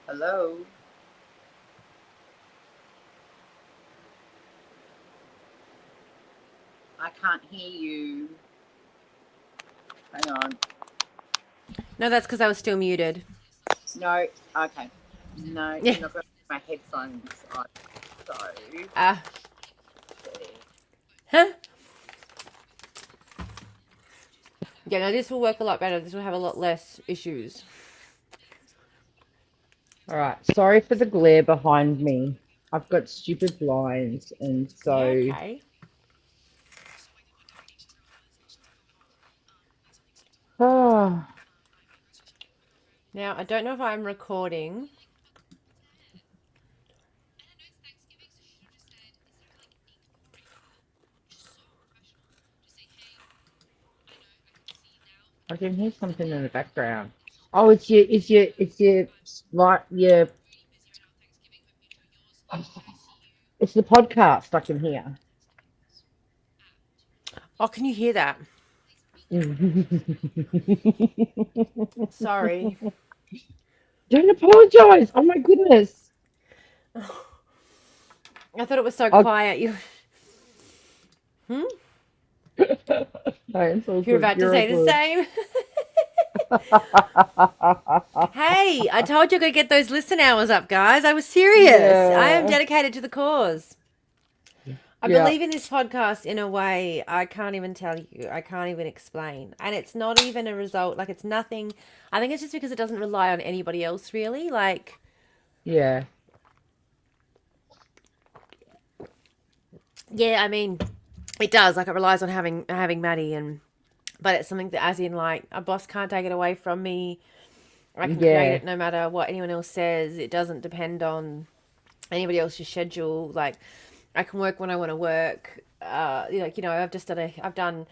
Hello? I can't hear you. Hang on. No, that's because I was still muted. No, okay. No, Yeah. you're not going to my headphones on. So, Huh? Yeah, no, this will work a lot better. This will have a lot less issues. All right. Sorry for the glare behind me. I've got stupid blinds, and Yeah, so okay. ah, Now, I don't know if I'm recording. I can hear something in the background. Oh, it's your like your it's the podcast I can hear. Oh, can you hear that? Sorry. Don't apologize. Oh my goodness. I thought it was so I'll, quiet. Hmm? no, it's all You're good. about to You're all say the good. same? Hey, I told you I could get those listen hours up, guys. I was serious. I am Yeah. dedicated to the cause. I Yeah. believe in this podcast in a way I can't even tell you. I can't even explain. And it's not even a result. Like, it's nothing. I think it's just because it doesn't rely on anybody else, really. Like, Yeah. yeah, I mean, it does. Like, it relies on having Maddie, and but it's something that, as in, like, a boss can't take it away from me. I can create Yeah. it no matter what anyone else says. It doesn't depend on anybody else's schedule. Like, I can work when I want to work. I've done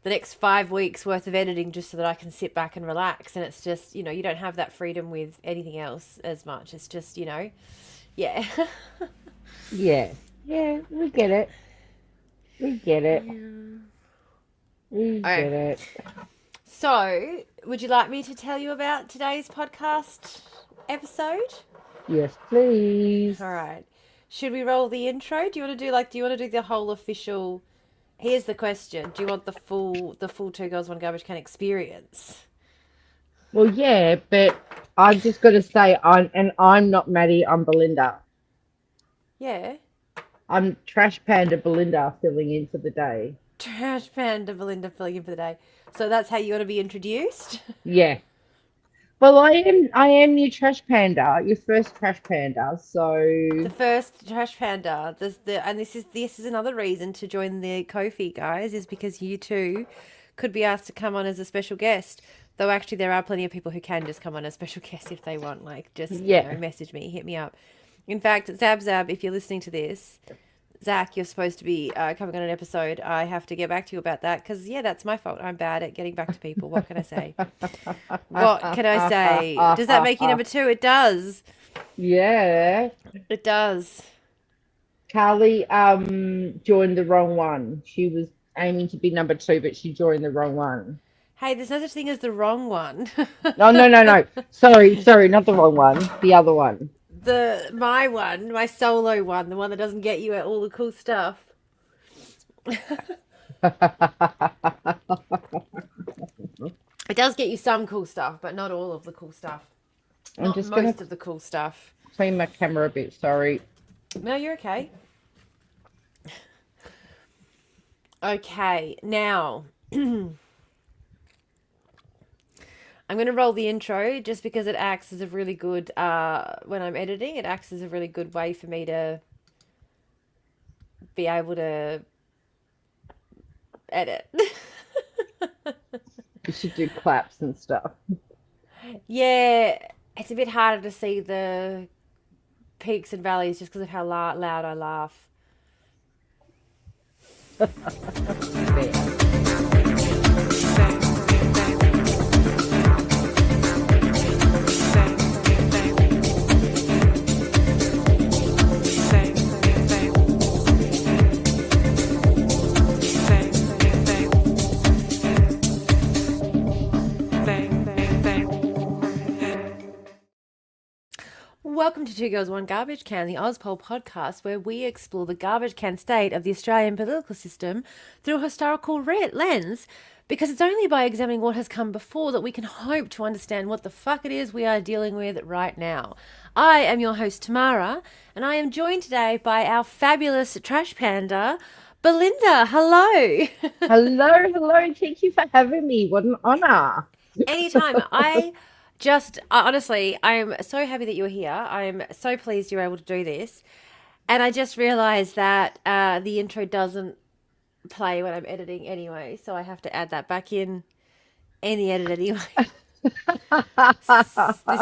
the next 5 weeks worth of editing just so that I can sit back and relax. And it's just, you don't have that freedom with anything else as much. It's just, yeah. Yeah. Yeah. We get it. We get it. Yeah. We Okay. get it. So, would you like me to tell you about today's podcast episode? Yes, please. All right. Should we roll the intro? Do you want to do the whole official? Here's the question. Do you want the full Two Girls One Garbage Can experience? Well, yeah, but I've just got to say, I'm not Maddie. I'm Belinda. Yeah. I'm Trash Panda Belinda filling in for the day. Trash Panda Belinda filling in for the day. So that's how you want to be introduced? Yeah. Well, I am your Trash Panda, your first Trash Panda. The So first Trash Panda. And this is another reason to join the Ko-fi, guys, is because you too could be asked to come on as a special guest. Though actually there are plenty of people who can just come on as special guests if they want. Like, just, yeah, message me, hit me up. In fact, Zab, if you're listening to this, Zach, you're supposed to be coming on an episode. I have to get back to you about that because, yeah, that's my fault. I'm bad at getting back to people. What can I say? What can I say? Does that make you number two? It does. yeah. It does. Carly joined the wrong one. She was aiming to be number two, but she joined the wrong one. Hey, there's no such thing as the wrong one. No, no, no, no. Sorry, not the wrong one. The other one. My solo one, the one that doesn't get you at all the cool stuff. It does get you some cool stuff, but not all of the cool stuff. I'm Not just gonna most of the cool stuff. clean my camera a bit. Sorry. No, you're okay. Okay, now I'm going to roll the intro just because it acts as a really good, when I'm editing, it acts as a really good way for me to be able to edit. You should do claps and stuff. Yeah, it's a bit harder to see the peaks and valleys just because of how loud I laugh. There. Welcome to Two Girls, One Garbage Can, the Ozpol podcast, where we explore the garbage can state of the Australian political system through a historical lens, because it's only by examining what has come before that we can hope to understand what the fuck it is we are dealing with right now. I am your host, Tamara, and I am joined today by our fabulous trash panda, Belinda. Hello. Hello. Thank you for having me. What an honor. Anytime. Honestly, I'm so happy that you're here. I'm so pleased you're able to do this. And I just realized that the intro doesn't play when I'm editing anyway, so I have to add that back in the edit anyway. This is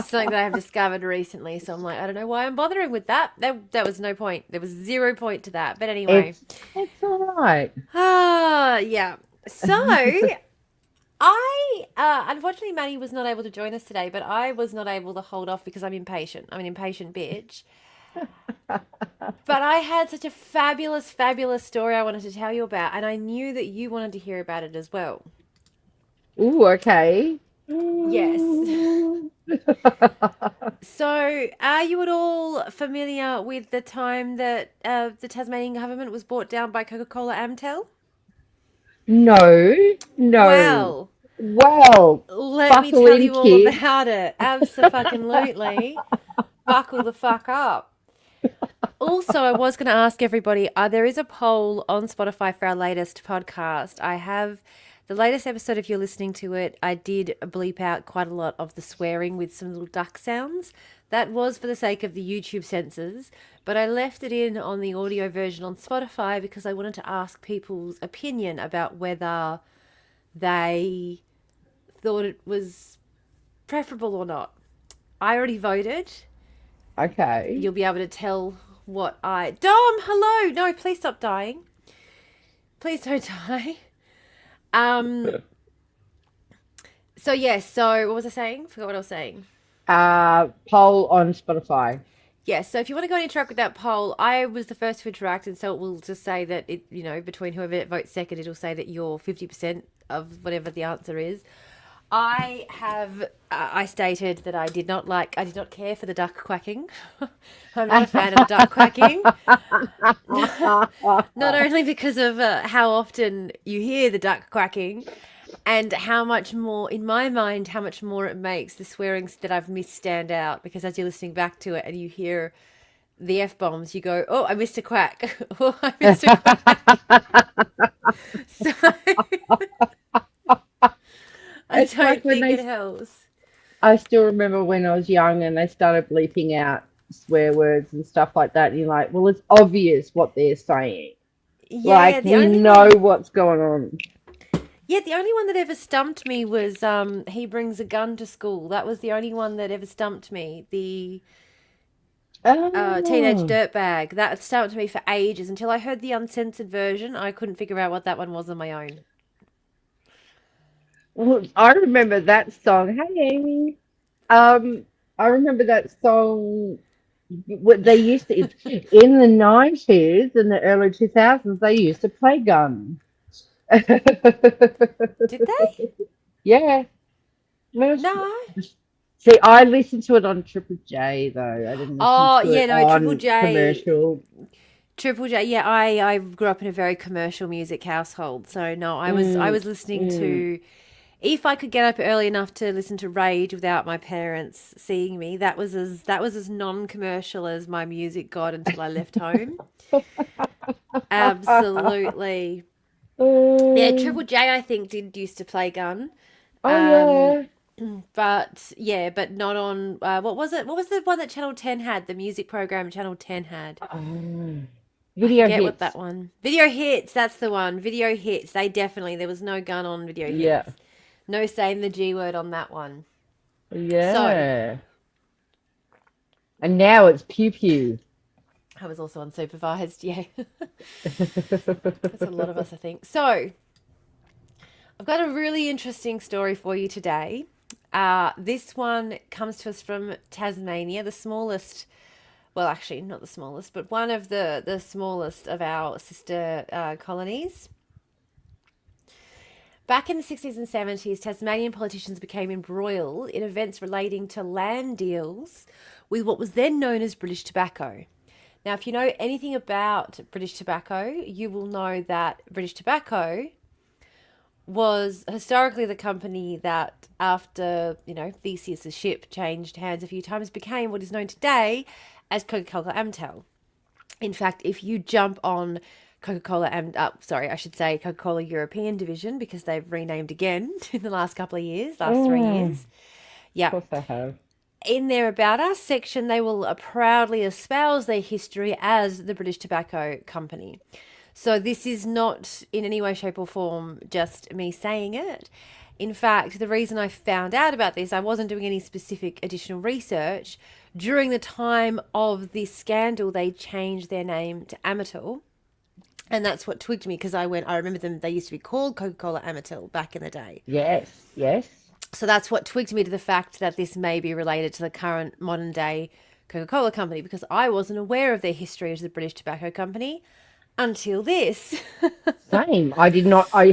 something that I have discovered recently, so I'm like, I don't know why I'm bothering with that. That was no point. There was 0 point to that. But anyway. It's all right. Yeah. So unfortunately, Maddie was not able to join us today, but I was not able to hold off because I'm impatient. I'm an impatient bitch. But I had such a fabulous, fabulous story I wanted to tell you about, and I knew that you wanted to hear about it as well. Ooh, okay. Yes. So, are you at all familiar with the time that the Tasmanian government was brought down by Coca-Cola Amtel? No. Well, let me tell you all about it. Abso-fucking-lutely. Buckle the fuck up. Also, I was going to ask everybody, there is a poll on Spotify for our latest podcast. I have the latest episode, if you're listening to it, I did bleep out quite a lot of the swearing with some little duck sounds. That was for the sake of the YouTube censors, but I left it in on the audio version on Spotify because I wanted to ask people's opinion about whether they thought it was preferable or not. I already voted. Okay. You'll be able to tell what Dom, hello! No, please stop dying. Please don't die. So what was I saying? Forgot what I was saying. Poll on Spotify. Yes, so if you want to go and interact with that poll, I was the first to interact, and so it will just say that between whoever votes second, it'll say that you're 50% of whatever the answer is. I stated that I did not care for the duck quacking. I'm not a fan of the duck quacking. Not only because of how often you hear the duck quacking, and how much more, in my mind, how much more it makes the swearings that I've missed stand out. Because as you're listening back to it and you hear the F-bombs, you go, oh, I missed a quack. Oh, I missed a quack. So I don't think it helps. I still remember when I was young and they started bleeping out swear words and stuff like that. And you're like, well, it's obvious what they're saying. Yeah, we know what's going on. Yeah, the only one that ever stumped me was he brings a gun to school. That was the only one that ever stumped me. The teenage dirtbag. That stumped me for ages until I heard the uncensored version. I couldn't figure out what that one was on my own. Well, I remember that song. Hey, Amy. I remember that song. What they used to in the 90s and the early 2000s. They used to play gun. Did they? Yeah. No. See, I listened to it on Triple J though. I didn't listen to it on Triple J. Commercial. Triple J. Yeah, I grew up in a very commercial music household, so no, I was listening to. If I could get up early enough to listen to Rage without my parents seeing me, that was as non-commercial as my music got until I left home. Absolutely. Yeah, Triple J I think used to play gun. Oh yeah. But not on what was it? What was the one that Channel 10 had? The music program Channel 10 had. Video Hits. What that one. Video Hits, that's the one. Video Hits. There was no gun on Video Hits. Yeah. No saying the G word on that one. Yeah. So, and now it's Pew Pew. I was also unsupervised, yeah. That's a lot of us, I think. So, I've got a really interesting story for you today. This one comes to us from Tasmania, the smallest, well, actually, not the smallest, but one of the smallest of our sister colonies. Back in the 60s and 70s, Tasmanian politicians became embroiled in events relating to land deals with what was then known as British tobacco. Now, if you know anything about British tobacco, you will know that British tobacco was historically the company that, after, Theseus's ship changed hands a few times, became what is known today as Coca-Cola Amtel. In fact, if you jump on Coca-Cola Coca-Cola European division, because they've renamed again in the last couple of years, last 3 years. Of Yeah. course I have. In their About Us section, they will proudly espouse their history as the British Tobacco Company. So this is not in any way, shape or form just me saying it. In fact, the reason I found out about this, I wasn't doing any specific additional research. During the time of this scandal, they changed their name to Amatil. And that's what twigged me, because I remember them, they used to be called Coca-Cola Amatil back in the day. Yes, yes. So that's what twigged me to the fact that this may be related to the current modern day Coca-Cola company, because I wasn't aware of their history as the British Tobacco Company until this. Same. I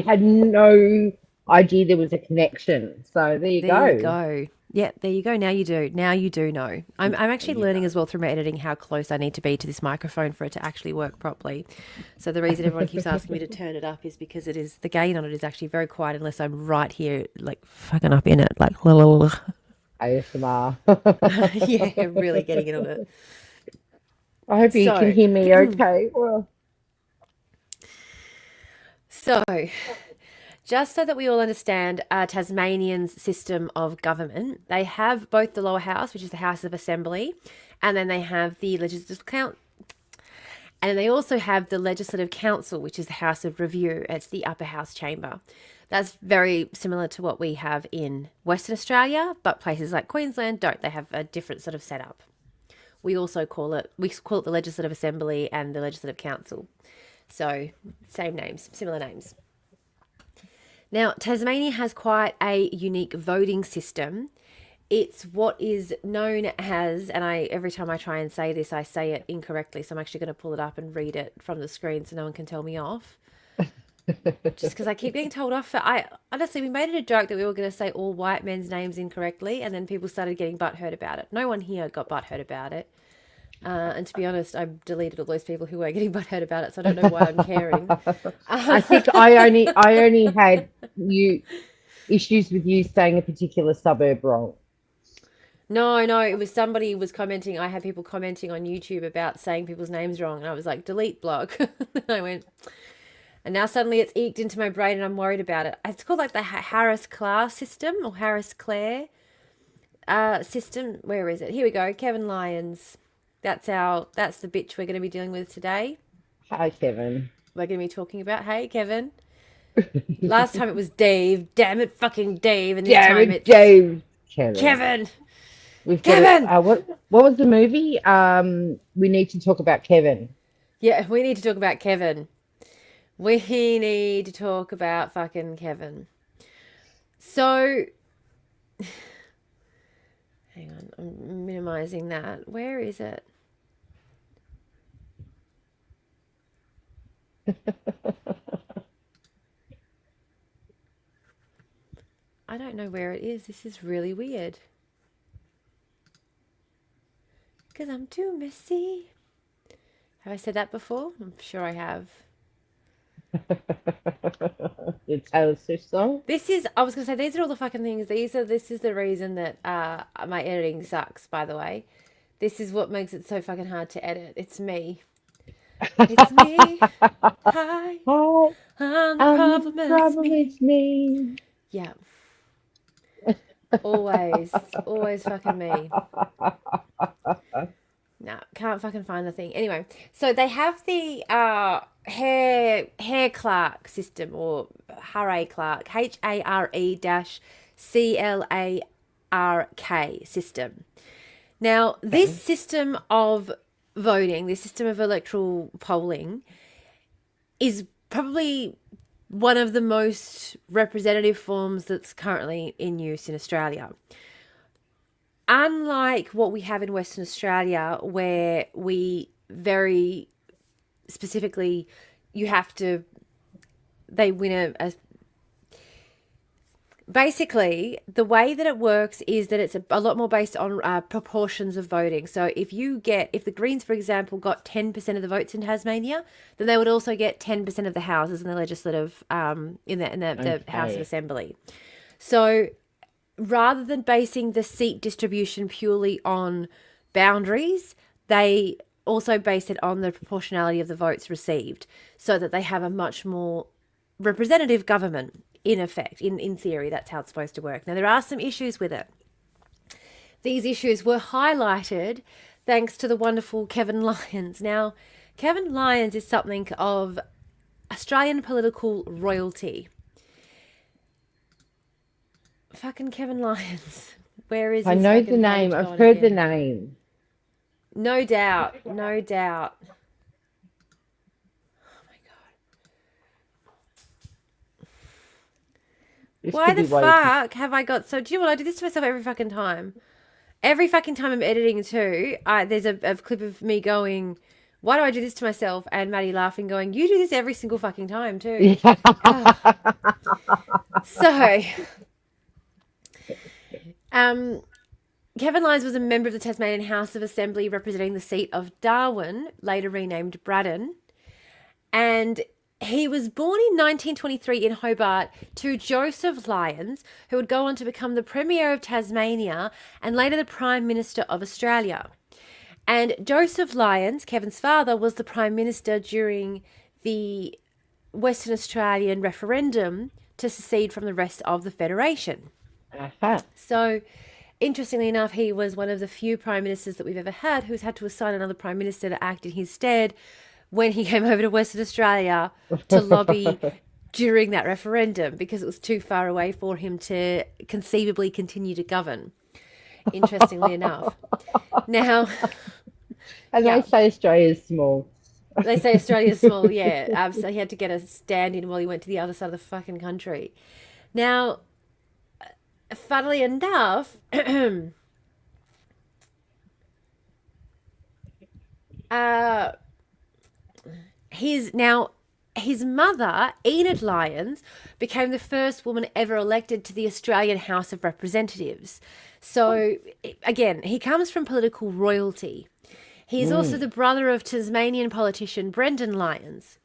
had no idea there was a connection. So there you There go. you go. Yeah, there you go. Now you do. Now you do know. I'm actually learning as well through my editing how close I need to be to this microphone for it to actually work properly. So the reason everyone keeps asking me to turn it up is because the gain on it is actually very quiet unless I'm right here, like fucking up in it, like ASMR. yeah, really getting in on it. I hope you can hear me okay. Well, So, just so that we all understand Tasmanian's system of government, they have both the lower house, which is the House of Assembly, and then they have the Legislative Council. And they also have the Legislative Council, which is the House of Review. It's the upper house chamber. That's very similar to what we have in Western Australia, but places like Queensland don't. They have a different sort of setup. We call it the Legislative Assembly and the Legislative Council. So same names, similar names. Now, Tasmania has quite a unique voting system. It's what is known as, and every time I try and say this, I say it incorrectly. So I'm actually going to pull it up and read it from the screen so no one can tell me off. Just because I keep getting told off. Honestly, we made it a joke that we were going to say all white men's names incorrectly, and then people started getting butthurt about it. No one here got butthurt about it. And to be honest, I deleted all those people who were getting butthurt about it, so I don't know why I'm caring. I think I only had issues with you saying a particular suburb wrong. No, it was somebody was commenting. I had people commenting on YouTube about saying people's names wrong, and I was like, delete block. And I went, and now suddenly it's eked into my brain, and I'm worried about it. It's called like the Harris-Clare system or Harris-Clare system. Where is it? Here we go. Kevin Lyons. That's the bitch we're going to be dealing with today. Hi, Kevin. We're going to be talking about, hey, Kevin. Last time it was Dave. Damn it, fucking Dave. And this time it's Dave. Kevin. Kevin. What was the movie? We need to talk about Kevin. Yeah, we need to talk about Kevin. We need to talk about fucking Kevin. So, hang on, I'm minimizing that. Where is it? I don't know where it is. This is really weird. Because I'm too messy. Have I said that before? I'm sure I have. The Taylor Swift song? I was going to say, these are all the fucking things. This is the reason that my editing sucks, by the way. This is what makes it so fucking hard to edit. It's me. It's me. Hi. The problem is me. Yeah. Always fucking me. No, can't fucking find the thing. Anyway, so they have the Hare Clark system, or Hare Clark, HARE-CLARK system. Now, this system of voting, this system of electoral polling, is probably one of the most representative forms that's currently in use in Australia. Unlike what we have in Western Australia, where we very specifically, they win Basically, the way that it works is that it's a lot more based on proportions of voting. So if the Greens, for example, got 10% of the votes in Tasmania, then they would also get 10% of the houses in the legislative, the House of Okay. Assembly. So rather than basing the seat distribution purely on boundaries, they also base it on the proportionality of the votes received, so that they have a much more representative government. In effect, in theory, that's how it's supposed to work. Now, there are some issues with it. These issues were highlighted thanks to the wonderful Kevin Lyons. Now, Kevin Lyons is something of Australian political royalty. Fucking Kevin Lyons. Where is I his know the fucking name. page I've gone heard the again? name. No doubt. No doubt. Oh my God. This Why could the be why you keep... fuck have I got so... Do you know what? I do this to myself every fucking time. Every fucking time I'm editing too, there's a clip of me going, why do I do this to myself? And Maddie laughing, going, you do this every single fucking time too. Oh. So, Kevin Lyons was a member of the Tasmanian House of Assembly representing the seat of Darwin, later renamed Braddon. And he was born in 1923 in Hobart to Joseph Lyons, who would go on to become the Premier of Tasmania and later the Prime Minister of Australia. And Joseph Lyons, Kevin's father, was the Prime Minister during the Western Australian referendum to secede from the rest of the Federation. Uh-huh. So, interestingly enough, he was one of the few Prime Ministers that we've ever had who's had to assign another Prime Minister to act in his stead when he came over to Western Australia to lobby during that referendum, because it was too far away for him to conceivably continue to govern, interestingly enough. Now, And yeah, they say Australia's small. they say Australia's small, yeah. So he had to get a stand-in while he went to the other side of the fucking country. Now, funnily enough, his mother, Enid Lyons, became the first woman ever elected to the Australian House of Representatives. So, again, he comes from political royalty. He is also the brother of Tasmanian politician Brendan Lyons.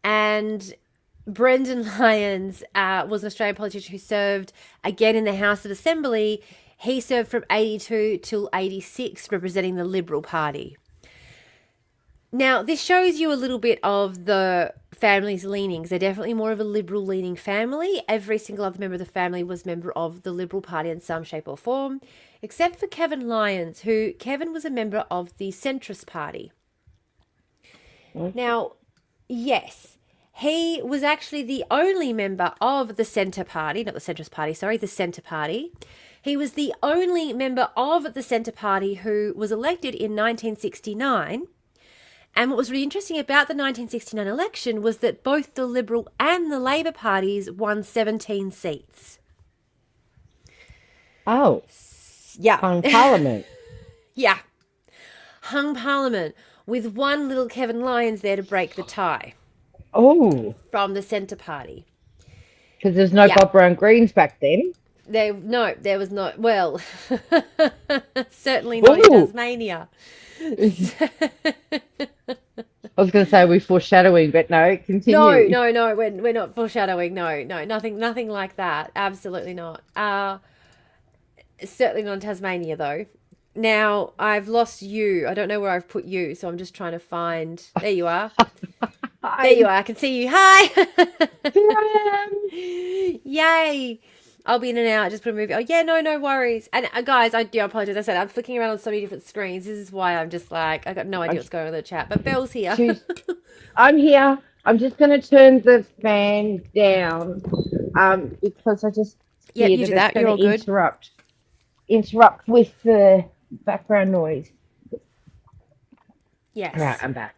And Brendan Lyons was an Australian politician who served again in the House of Assembly. He served from 82 till 86, representing the Liberal Party. Now, this shows you a little bit of the family's leanings. They're definitely more of a Liberal-leaning family. Every single other member of the family was member of the Liberal Party in some shape or form, except for Kevin Lyons, who Kevin was a member of the Centrist Party. Now, yes, he was actually the only member of the Centre Party, not the Centrist Party, sorry, the Centre Party. He was the only member of the Centre Party who was elected in 1969. And what was really interesting about the 1969 election was that both the Liberal and the Labor parties won 17 seats. Oh, Yeah. hung Parliament. Yeah. Hung Parliament with one little Kevin Lyons there to break the tie Oh, from the Centre Party. because there's no Yeah. Bob Brown Greens back then. There was not. Well, certainly not in Ooh. Tasmania. I was going to say we're foreshadowing, but no, continue. No, we're not foreshadowing. No, nothing like that. Absolutely not. Certainly not in Tasmania, though. Now, I've lost you. I don't know where I've put you, so I'm just trying to find... There you are. There you are. I can see you. Hi! Here I am. Yay! I'll be in and out. Just put a movie. Oh, yeah, no worries. And guys, I do apologize. I said I'm flicking around on so many different screens. This is why I'm just like, I got no idea what's going on in the chat. But Belle's here. I'm here. I'm just going to turn the fan down because I just Yeah, hear you do that that. it's You're all going good. to interrupt with the background noise. Yes. All right, I'm back.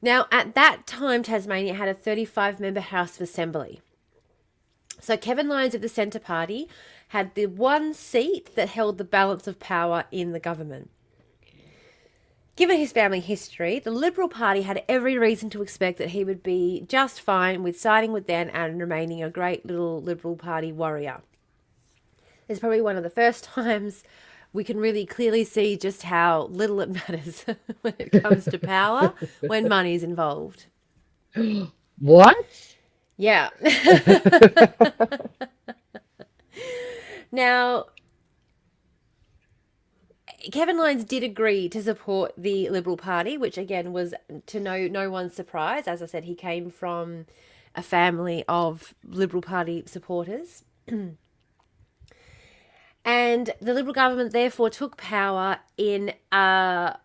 Now, at that time, Tasmania had a 35-member House of Assembly. So Kevin Lyons of the Centre Party had the one seat that held the balance of power in the government. Given his family history, the Liberal Party had every reason to expect that he would be just fine with siding with them and remaining a great little Liberal Party warrior. It's probably one of the first times we can really clearly see just how little it matters when it comes to power when money is involved. What? Yeah. Now, Kevin Lyons did agree to support the Liberal Party, which again was to no one's surprise. As I said, he came from a family of Liberal Party supporters. And the Liberal government therefore took power in So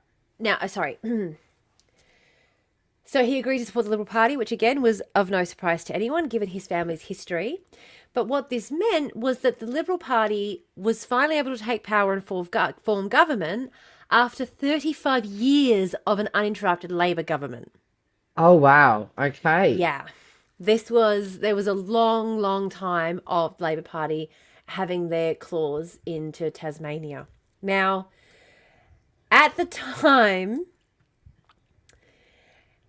he agreed to support the Liberal Party, which again was of no surprise to anyone given his family's history. But what this meant was that the Liberal Party was finally able to take power and form government after 35 years of an uninterrupted Labor government. Oh, wow. Okay. Yeah. There was a long, long time of Labor Party having their claws into Tasmania. Now, at the time,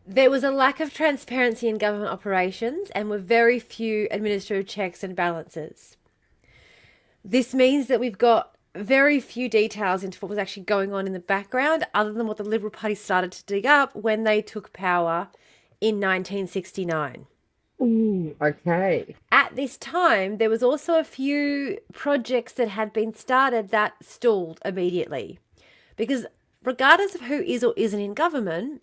there was a lack of transparency in government operations and were very few administrative checks and balances. This means that we've got very few details into what was actually going on in the background other than what the Liberal Party started to dig up when they took power in 1969. Ooh, okay. At this time, there was also a few projects that had been started that stalled immediately. Because regardless of who is or isn't in government,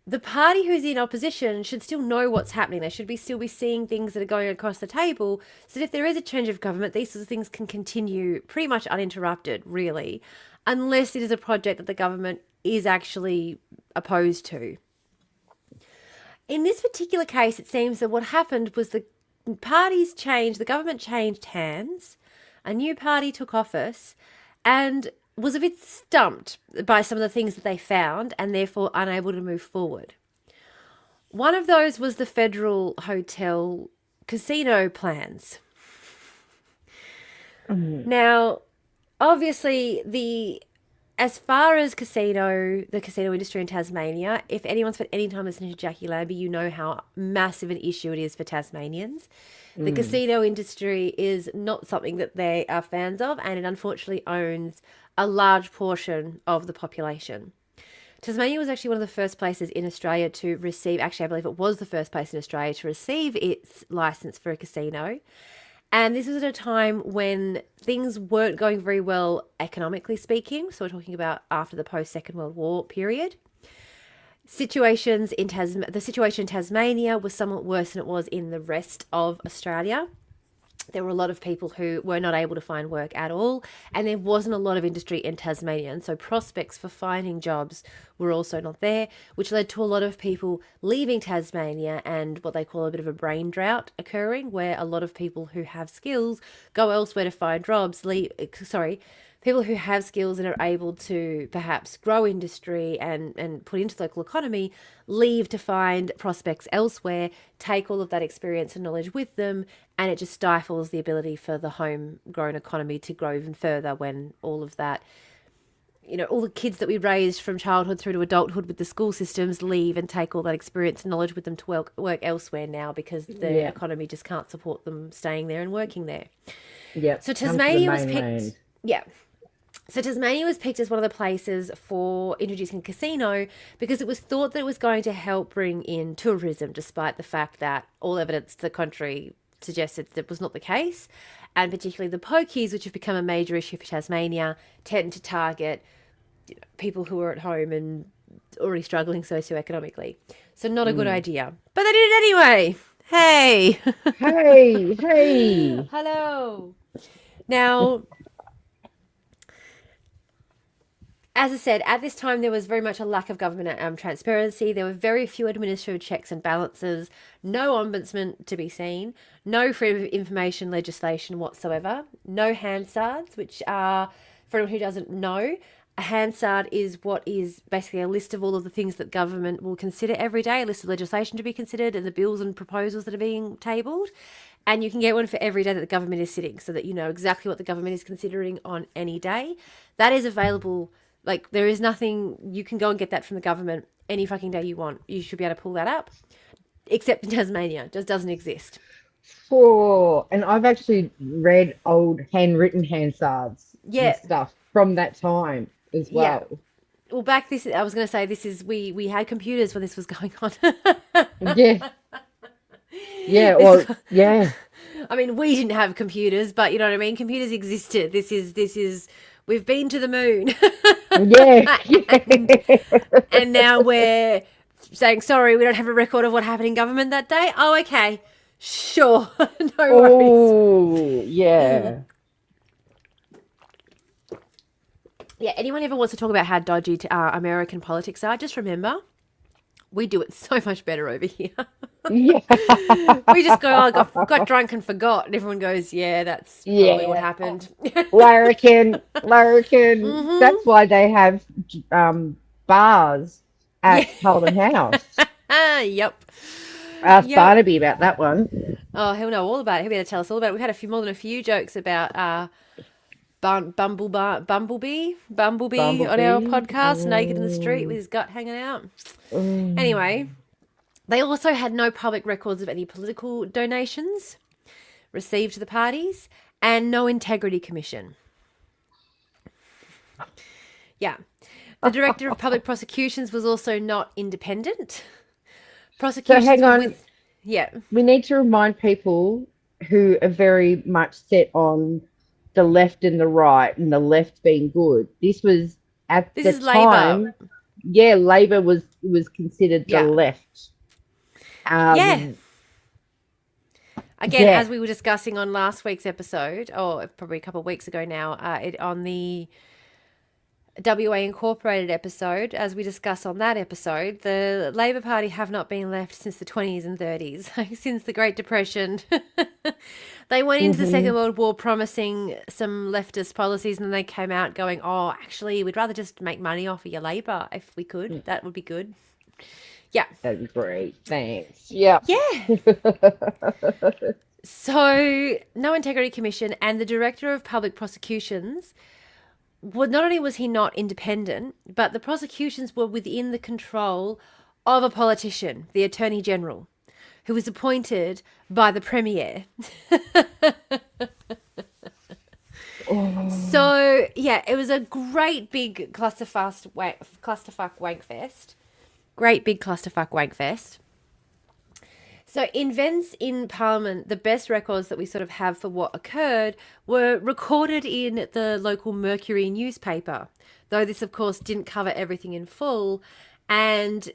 the party who's in opposition should still know what's happening. They should still be seeing things that are going across the table so that if there is a change of government, these sorts of things can continue pretty much uninterrupted, really, unless it is a project that the government is actually opposed to. In this particular case, it seems that what happened was the government changed hands, a new party took office, and was a bit stumped by some of the things that they found and therefore unable to move forward. One of those was the federal hotel casino plans. Now, obviously, as far as the casino industry in Tasmania, if anyone's spent any time listening to Jackie Lambie, you know how massive an issue it is for Tasmanians. The casino industry is not something that they are fans of, and it unfortunately owns a large portion of the population. Tasmania was actually one of the first places in Australia to receive, actually I believe it was the first place in Australia to receive its license for a casino. And this was at a time when things weren't going very well economically speaking. So we're talking about after the post-Second World War period. The situation in Tasmania was somewhat worse than it was in the rest of Australia. There were a lot of people who were not able to find work at all, and there wasn't a lot of industry in Tasmania, and so prospects for finding jobs were also not there, which led to a lot of people leaving Tasmania and what they call a bit of a brain drought occurring, where a lot of people who have skills go elsewhere to find jobs, people who have skills and are able to perhaps grow industry and put into the local economy leave to find prospects elsewhere, take all of that experience and knowledge with them, and it just stifles the ability for the homegrown economy to grow even further when all of that, all the kids that we raised from childhood through to adulthood with the school systems leave and take all that experience and knowledge with them to work elsewhere now because the economy just can't support them staying there and working there. Yeah. So Tasmania was picked. Yeah. So Tasmania was picked as one of the places for introducing a casino because it was thought that it was going to help bring in tourism, despite the fact that all evidence to the contrary suggested that was not the case. And particularly the pokies, which have become a major issue for Tasmania, tend to target people who are at home and already struggling socioeconomically. So not a good idea. But they did it anyway. Hey! Hey! Hello! Now, as I said, at this time, there was very much a lack of government transparency. There were very few administrative checks and balances, no ombudsman to be seen, no freedom of information legislation whatsoever, no Hansards, which are, for anyone who doesn't know, a Hansard is what is basically a list of all of the things that government will consider every day, a list of legislation to be considered and the bills and proposals that are being tabled. And you can get one for every day that the government is sitting so that you know exactly what the government is considering on any day. That is available Like, there is nothing, you can go and get that from the government any fucking day you want. You should be able to pull that up. Except in Tasmania, just doesn't exist. And I've actually read old handwritten Hansards and Yeah. stuff from that time as Yeah. well. Well, I was going to say, this is, we had computers when this was going on. Yeah. Yeah, well, yeah. I mean, we didn't have computers, but you know what I mean? Computers existed. We've been to the moon. Yeah. And now we're saying, sorry, we don't have a record of what happened in government that day. Oh, okay. Sure. No worries. Oh, yeah. Yeah, anyone ever wants to talk about how dodgy American politics are, just remember, we do it so much better over here. Yeah. We just go, oh, got drunk and forgot. And everyone goes, yeah, that's probably what happened. Larrikin. Mm-hmm. That's why they have bars at Holden House. Yep. Ask Barnaby about that one. Oh, he'll know all about it. He'll be able to tell us all about it. We've had more than a few jokes about Bumblebee on our podcast, naked in the street with his gut hanging out. Anyway, they also had no public records of any political donations received to the parties and no integrity commission. Yeah. The director of public prosecutions was also not independent. Prosecutions so hang on. We need to remind people who are very much set on the left and the right, and the left being good. This was at the time. Labor. Yeah, Labor was considered the left. Again, as we were discussing on last week's episode, or probably a couple of weeks ago now, on the WA Incorporated episode, as we discussed on that episode, the Labor Party have not been left since the 20s and 30s, since the Great Depression. They went into the Second World War promising some leftist policies, and then they came out going, oh, actually, we'd rather just make money off of your labour if we could. That would be good. Yeah. That'd be great. Thanks. Yeah. Yeah. So, no integrity commission, and the director of public prosecutions, well, not only was he not independent, but the prosecutions were within the control of a politician, the Attorney General, who was appointed by the Premier. So, yeah, it was a great big clusterfuck wankfest. Great big clusterfuck wankfest. So in events in Parliament, the best records that we sort of have for what occurred were recorded in the local Mercury newspaper, though this, of course, didn't cover everything in full, and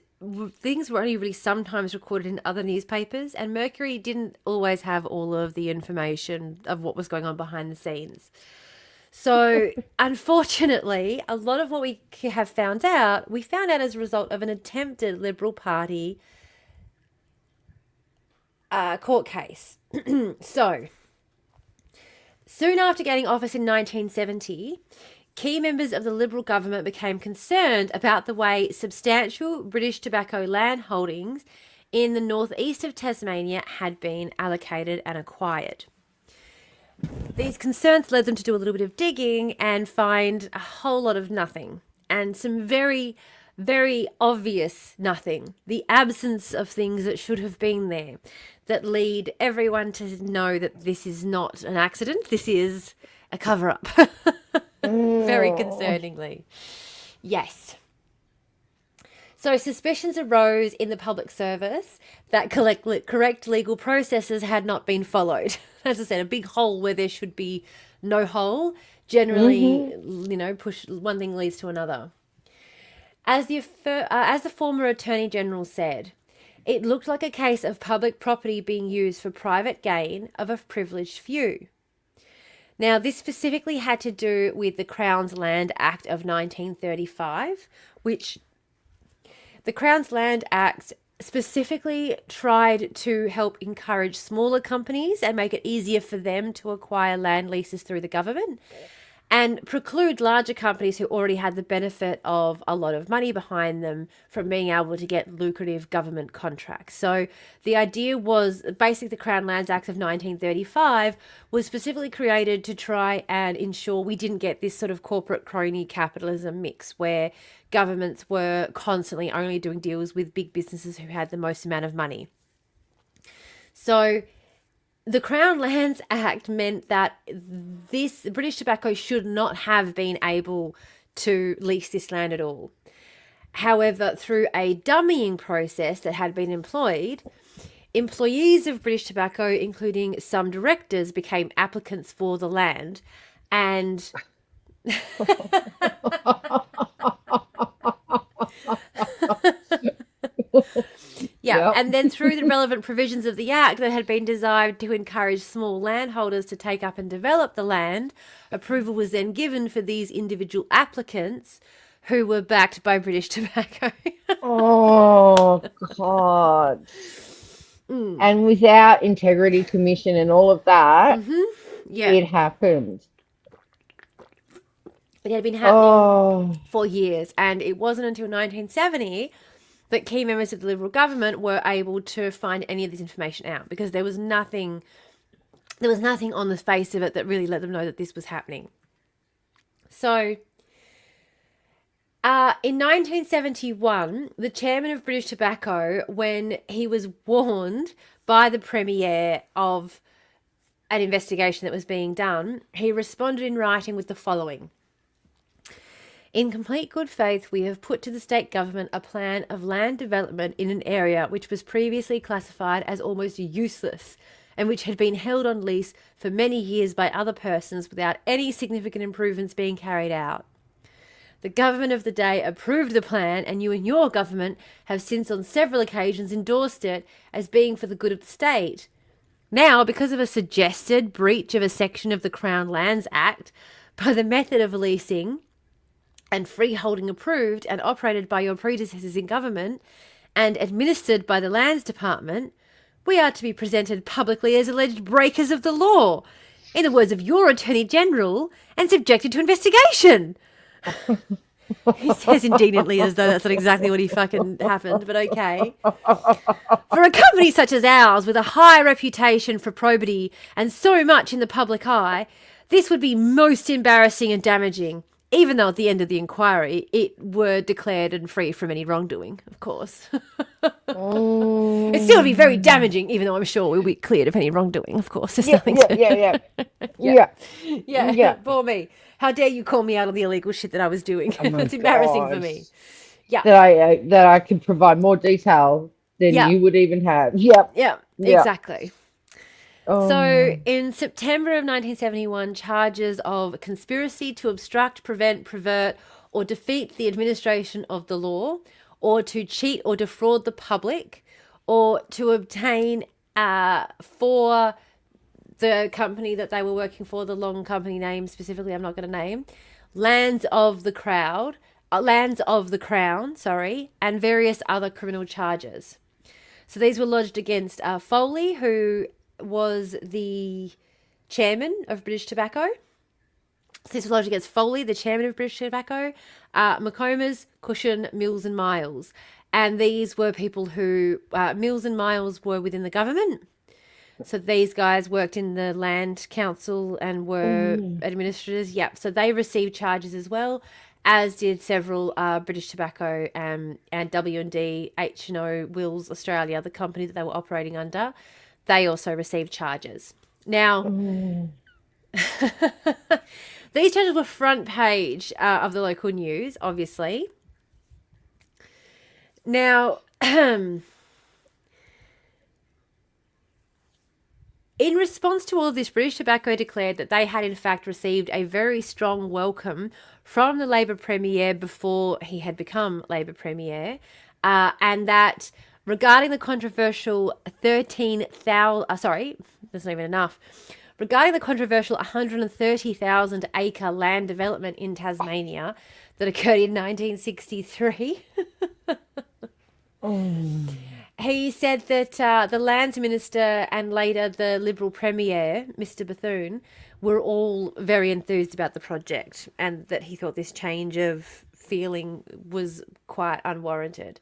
things were only really sometimes recorded in other newspapers, and Mercury didn't always have all of the information of what was going on behind the scenes. So, unfortunately, a lot of what we have found out, we found out as a result of an attempted Liberal Party court case. So, soon after getting office in 1970, key members of the Liberal government became concerned about the way substantial British tobacco land holdings in the northeast of Tasmania had been allocated and acquired. These concerns led them to do a little bit of digging and find a whole lot of nothing, and some very, very obvious nothing. The absence of things that should have been there, that lead everyone to know that this is not an accident. This is a cover-up. Very concerningly. Yes. So suspicions arose in the public service that correct legal processes had not been followed. As I said, a big hole where there should be no hole. Generally, push one thing leads to another. As the former Attorney General said, it looked like a case of public property being used for private gain of a privileged few. Now, this specifically had to do with the Crown's Land Act of 1935, which the Crown's Land Act specifically tried to help encourage smaller companies and make it easier for them to acquire land leases through the government. and preclude larger companies who already had the benefit of a lot of money behind them from being able to get lucrative government contracts. So the idea was basically the Crown Lands Act of 1935 was specifically created to try and ensure we didn't get this sort of corporate crony capitalism mix where governments were constantly only doing deals with big businesses who had the most amount of money. So the Crown Lands Act meant that this British Tobacco should not have been able to lease this land at all. However, through a dummying process that had been employed, employees of British Tobacco, including some directors, became applicants for the land. And yeah, Yep. and then through the relevant provisions of the Act that had been designed to encourage small landholders to take up and develop the land, approval was then given for these individual applicants who were backed by British Tobacco. Oh, God. And without integrity commission and all of that, Yeah, it happened. it had been happening Oh, for years, and it wasn't until 1970 that key members of the Liberal government were able to find any of this information out, because there was nothing on the face of it that really let them know that this was happening. So in 1971, the chairman of British Tobacco, when he was warned by the Premier of an investigation that was being done, he responded in writing with the following: "In complete good faith, we have put to the state government a plan of land development in an area which was previously classified as almost useless and which had been held on lease for many years by other persons without any significant improvements being carried out. The government of the day approved the plan, and you and your government have since on several occasions endorsed it as being for the good of the state. Now, because of a suggested breach of a section of the Crown Lands Act by the method of leasing and freeholding approved and operated by your predecessors in government and administered by the Lands Department, we are to be presented publicly as alleged breakers of the law, in the words of your Attorney General, and subjected to investigation." He says indignantly as though that's not exactly what he fucking happened, but okay. "For a company such as ours, with a high reputation for probity and so much in the public eye, this would be most embarrassing and damaging, even though at the end of the inquiry it were declared and free from any wrongdoing, of course." It still would be very damaging, even though I'm sure we'll be cleared of any wrongdoing, of course. There's nothing to... Yeah. Poor me. How dare you call me out on the illegal shit that I was doing? Oh my It's embarrassing for gosh. me. Yeah. That I can provide more detail than Yeah. you would even have. Yep. Yeah, Yeah. exactly. Oh. So in September of 1971, charges of conspiracy to obstruct, prevent, pervert, or defeat the administration of the law, or to cheat or defraud the public, or to obtain for the company that they were working for, the long company name specifically, I'm not going to name, lands of the Crown, and various other criminal charges. So these were lodged against Foley, who was the chairman of British Tobacco. So this was lodged against Foley, the chairman of British Tobacco, McComas, Cushion, Mills and Miles. And these were people who, Mills and Miles were within the government. So these guys worked in the Land Council and were administrators. Yep. So they received charges as well, as did several British Tobacco and W&D, H&O, Wills Australia, the company that they were operating under. They also received charges. Now, these charges were front page of the local news, obviously. Now, in response to all of this, British Tobacco declared that they had in fact received a very strong welcome from the Labor Premier before he had become Labor Premier, and that regarding the controversial 130,000 acre land development in Tasmania that occurred in 1963. He said that the Lands Minister and later the Liberal Premier, Mr. Bethune, were all very enthused about the project and that he thought this change of feeling was quite unwarranted.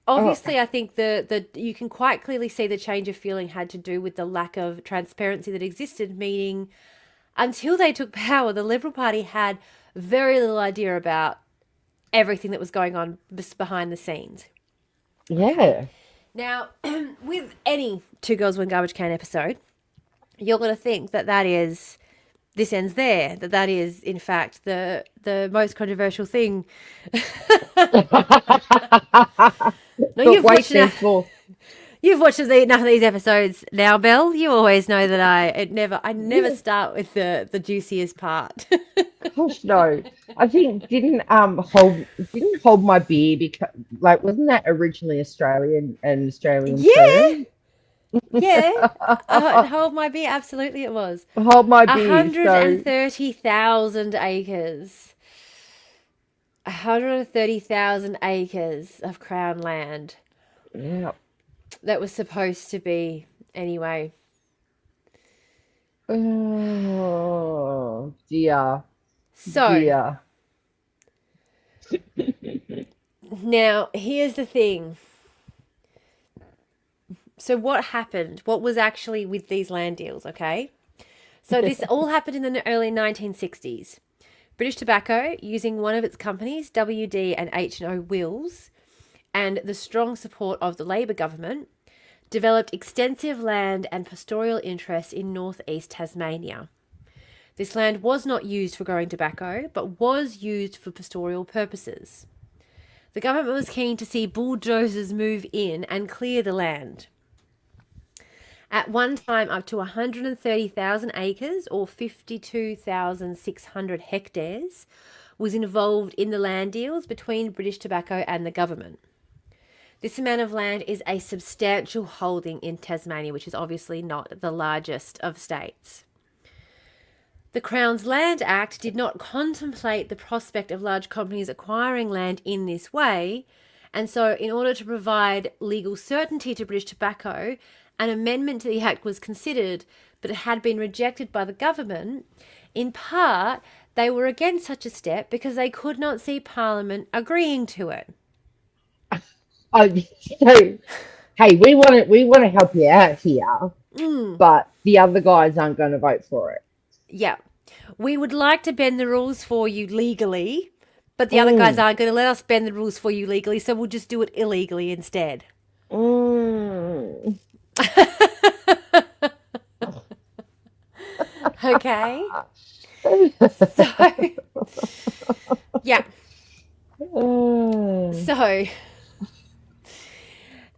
Obviously, I think the you can quite clearly see the change of feeling had to do with the lack of transparency that existed, meaning until they took power, the Liberal Party had very little idea about everything that was going on behind the scenes. Yeah. Now, with any Two Girls, One Garbage Can episode, you're going to think that is, this ends there, that is, in fact, the most controversial thing. No, you've watched enough of these episodes now, Belle. You always know that I never start with the juiciest part. Gosh, no. I think didn't hold my beer because wasn't that originally an Australian term? Yeah. Hold my beer. Absolutely, it was. Hold my beer. 130,000 acres. 130,000 acres of Crown land. Yeah. That was supposed to be anyway. Oh dear. So dear. Now here's the thing. So what happened? What was actually with these land deals, okay? So this all happened in the early 1960s. British Tobacco, using one of its companies, WD and H&O Wills, and the strong support of the Labor government, developed extensive land and pastoral interests in northeast Tasmania. This land was not used for growing tobacco, but was used for pastoral purposes. The government was keen to see bulldozers move in and clear the land. At one time, up to 130,000 acres, or 52,600 hectares, was involved in the land deals between British Tobacco and the government. This amount of land is a substantial holding in Tasmania, which is obviously not the largest of states. The Crown's Land Act did not contemplate the prospect of large companies acquiring land in this way, and so in order to provide legal certainty to British Tobacco, an amendment to the Act was considered, but it had been rejected by the government. In part, they were against such a step because they could not see Parliament agreeing to it. Oh, so hey, we want to help you out here, but the other guys aren't going to vote for it. Yeah, we would like to bend the rules for you legally, but the other guys aren't going to let us bend the rules for you legally, so we'll just do it illegally instead. Okay. So, yeah. So,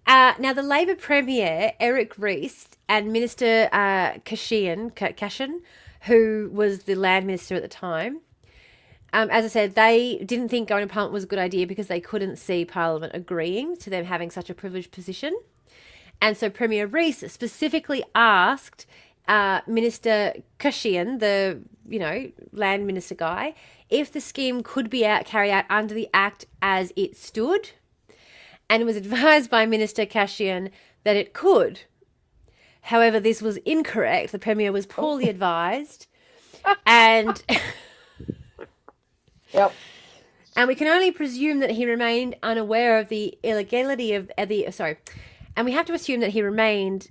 now the Labor Premier, Eric Rees, and Minister Cashian, who was the land minister at the time, as I said, they didn't think going to Parliament was a good idea because they couldn't see Parliament agreeing to them having such a privileged position. And so Premier Rees specifically asked Minister Cashian, the land minister guy, if the scheme could be carried out under the Act as it stood, and was advised by Minister Cashian that it could. However, this was incorrect. The Premier was poorly advised, and yep. And we can only presume that he remained unaware of the illegality of and we have to assume that he remained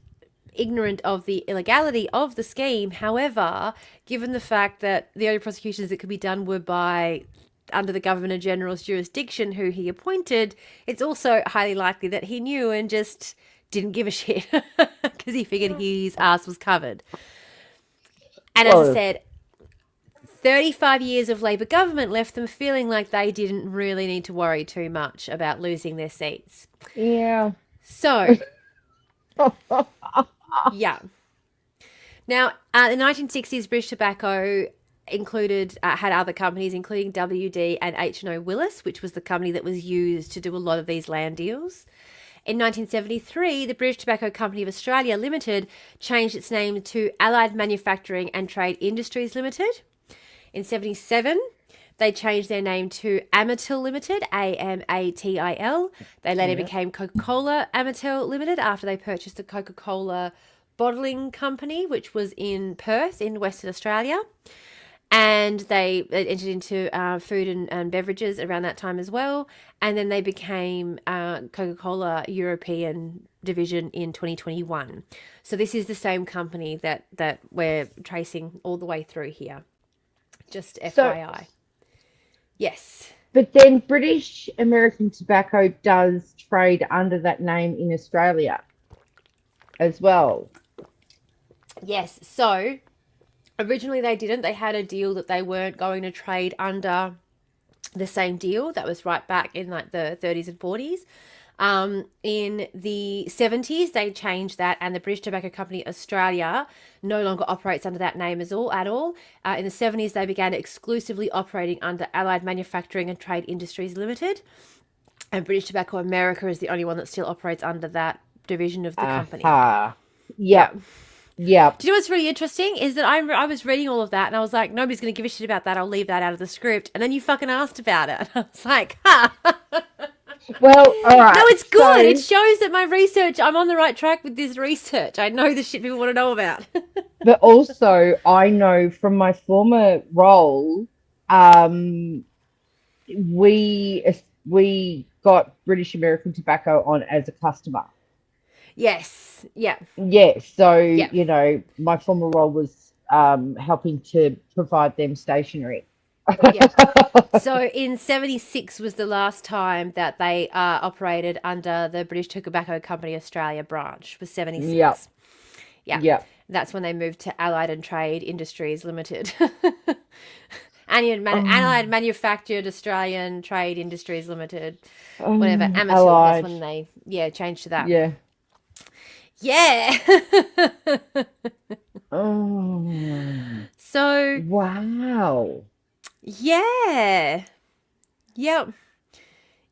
ignorant of the illegality of the scheme. However, given the fact that the only prosecutions that could be done were under the Governor General's jurisdiction, who he appointed, it's also highly likely that he knew and just didn't give a shit because he figured his ass was covered. And as I said, 35 years of Labor government left them feeling like they didn't really need to worry too much about losing their seats. Yeah. So, yeah. Now, in the 1960s, British Tobacco had other companies, including WD and H&O Willis, which was the company that was used to do a lot of these land deals. In 1973, the British Tobacco Company of Australia Limited changed its name to Allied Manufacturing and Trade Industries Limited. In 1977, they changed their name to Amatil Limited, AMATIL. They later became Coca-Cola Amatil Limited after they purchased the Coca-Cola Bottling Company, which was in Perth in Western Australia. And they entered into food and beverages around that time as well. And then they became Coca-Cola European division in 2021. So this is the same company that we're tracing all the way through here. Just FYI. Yes. But then British American Tobacco does trade under that name in Australia as well. Yes. So originally they didn't. They had a deal that they weren't going to trade under the same deal. That was right back in like the 30s and 40s. In the 70s, they changed that, and the British Tobacco Company Australia no longer operates under that name at all. In the 70s, they began exclusively operating under Allied Manufacturing and Trade Industries Limited, and British Tobacco America is the only one that still operates under that division of the company. Yeah. Yeah. Do you know what's really interesting is that I was reading all of that and I was like, nobody's going to give a shit about that. I'll leave that out of the script. And then you fucking asked about it. I was like, ha. Well, all right. No, it's good. So, it shows that my research, I'm on the right track with this research. I know the shit people want to know about. But also, I know from my former role, we got British American Tobacco on as a customer. Yes. Yeah. Yes. So, you know, my former role was helping to provide them stationery. Yeah. So in 76 was the last time that they operated under the British Tobacco Company Australia branch, was 76. Yeah. That's when they moved to Allied and Trade Industries Limited. Allied Manufactured Australian Trade Industries Limited. Whatever. Amateur. Allied. That's when they changed to that. Yeah. Yeah. So. Wow. Yeah. Yep.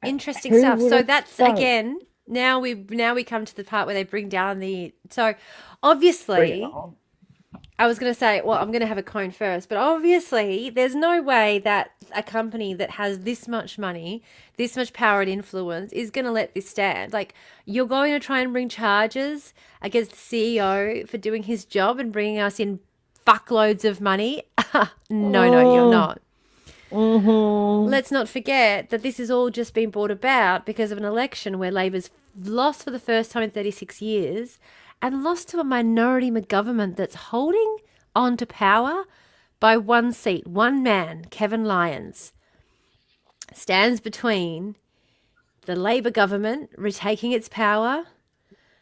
Interesting stuff. So that's again. Now we come to the part where they bring down the. So obviously, I was going to say, well, I'm going to have a cone first, but obviously, there's no way that a company that has this much money, this much power and influence, is going to let this stand. Like, you're going to try and bring charges against the CEO for doing his job and bringing us in fuckloads of money. No, you're not. Mm-hmm. Let's not forget that this has all just been brought about because of an election where Labor's lost for the first time in 36 years and lost to a minority government that's holding on to power by one seat. One man, Kevin Lyons, stands between the Labor government retaking its power,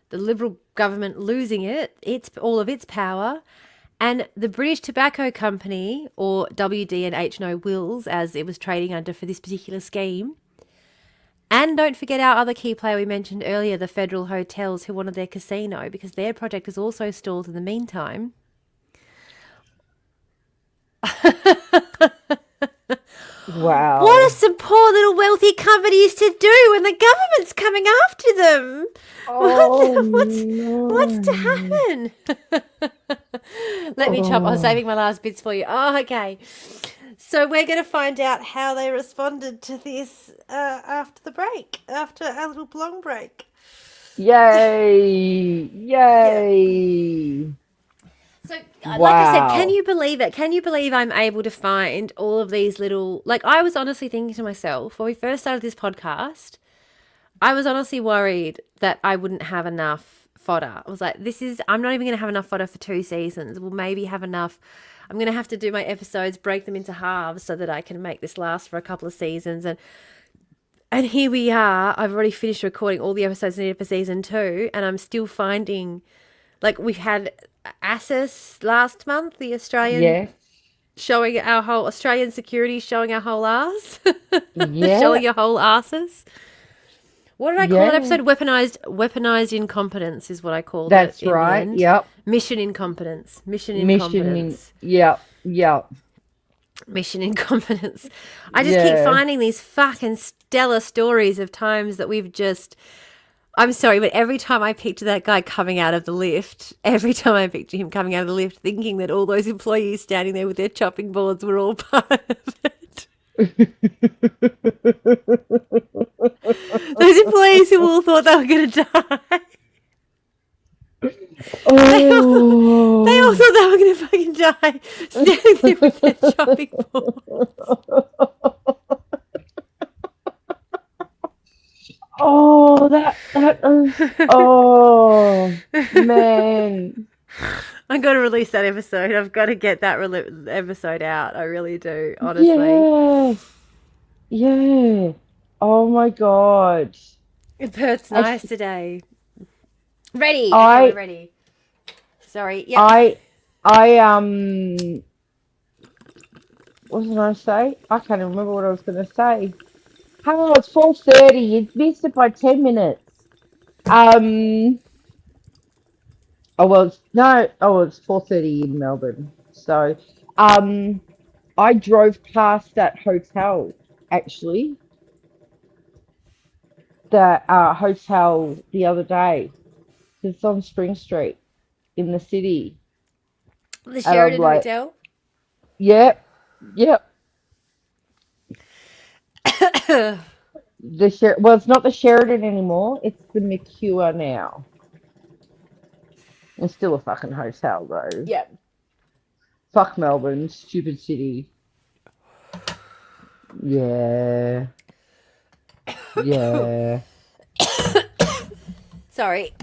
the Liberal government losing all of its power, and the British Tobacco Company, or WD&H No Wills, as it was trading under for this particular scheme. And don't forget our other key player we mentioned earlier, the Federal Hotels, who wanted their casino, because their project is also stalled in the meantime. Wow. What are some poor little wealthy companies to do when the government's coming after them? What's to happen? Let me chop. I'm saving my last bits for you. Oh, okay. So we're going to find out how they responded to this after the break, after our little long break. Yay! Yay! So, like I said, can you believe it? Can you believe I'm able to find all of these little... Like, I was honestly thinking to myself, when we first started this podcast, I was honestly worried that I wouldn't have enough fodder. I was like, I'm not even going to have enough fodder for 2 seasons. We'll maybe have enough... I'm going to have to do my episodes, break them into halves so that I can make this last for a couple of seasons. And here we are. I've already finished recording all the episodes needed for season 2, and I'm still finding... Like, we had ASIS last month, the Australian showing our whole Australian security, showing our whole arse. Showing your whole arses. What did I call that episode? Weaponized incompetence is what I called it. That's right. Yep. Mission incompetence. Mission incompetence. Mission incompetence. I just keep finding these fucking stellar stories of times that we've just... I'm sorry, but every time I picture that guy coming out of the lift, thinking that all those employees standing there with their chopping boards were all part of it. Those employees who all thought they were going to die. They all Oh. thought they were going to fucking die standing there with their chopping board. Oh, that was, oh man. I'm going to release that episode. I've got to get that episode out. I really do, honestly. Yeah. Yeah. Oh my God. Perth's I nice today. Ready. Okay, we're I ready. Sorry. Yep. I what was I gonna say? I can't remember what I was gonna say. Oh, it's 4:30. You missed it by 10 minutes. Um oh well it's, no oh well, it's 4:30 in Melbourne. So I drove past that hotel actually. The hotel the other day. It's on Spring Street in the city. The And I'm Sheridan like, Hotel. yep, yep. Well, it's not the Sheridan anymore. It's the McCure now. It's still a fucking hotel though. Yep. Fuck Melbourne, stupid city. Yeah, yeah. Sorry.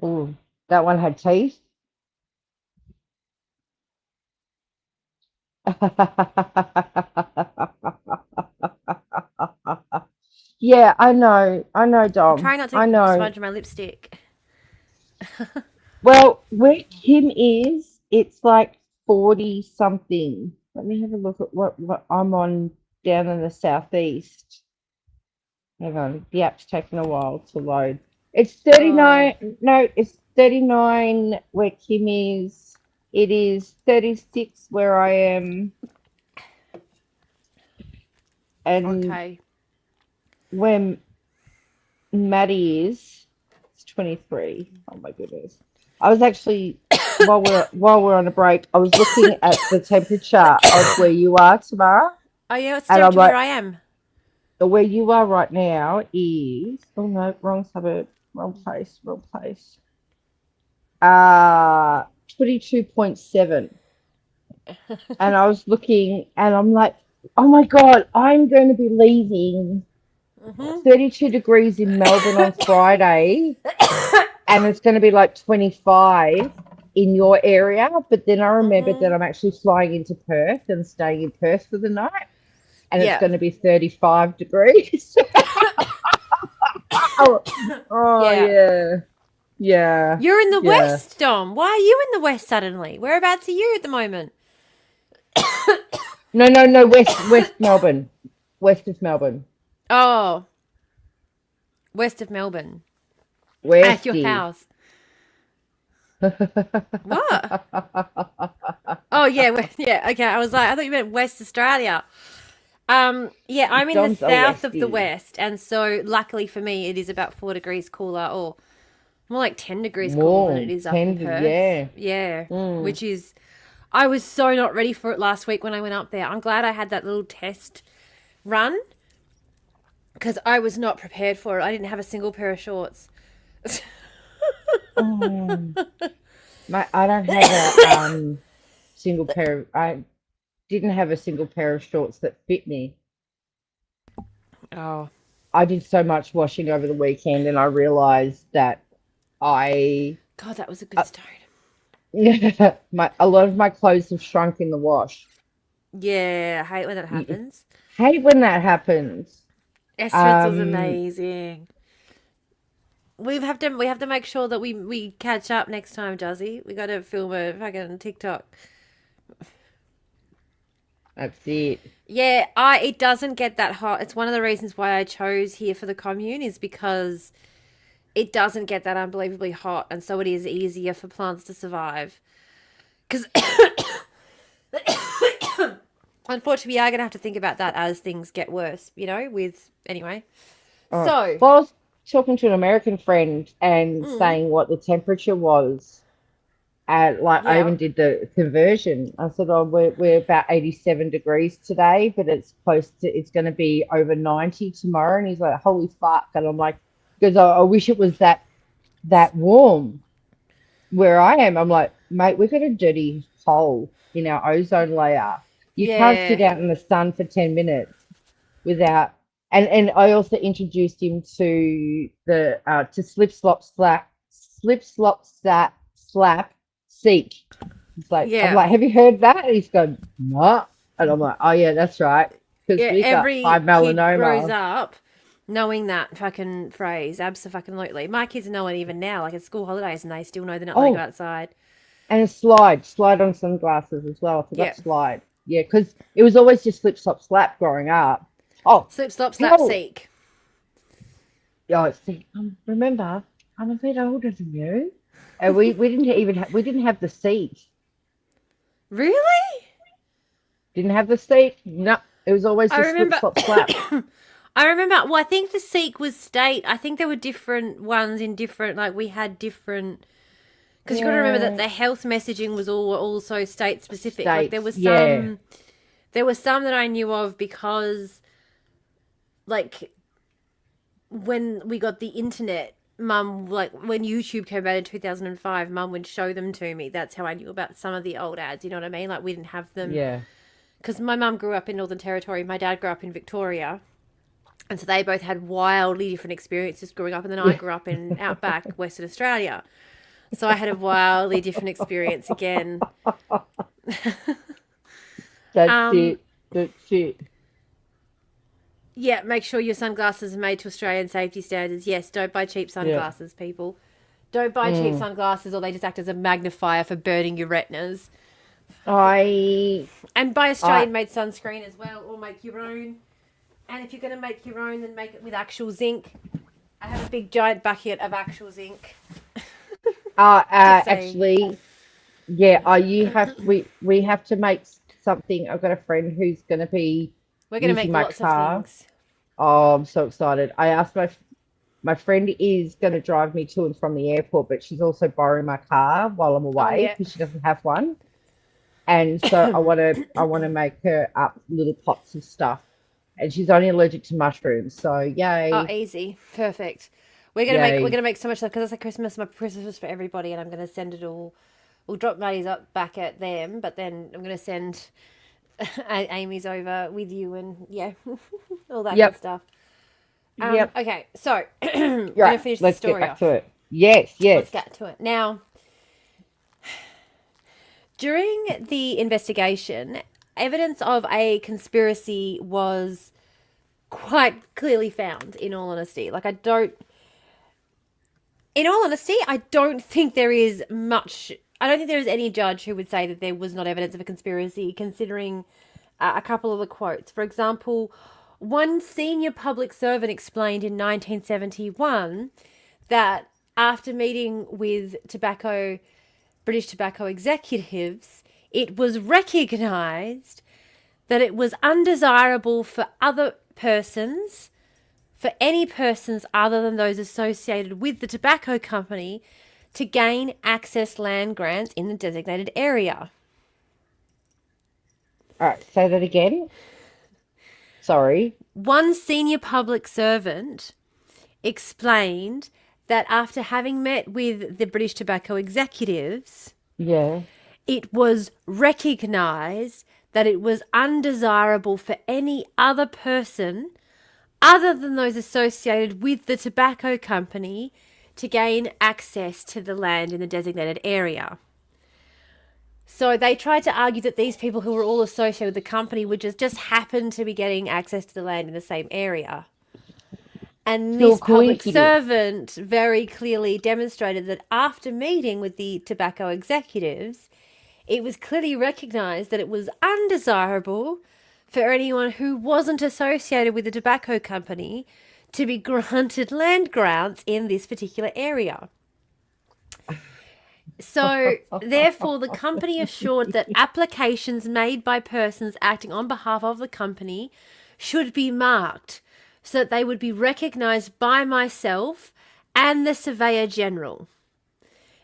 Ooh, that one had teeth. Yeah, I know, I'm Dom. trying not I to know. smudge my lipstick. Well, where Kim is, it's like 40 something. Let me have a look at what I'm on down in the southeast. Hang on, the app's taking a while to load. It's Oh, 39, no, it's 39 where Kim is. It is 36 where I am, and okay. where Maddie is, it's 23. Oh my goodness. I was actually while we're on a break, I was looking at the temperature of where you are tomorrow, Oh yeah, what's the and I'm temperature where like, I am? where you are right now is, oh no, wrong suburb, wrong place, wrong place. 22.7. And I was looking and I'm like, oh my God, I'm going to be leaving Mm-hmm. 32 degrees in Melbourne on Friday, and it's going to be like 25 in your area. But then I remembered that Mm-hmm. I'm actually flying into Perth and staying in Perth for the night, and it's Yeah. going to be 35 degrees. oh, oh, Yeah. yeah. Yeah. You're in the Yeah. West, Dom. Why are you in the West suddenly? Whereabouts are you at the moment? No, no, no. West Melbourne. West of Melbourne. Oh, west of Melbourne. At your Westy. house. What? Oh yeah, yeah. Okay, I was like, I thought you meant West Australia. Yeah, I'm in the Dom's a south of the Westie. West, and so luckily for me, it is about 4 degrees cooler, or more like 10 degrees cooler than it More. is up in 10, Perth. yeah. Yeah, Mm. which is, I was so not ready for it last week when I went up there. I'm glad I had that little test run because I was not prepared for it. I didn't have a single pair of shorts. Mm. I don't have a single pair. I didn't have a single pair of shorts that fit me. Oh, I did so much washing over the weekend, and I realized that I God, that was a good uh, start. my a lot of my clothes have shrunk in the wash. Yeah, I hate when that You happens. hate when that happens. Estrid's was Um, amazing. We have to make sure that we catch up next time, Juzzy. We got to film a fucking TikTok. that's it. Yeah, I it doesn't get that hot. It's one of the reasons why I chose here for the commune is because it doesn't get that unbelievably hot, and so it is easier for plants to survive. Because unfortunately, we are going to have to think about that as things get worse. With anyway. All right. So, Well, I was talking to an American friend and mm, saying what the temperature was. And like I yeah. even did the conversion. I said, "Oh, we're about 87 degrees today, but it's going to be over 90 tomorrow." And he's like, "Holy fuck!" And I'm like, "Because I wish it was that that warm. Where I am, I'm like, mate, we've got a dirty hole in our ozone layer. You can't sit Yeah. out in the sun for 10 minutes without. And I also introduced him to the to slip slop slap seek. It's like I'm Yeah. like, have you heard that? And he's going, no. And I'm like, oh yeah, that's right, because Yeah, we got high every kid grows melanoma. up knowing that fucking phrase. Absolutely. My kids know it even now. Like it's school holidays and they still know they're not allowed to go Oh, outside. and a slide on sunglasses as well. I Yeah. forgot slide. Yeah, because it was always just slip, slop, slap growing up. Oh, Slip, slop, slap, hell. seek. Yeah, see, remember, I'm a bit older than you. And we didn't even we didn't have the seat. Really? Didn't have the seat. No, it was always I just slip, remember. slop, slap. I remember. Well, I think the seek was state. I think there were different ones in different. Like we had different. Because you got to remember that Yeah, the health messaging was all also state specific. Like there states. was Yeah, some. There were some that I knew of because, like, when we got the internet, Mum, like when YouTube came out in 2005, Mum would show them to me. That's how I knew about some of the old ads. You know what I mean? Like we didn't have them yeah. because my mum grew up in Northern Territory. My dad grew up in Victoria. And so they both had wildly different experiences growing up. And then I Yeah. grew up in outback Western Australia. So I had a wildly different experience again. That's Um, it. That's it. yeah, make sure your sunglasses are made to Australian safety standards. Yes, don't buy cheap Yeah. sunglasses, people. Don't buy cheap Mm. sunglasses or they just act as a magnifier for burning your retinas. I, And buy I, Australian made sunscreen as well or make your own. And if you're going to make your own, then make it with actual zinc. I have a big giant bucket of actual zinc. Just saying. actually, yeah. You have we have to make something. I've got a friend who's going to be We're going to using make my lots of car. things. Oh, I'm so excited. I asked my friend is going to drive me to and from the airport, but she's also borrowing my car while I'm Oh, away yeah. because she doesn't have one. And so I want to make her up little pots of stuff. And she's only allergic to mushrooms, so Oh, yay, easy. Perfect. We're yay. gonna make so much stuff because it's like Christmas. My Christmas was for everybody, and I'm gonna send it all. We'll drop Maddie's up back at them, but then I'm gonna send Amy's over with you, and yeah, all that good Yep, stuff. yep. Okay, so I'm gonna Right, finish the let's get story back off. to it. Yes, Let's yes. get to it now. During the investigation, evidence of a conspiracy was quite clearly found. In all honesty, I don't think there is much. I don't think there is any judge who would say that there was not evidence of a conspiracy, considering a couple of the quotes. For example, one senior public servant explained in 1971 that after meeting with British tobacco executives, it was recognised that it was undesirable for any persons other than those associated with the tobacco company to gain access land grants in the designated area. All right, say that again. Sorry. One senior public servant explained that after having met with the British tobacco executives, Yeah. it was recognised that it was undesirable for any other person other than those associated with the tobacco company to gain access to the land in the designated area. So they tried to argue that these people who were all associated with the company would just happen to be getting access to the land in the same area. And Pure this public coincidence. servant very clearly demonstrated that after meeting with the tobacco executives, it was clearly recognised that it was undesirable for anyone who wasn't associated with the tobacco company to be granted land grants in this particular area. So, therefore, the company assured that applications made by persons acting on behalf of the company should be marked so that they would be recognised by myself and the Surveyor General.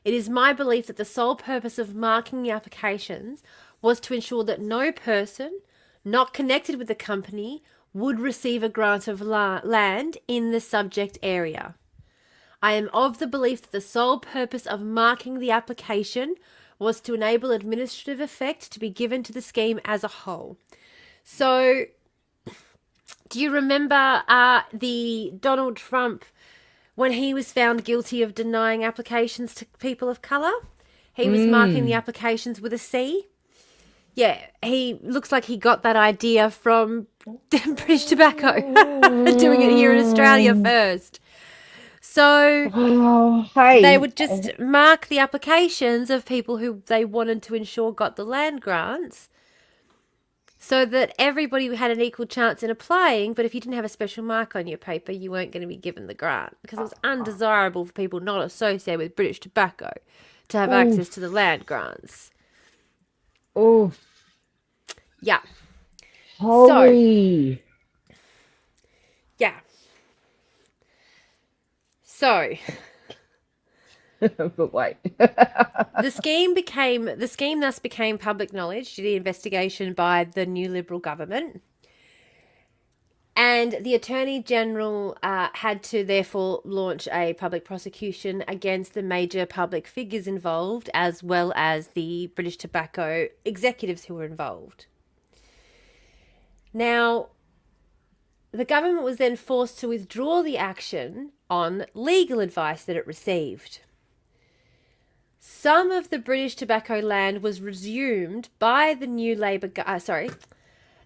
It is my belief that the sole purpose of marking the applications was to ensure that no person not connected with the company would receive a grant of land in the subject area. I am of the belief that the sole purpose of marking the application was to enable administrative effect to be given to the scheme as a whole. So, do you remember the Donald Trump, when he was found guilty of denying applications to people of colour? He was marking the applications with a C. Yeah, he looks like he got that idea from British Tobacco, doing it here in Australia first. So they would just mark the applications of people who they wanted to ensure got the land grants, so that everybody had an equal chance in applying. But if you didn't have a special mark on your paper, you weren't going to be given the grant, because it was undesirable for people not associated with British Tobacco to have access to the land grants. Oh, Yeah. holy. Yeah. So But wait. the scheme thus became public knowledge due to the investigation by the new Liberal government. And the Attorney General had to therefore launch a public prosecution against the major public figures involved, as well as the British Tobacco executives who were involved. Now, the government was then forced to withdraw the action on legal advice that it received. Some of the British Tobacco land was resumed by the new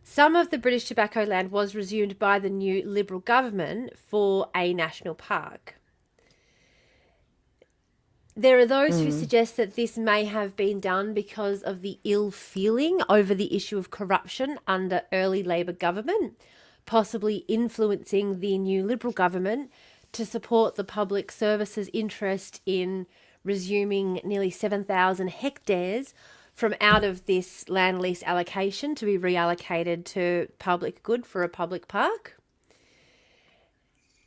Some of the British Tobacco land was resumed by the new Liberal government for a national park. There are those who suggest that this may have been done because of the ill feeling over the issue of corruption under early Labor government, possibly influencing the new Liberal government to support the public services interest in resuming nearly 7,000 hectares from out of this land lease allocation to be reallocated to public good for a public park.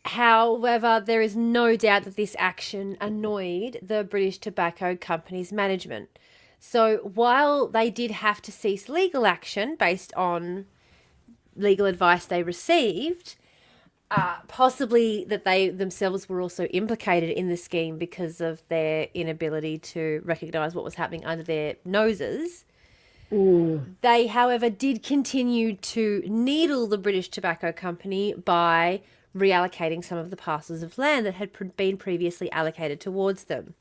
However, there is no doubt that this action annoyed the British Tobacco Company's management. So while they did have to cease legal action based on legal advice they received, possibly that they themselves were also implicated in the scheme because of their inability to recognise what was happening under their noses. They, however, did continue to needle the British Tobacco Company by reallocating some of the parcels of land that had been previously allocated towards them.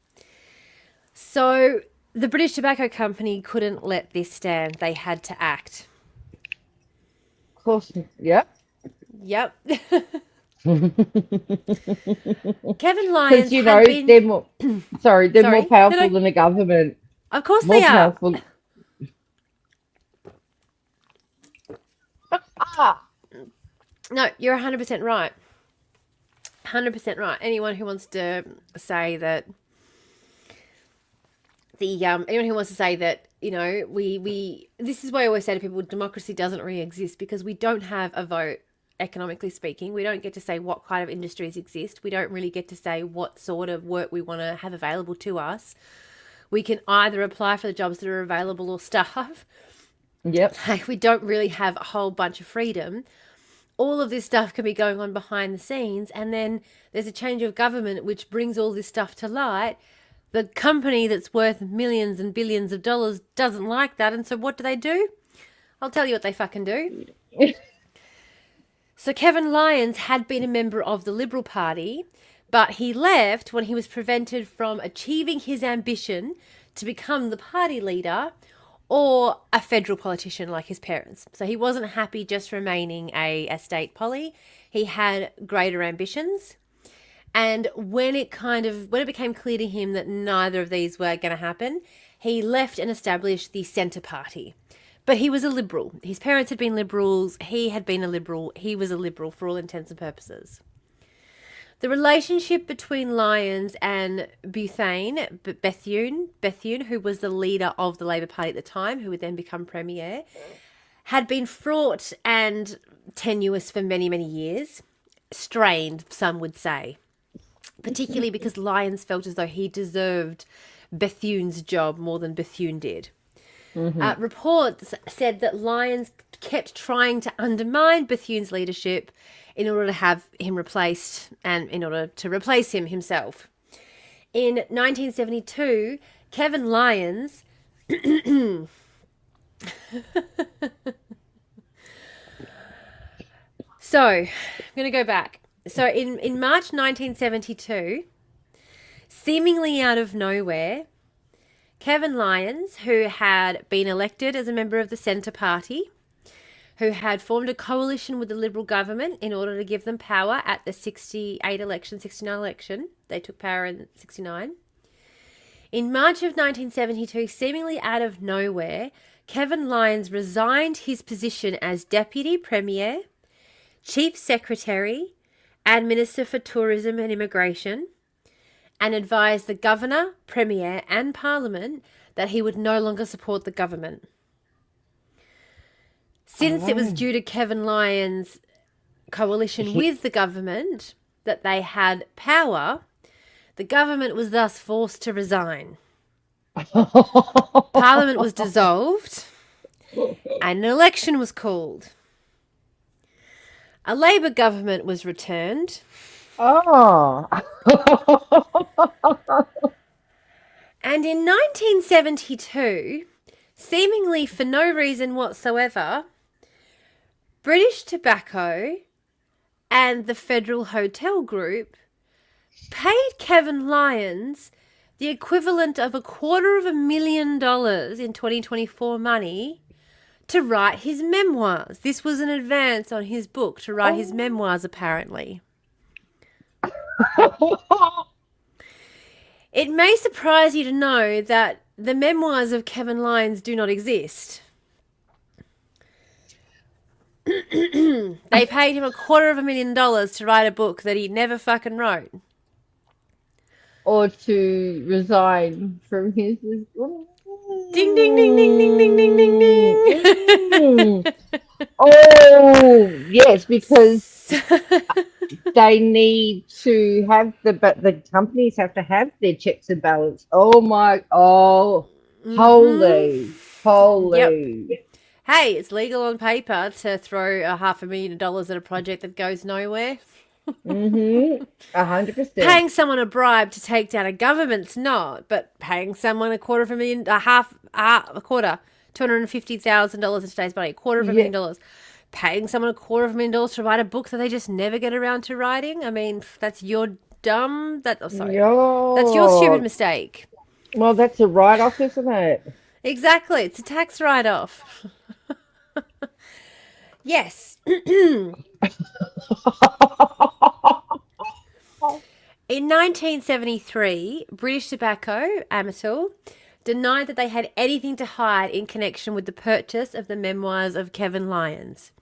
So the British Tobacco Company couldn't let this stand. They had to act. Of course. Yep. Yep. Kevin Lyons Because, had been... they're more, they're more powerful than the government. Of course More they are. powerful. No, you're 100% right. 100% right. Anyone who wants to say that anyone who wants to say that, we this is why I always say to people, democracy doesn't really exist because we don't have a vote, economically speaking. We don't get to say what kind of industries exist. We don't really get to say what sort of work we want to have available to us. We can either apply for the jobs that are available or starve. Yep. Like, we don't really have a whole bunch of freedom. All of this stuff can be going on behind the scenes, and then there's a change of government which brings all this stuff to light. The company that's worth millions and billions of dollars doesn't like that, and so what do? I'll tell you what they fucking do. So Kevin Lyons had been a member of the Liberal Party, but he left when he was prevented from achieving his ambition to become the party leader or a federal politician like his parents. So he wasn't happy just remaining a state polly. He had greater ambitions. And when it became clear to him that neither of these were going to happen, he left and established the Centre Party. But he was a Liberal. His parents had been Liberals. He had been a Liberal. He was a Liberal for all intents and purposes. The relationship between Lyons and Bethune, who was the leader of the Labor Party at the time, who would then become Premier, had been fraught and tenuous for many, many years. Strained, some would say. Particularly because Lyons felt as though he deserved Bethune's job more than Bethune did. Reports said that Lyons kept trying to undermine Bethune's leadership in order to have him replaced and in order to replace him himself. In 1972, Kevin Lyons So, I'm going to go back. So, in March 1972, seemingly out of nowhere, Kevin Lyons, who had been elected as a member of the Centre Party, who had formed a coalition with the Liberal government in order to give them power at the 69 election. They took power in 69. In March of 1972, seemingly out of nowhere, Kevin Lyons resigned his position as Deputy Premier, Chief Secretary, and Minister for Tourism and Immigration, and advised the Governor, Premier, and Parliament that he would no longer support the government. Since it was due to Kevin Lyons' coalition with the government that they had power, the government was thus forced to resign. Parliament was dissolved, and an election was called. A Labor government was returned. Oh. And in 1972, seemingly for no reason whatsoever, British Tobacco and the Federal Hotel Group paid Kevin Lyons the equivalent of $250,000 in 2024 money to write his memoirs. This was an advance on his book to write his memoirs, apparently. It may surprise you to know that the memoirs of Kevin Lyons do not exist. They paid him $250,000 to write a book that he never fucking wrote. Or to resign from his... Ding, ding, ding, ding, ding, ding, ding, ding, ding. Oh, yes, because they need to have the companies have to have their checks and balance. Holy. Yep. Hey, it's legal on paper to throw $500,000 at a project that goes nowhere. 100%. Paying someone a bribe to take down a government's not, but paying someone $250,000 in today's money, $250,000. Paying someone $250,000 to write a book that they just never get around to writing. I mean, that's your that's your stupid mistake. Well, that's a write-off, isn't it? Exactly. It's a tax write-off. Yes. In 1973, British Tobacco, Amatil, denied that they had anything to hide in connection with the purchase of the memoirs of Kevin Lyons,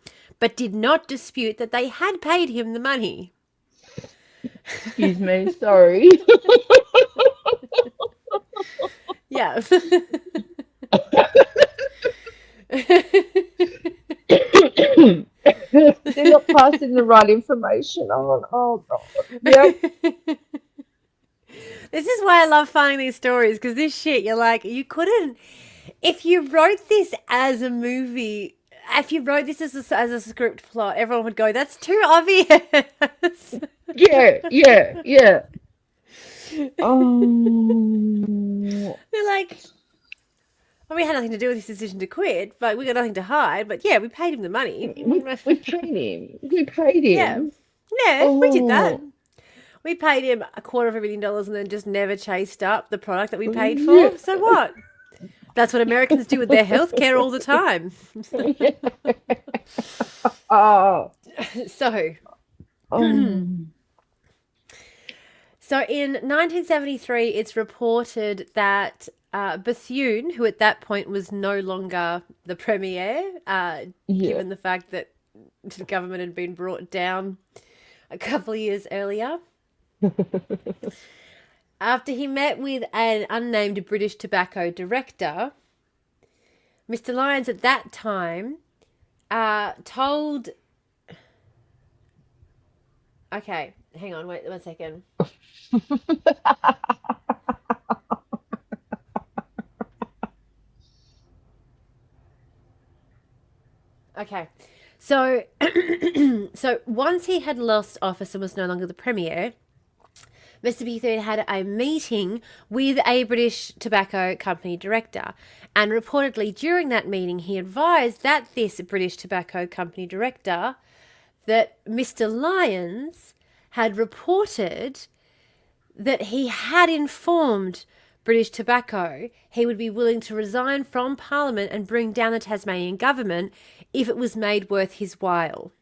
but did not dispute that they had paid him the money. Excuse me, sorry. Yeah. They're not passing the right information on. Oh, God. Yep. This is why I love finding these stories, because this shit, you're like, you couldn't, if you wrote this as a movie, if you wrote this as a script plot, everyone would go, that's too obvious. Yeah. Oh. They're like, well, we had nothing to do with his decision to quit, but we got nothing to hide. But yeah, we paid him the money. We paid him. Yeah, we did that. We paid him $250,000 and then just never chased up the product that we paid for. Yeah. So what? That's what Americans do with their healthcare all the time. So in 1973, it's reported that Bethune, who at that point was no longer the premier, given the fact that the government had been brought down a couple of years earlier, after he met with an unnamed British Tobacco director, Mr. Lyons at that time told... Okay, hang on, wait 1 second. Okay. So, so once he had lost office and was no longer the premier, Mr. Bethune had a meeting with a British Tobacco Company director. And reportedly during that meeting, he advised that this British Tobacco Company director, that Mr. Lyons had reported that he had informed British Tobacco he would be willing to resign from Parliament and bring down the Tasmanian government if it was made worth his while.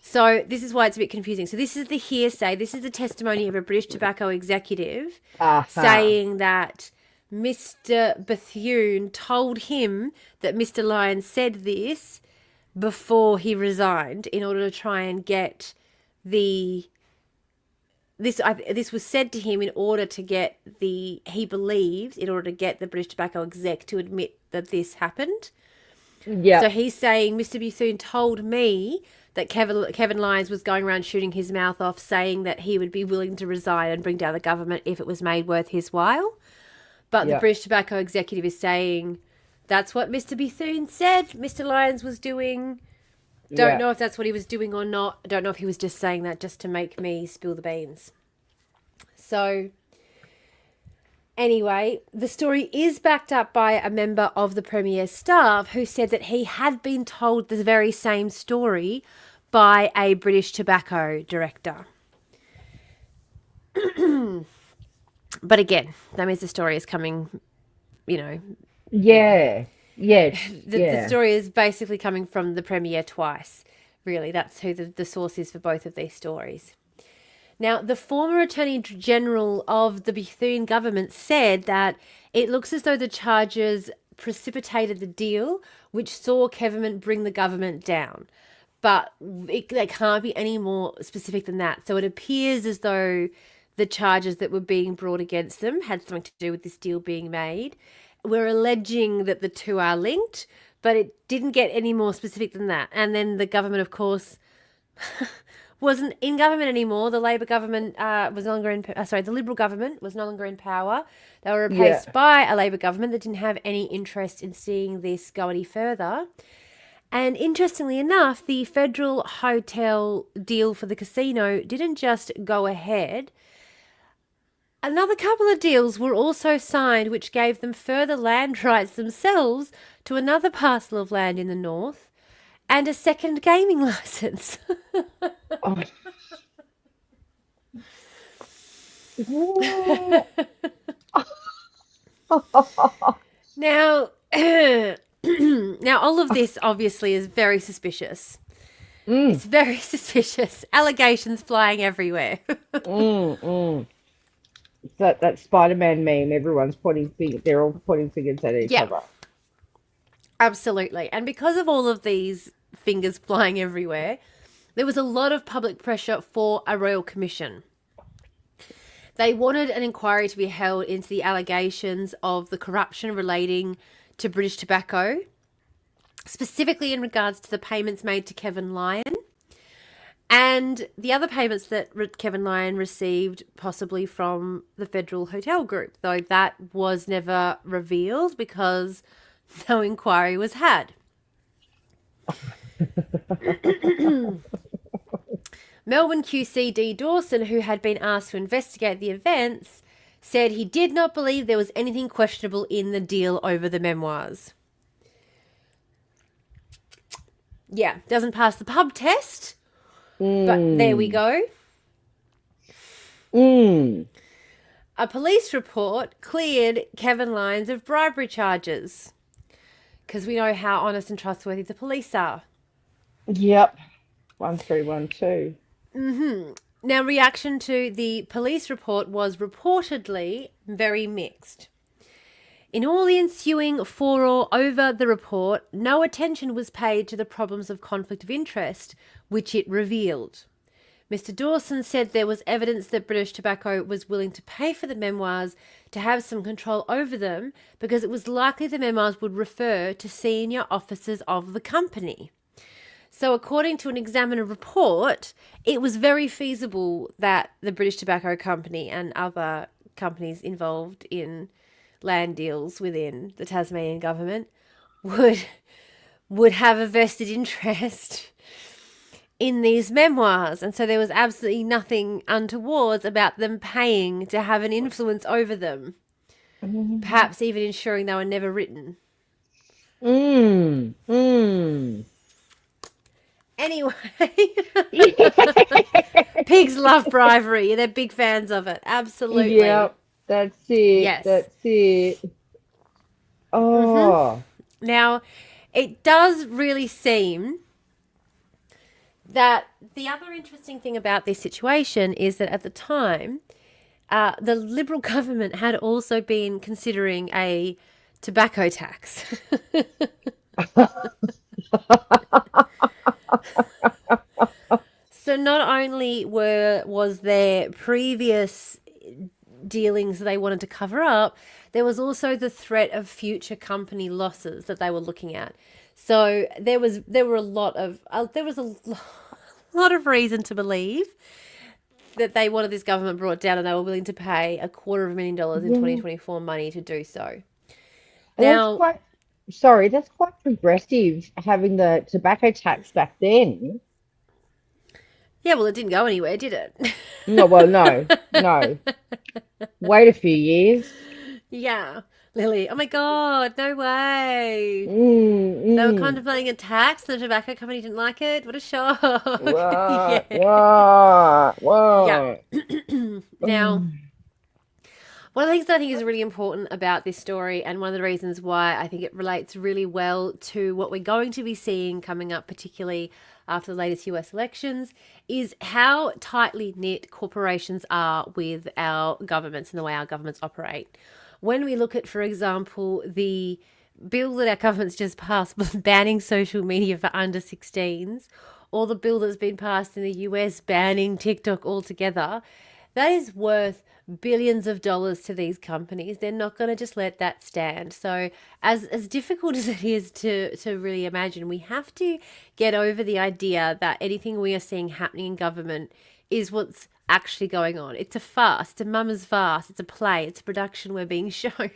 So this is why it's a bit confusing. So this is the hearsay. This is the testimony of a British Tobacco executive saying that Mr. Bethune told him that Mr. Lyons said this before he resigned in order to try and get the... This was said to him in order to get he believed, in order to get the British Tobacco exec to admit that this happened. Yeah. So he's saying Mr. Bethune told me that Kevin Lyons was going around shooting his mouth off, saying that he would be willing to resign and bring down the government if it was made worth his while. But the British Tobacco executive is saying that's what Mr. Bethune said Mr. Lyons was doing. Don't know if that's what he was doing or not. I don't know if he was just saying that just to make me spill the beans. So, anyway, the story is backed up by a member of the Premier's staff who said that he had been told the very same story by a British Tobacco director. But again, that means the story is coming, Yeah. Yeah. The story is basically coming from the Premier twice. Really, that's who the source is for both of these stories. Now, the former Attorney General of the Bethune government said that it looks as though the charges precipitated the deal, which saw Kevin bring the government down. But they can't be any more specific than that. So it appears as though the charges that were being brought against them had something to do with this deal being made. We're alleging that the two are linked, but it didn't get any more specific than that. And then the government, of course, wasn't in government anymore. The Labor government was no longer the Liberal government was no longer in power. They were replaced by a Labor government that didn't have any interest in seeing this go any further. And interestingly enough, the federal hotel deal for the casino didn't just go ahead. Another couple of deals were also signed which gave them further land rights themselves to another parcel of land in the north and a second gaming license. Now, now all of this obviously is very suspicious. It's very suspicious. Allegations flying everywhere. It's that Spider-Man meme. Everyone's pointing fingers. They're all pointing fingers at each other. Absolutely. And because of all of these fingers flying everywhere, there was a lot of public pressure for a royal commission. They wanted an inquiry to be held into the allegations of the corruption relating to British Tobacco, specifically in regards to the payments made to Kevin Lyons and the other payments that Kevin Lyons received possibly from the Federal Hotel Group, though that was never revealed because no inquiry was had. Melbourne QCD Dawson, who had been asked to investigate the events, said he did not believe there was anything questionable in the deal over the memoirs. Yeah, doesn't pass the pub test, but there we go. A police report cleared Kevin Lyons of bribery charges because we know how honest and trustworthy the police are. Yep. 1312. Now, reaction to the police report was reportedly very mixed. In all the ensuing furore over the report, no attention was paid to the problems of conflict of interest, which it revealed. Mr. Dawson said there was evidence that British Tobacco was willing to pay for the memoirs to have some control over them because it was likely the memoirs would refer to senior officers of the company. So according to an Examiner report, it was very feasible that the British Tobacco Company and other companies involved in land deals within the Tasmanian government would would have a vested interest in these memoirs. And so there was absolutely nothing untoward about them paying to have an influence over them, perhaps even ensuring they were never written. Anyway, pigs love bribery. They're big fans of it. Absolutely. Yep, that's it. Yes. That's it. Oh. Now, it does really seem that the other interesting thing about this situation is that at the time, the Liberal government had also been considering a tobacco tax. So not only was there previous dealings that they wanted to cover up, there was also the threat of future company losses that they were looking at. So there was a lot of reason to believe that they wanted this government brought down, and they were willing to pay $250,000 in 2024 money to do so. Now, that's quite progressive, having the tobacco tax back then. yeah, well, it didn't go anywhere, did it? No, well, no. Wait a few years. Yeah. Lily, oh my God, no way. They were contemplating a tax. The tobacco company didn't like it. What a shock. What? Yeah. What? Yeah. Now, one of the things that I think is really important about this story, and one of the reasons why I think it relates really well to what we're going to be seeing coming up, particularly after the latest US elections, is how tightly knit corporations are with our governments and the way our governments operate. When we look at, for example, the bill that our government's just passed banning social media for under 16s, or the bill that's been passed in the US banning TikTok altogether, that is worth billions of dollars to these companies. They're not going to just let that stand. So as difficult as it is to really imagine, we have to get over the idea that anything we are seeing happening in government is what's actually going on. It's a farce. It's a mama's farce. It's a play. It's a production we're being shown.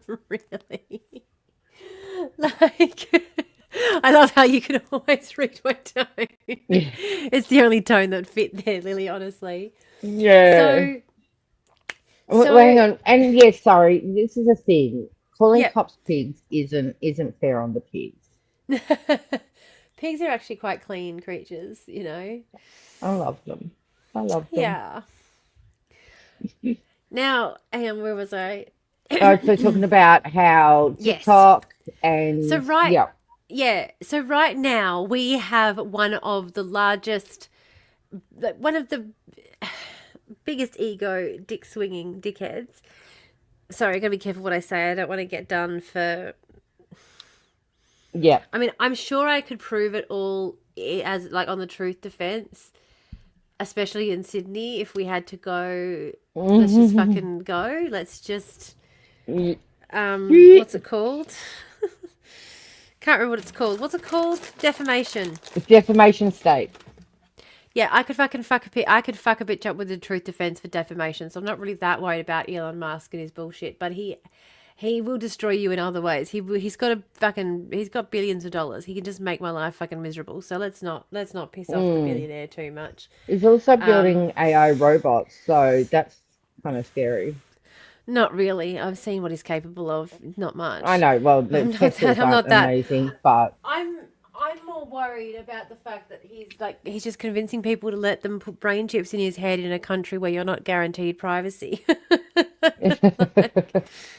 Really. I love how you can always read my tone. Yeah. It's the only tone that fit there, Lily, honestly. Yeah. So hang on. And yes, sorry, this is a thing. Calling cops pigs isn't fair on the pigs. Pigs are actually quite clean creatures, you know. I love them. Yeah. Now, where was I? So talking about how TikTok and so right now we have one of the biggest ego dick swinging dickheads. Sorry, I gotta be careful what I say. I don't want to get done for. Yeah. I mean, I'm sure I could prove it all as like on the truth defense, especially in Sydney. If we had to go, let's just fucking go. Let's just. What's it called? Can't remember what it's called. What's it called? Defamation. It's defamation state. Yeah, I could fuck a bitch up with the truth defense for defamation. So I'm not really that worried about Elon Musk and his bullshit. But he will destroy you in other ways. He's got billions of dollars. He can just make my life fucking miserable. So let's not piss off the billionaire too much. He's also building AI robots, so that's kind of scary. Not really. I've seen what he's capable of. Not much. I know. Well, the Teslas aren't amazing, but I'm more worried about the fact that he's just convincing people to let them put brain chips in his head in a country where you're not guaranteed privacy.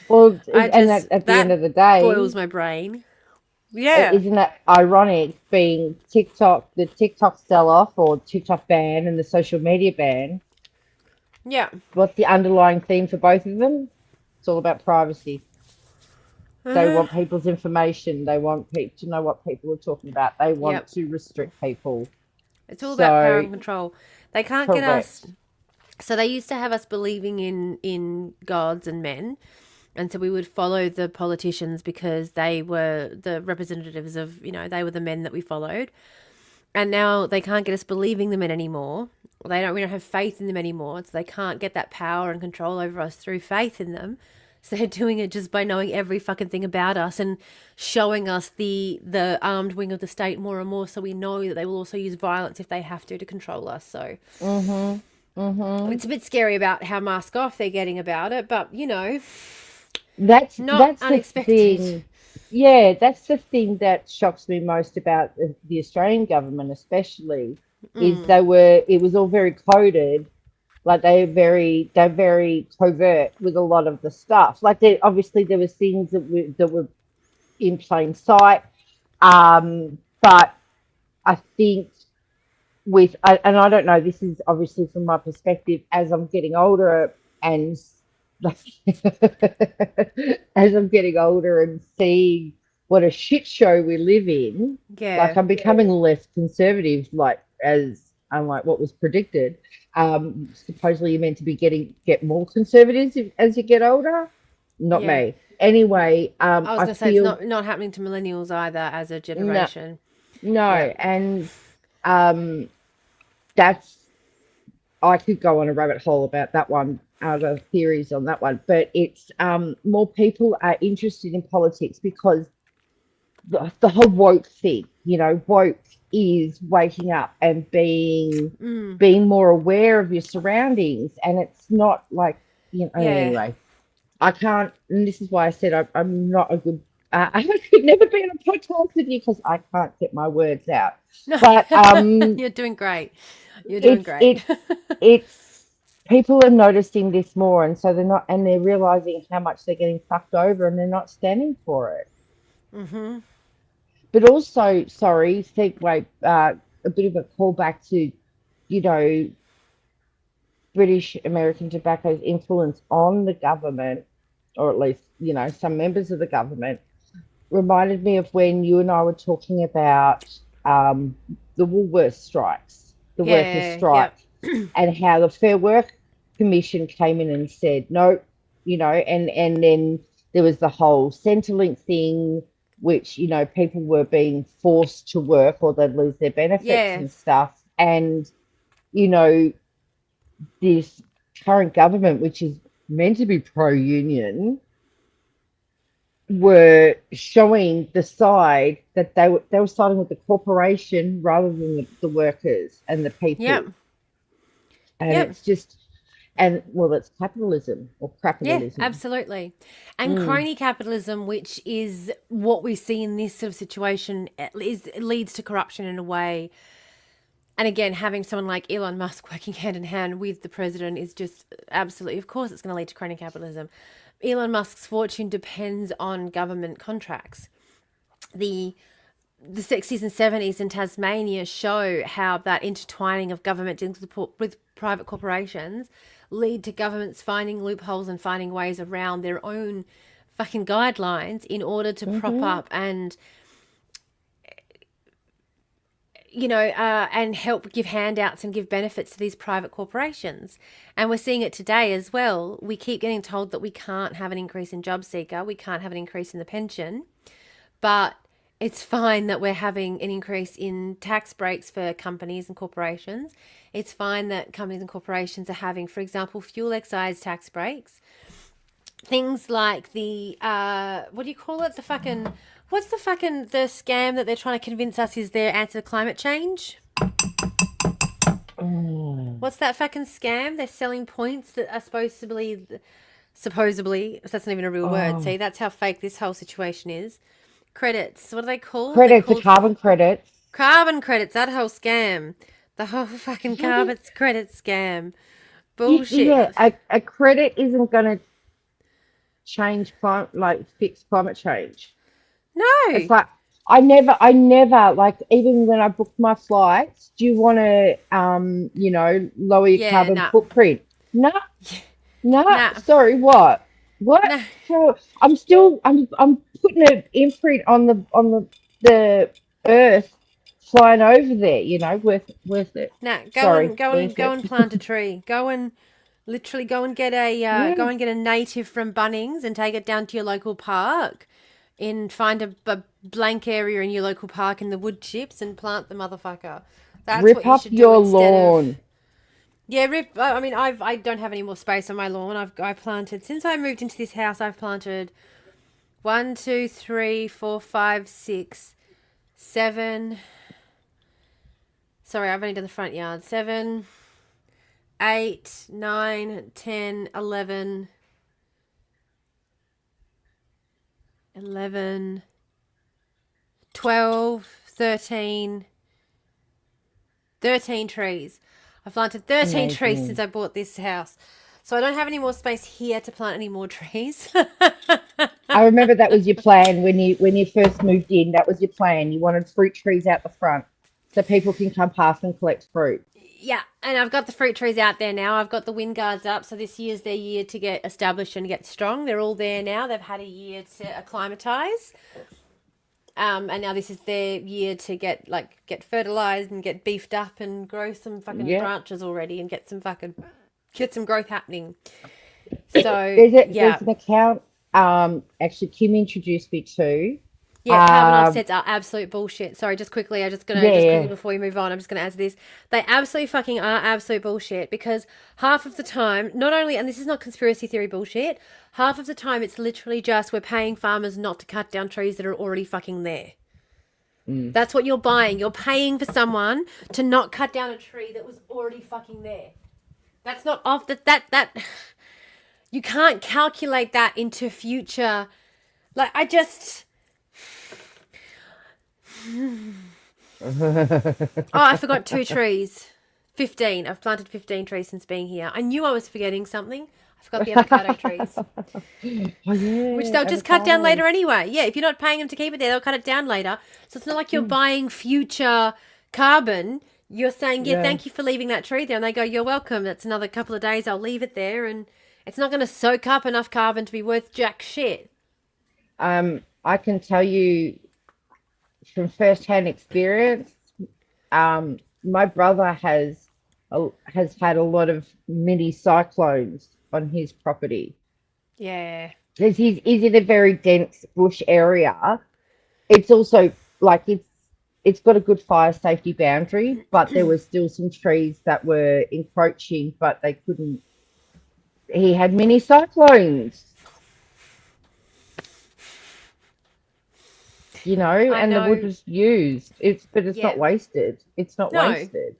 Well, and at the end of the day, boils my brain. Yeah, isn't that ironic? Being TikTok, the TikTok sell-off or TikTok ban and the social media ban. Yeah. What's the underlying theme for both of them? It's all about privacy. They want people's information. They want people to know what people are talking about. They want to restrict people. It's all about power and control. They can't get us. So they used to have us believing in gods and men. And so we would follow the politicians because they were the representatives of, they were the men that we followed. And now they can't get us believing the men anymore. We don't have faith in them anymore. So they can't get that power and control over us through faith in them. So they're doing it just by knowing every fucking thing about us and showing us the armed wing of the state more and more, so we know that they will also use violence if they have to control us. So it's a bit scary about how mask off they're getting about it, but That's not the unexpected. thing. Yeah, that's the thing that shocks me most about the Australian government, especially, is it was all very coded. Like they're very covert with a lot of the stuff. Like obviously there was things that were in plain sight. But I think and I don't know, this is obviously from my perspective as I'm getting older and as I'm getting older and seeing what a shit show we live in, like Yeah. I'm becoming less conservative, like as unlike what was predicted. Supposedly you're meant to be get more conservatives as you get older. Not Yeah. me. Anyway, I was I going to say it's feel not happening to millennials either as a no, generation. no, Yeah. and um, that's I could go on a rabbit hole about that one, out of theories on that one, but it's more people are interested in politics because the whole woke thing, woke is waking up and being more aware of your surroundings, and it's not like Yeah. anyway. I can't, and this is why I said I'm not a good. I could never be on a podcast with you because I can't get my words out. No, But you're doing great. You're doing it's great. it's it's people are noticing this more, and so they're realizing how much they're getting fucked over, and they're not standing for it. But also, sorry, segue, a bit of a callback to you know British American Tobacco's influence on the government, or at least some members of the government, reminded me of when you and I were talking about the Woolworths strikes, the workers' Yeah. Yep. strike, and how the Fair Work Commission came in and said no, and then there was the whole Centrelink thing, which people were being forced to work or they'd lose their benefits Yeah. and stuff, and you know this current government, which is meant to be pro-union, were showing the side that they were siding with the corporation rather than the workers and the people. Yep. And Yep. it's just, and well, it's capitalism or Yeah, capitalism. absolutely. And crony capitalism, which is what we see in this sort of situation, leads to corruption in a way. And again, having someone like Elon Musk working hand in hand with the president is just absolutely, of course, it's going to lead to crony capitalism. Elon Musk's fortune depends on government contracts. The 60s and 70s in Tasmania show how that intertwining of government dealings with private corporations lead to governments finding loopholes and finding ways around their own fucking guidelines in order to prop up and and help give handouts and give benefits to these private corporations. And we're seeing it today as well. We keep getting told that we can't have an increase in job seeker, we can't have an increase in the pension, but it's fine that we're having an increase in tax breaks for companies and corporations. It's fine that companies and corporations are having, for example, fuel excise tax breaks. Things like the, what do you call it? The scam that they're trying to convince us is their answer to climate change? What's that fucking scam? They're selling points that are supposedly, that's not even a real word. See, that's how fake this whole situation is. Credits. What are they called? They're Credits, the called carbon credits. carbon credits. That whole scam. The whole fucking carbon credit scam. Yeah, Bullshit. a credit isn't going to change fix climate change. It's No. like I never like, even when I booked my flights, do you want to lower your Yeah, carbon nah. footprint? No, no, Nah. sorry, what? What? Nah. So I'm putting an imprint on the earth flying over there, worth it. Nah. Sorry, worth Go it. and plant a tree. Literally go and get Yeah. a native from Bunnings and take it down to your local park. Find a blank area in your local park in the wood chips and plant the motherfucker. That's what Rip you up should do your instead of lawn. Yeah, I mean, I don't have any more space on my lawn. I planted since I moved into this house. I've planted 1, 2, 3, 4, 5, 6, 7. Sorry, I've only done the front yard. 7, 8, 9, 10, 11, 11, 12, 13 trees. I've planted 13 trees since Amazing. I bought this house. So I don't have any more space here to plant any more trees. I remember that was your plan when you first moved in. That was your plan. You wanted fruit trees out the front so people can come past and collect fruit. Yeah, and I've got the fruit trees out there now. I've got the wind guards up, so this year's their year to get established and get strong. They're all there now. They've had a year to acclimatise. And now this is their year to get fertilized and get beefed up and grow some fucking Yeah. branches already and get some growth happening. So There's yeah, an account actually Kim introduced me to. yeah, carbon Um offsets are absolute bullshit. Sorry, just quickly, yeah, just quickly yeah. before we move on, I'm just gonna add to this. They absolutely fucking are absolute bullshit because half of the time, not only, and this is not conspiracy theory bullshit, half of the time it's literally just we're paying farmers not to cut down trees that are already fucking there. Mm. That's what you're buying. You're paying for someone to not cut down a tree that was already fucking there. That's not off that you can't calculate that into future. Like I forgot 2 trees. 15. I've planted 15 trees since being here. I knew I was forgetting something. I forgot the avocado trees, Oh which yeah, they'll just cut down avocados. later anyway. Yeah, if you're not paying them to keep it there, they'll cut it down later. So it's not like you're buying future carbon. You're saying, yeah, Yeah. thank you for leaving that tree there. And they go, you're welcome. That's another couple of days. I'll leave it there. And it's not going to soak up enough carbon to be worth jack shit. I can tell you from first-hand experience. My brother has had a lot of mini cyclones on his property Yeah. because he's in a very dense bush area. It's also like it's got a good fire safety boundary, but there were still some trees that were encroaching, but they couldn't. He had mini cyclones, I and the wood know. was used. But it's Yeah. not wasted. It's not No. wasted.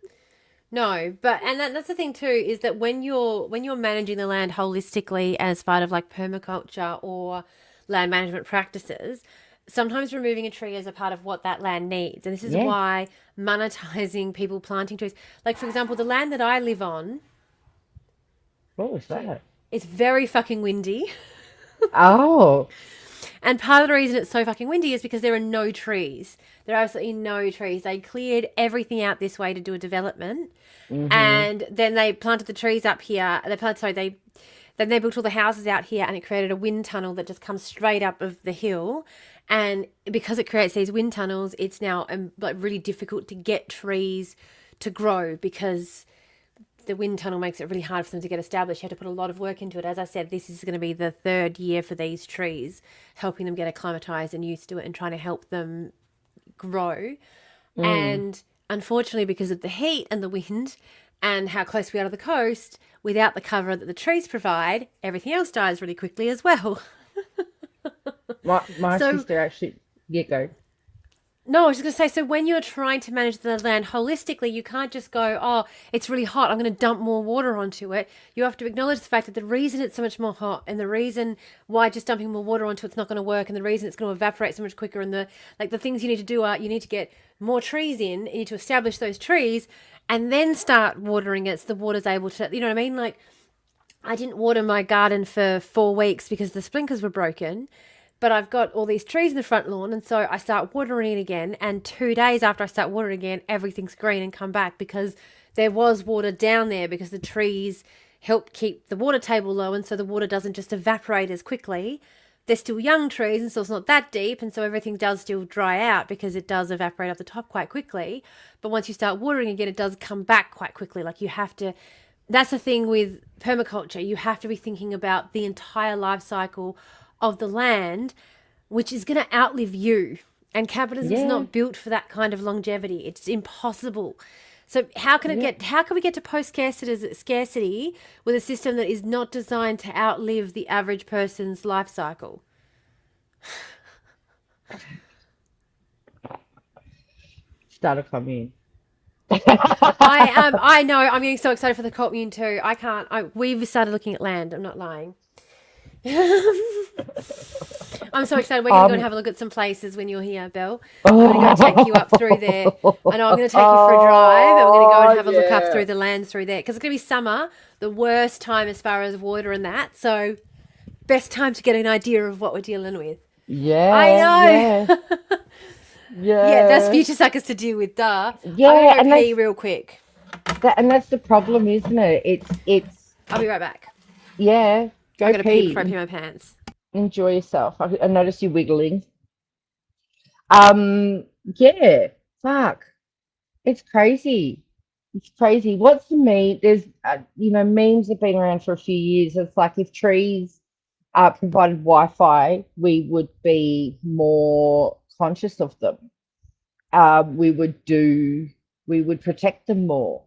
No, but and that's the thing too is that when you're managing the land holistically as part of like permaculture or land management practices, sometimes removing a tree is a part of what that land needs. And this is Yeah. why monetizing people planting trees. Like for example, the land that I live on, What was that? it's very fucking windy. Oh. And part of the reason it's so fucking windy is because there are no trees. There are absolutely no trees. They cleared everything out this way to do a development. Mm-hmm. And then they planted the trees up here. Then they built all the houses out here, and it created a wind tunnel that just comes straight up of the hill. And because it creates these wind tunnels, it's now like really difficult to get trees to grow because the wind tunnel makes it really hard for them to get established. You have to put a lot of work into it. As I said, this is going to be the third year for these trees, helping them get acclimatized and used to it and trying to help them grow. Mm. And unfortunately, because of the heat and the wind and how close we are to the coast, without the cover that the trees provide, everything else dies really quickly as well. My So sister actually. Yeah, go. no, I was just going to say, so when you're trying to manage the land holistically, you can't just go, oh, it's really hot, I'm going to dump more water onto it. You have to acknowledge the fact that the reason it's so much more hot and the reason why just dumping more water onto it's not going to work and the reason it's going to evaporate so much quicker and the things you need to do are you need to get more trees in, you need to establish those trees and then start watering it so the water's able to, you know what I mean? Like, I didn't water my garden for 4 weeks because the sprinklers were broken. But I've got all these trees in the front lawn, and so I start watering it again. And 2 days after I start watering again, everything's green and come back because there was water down there because the trees help keep the water table low, and so the water doesn't just evaporate as quickly. They're still young trees, and so it's not that deep, and so everything does still dry out because it does evaporate off the top quite quickly. But once you start watering again, it does come back quite quickly. Like you have to. That's the thing with permaculture. You have to be thinking about the entire life cycle of the land, which is going to outlive you. And capitalism is Yeah. not built for that kind of longevity. It's impossible. So how can Yeah. how can we get to post scarcity with a system that is not designed to outlive the average person's life cycle? Start a commune. I know. I'm getting so excited for the commune too. I can't. We've started looking at land. I'm not lying. I'm so excited. We're going to go and have a look at some places when you're here, Belle. I'm going to go take you up through there. I know I'm going to take you for a drive, and we're going to go and have a look up yeah. through the land through there because it's going to be summer, the worst time as far as water and that. So, best time to get an idea of what we're dealing with. I Yeah, know. Yeah, that's yeah, future suckers to deal with. Duh. I'm going yeah, to go pee real quick. and that's the problem, isn't it? It's I'll be right back. yeah. I Go got to pee before I pee pee. my pants. Enjoy yourself. I notice you wiggling. Yeah. Fuck. It's crazy. It's crazy. What's the meme? There's, memes have been around for a few years. It's like if trees provided Wi-Fi, we would be more conscious of them. We would we would protect them more.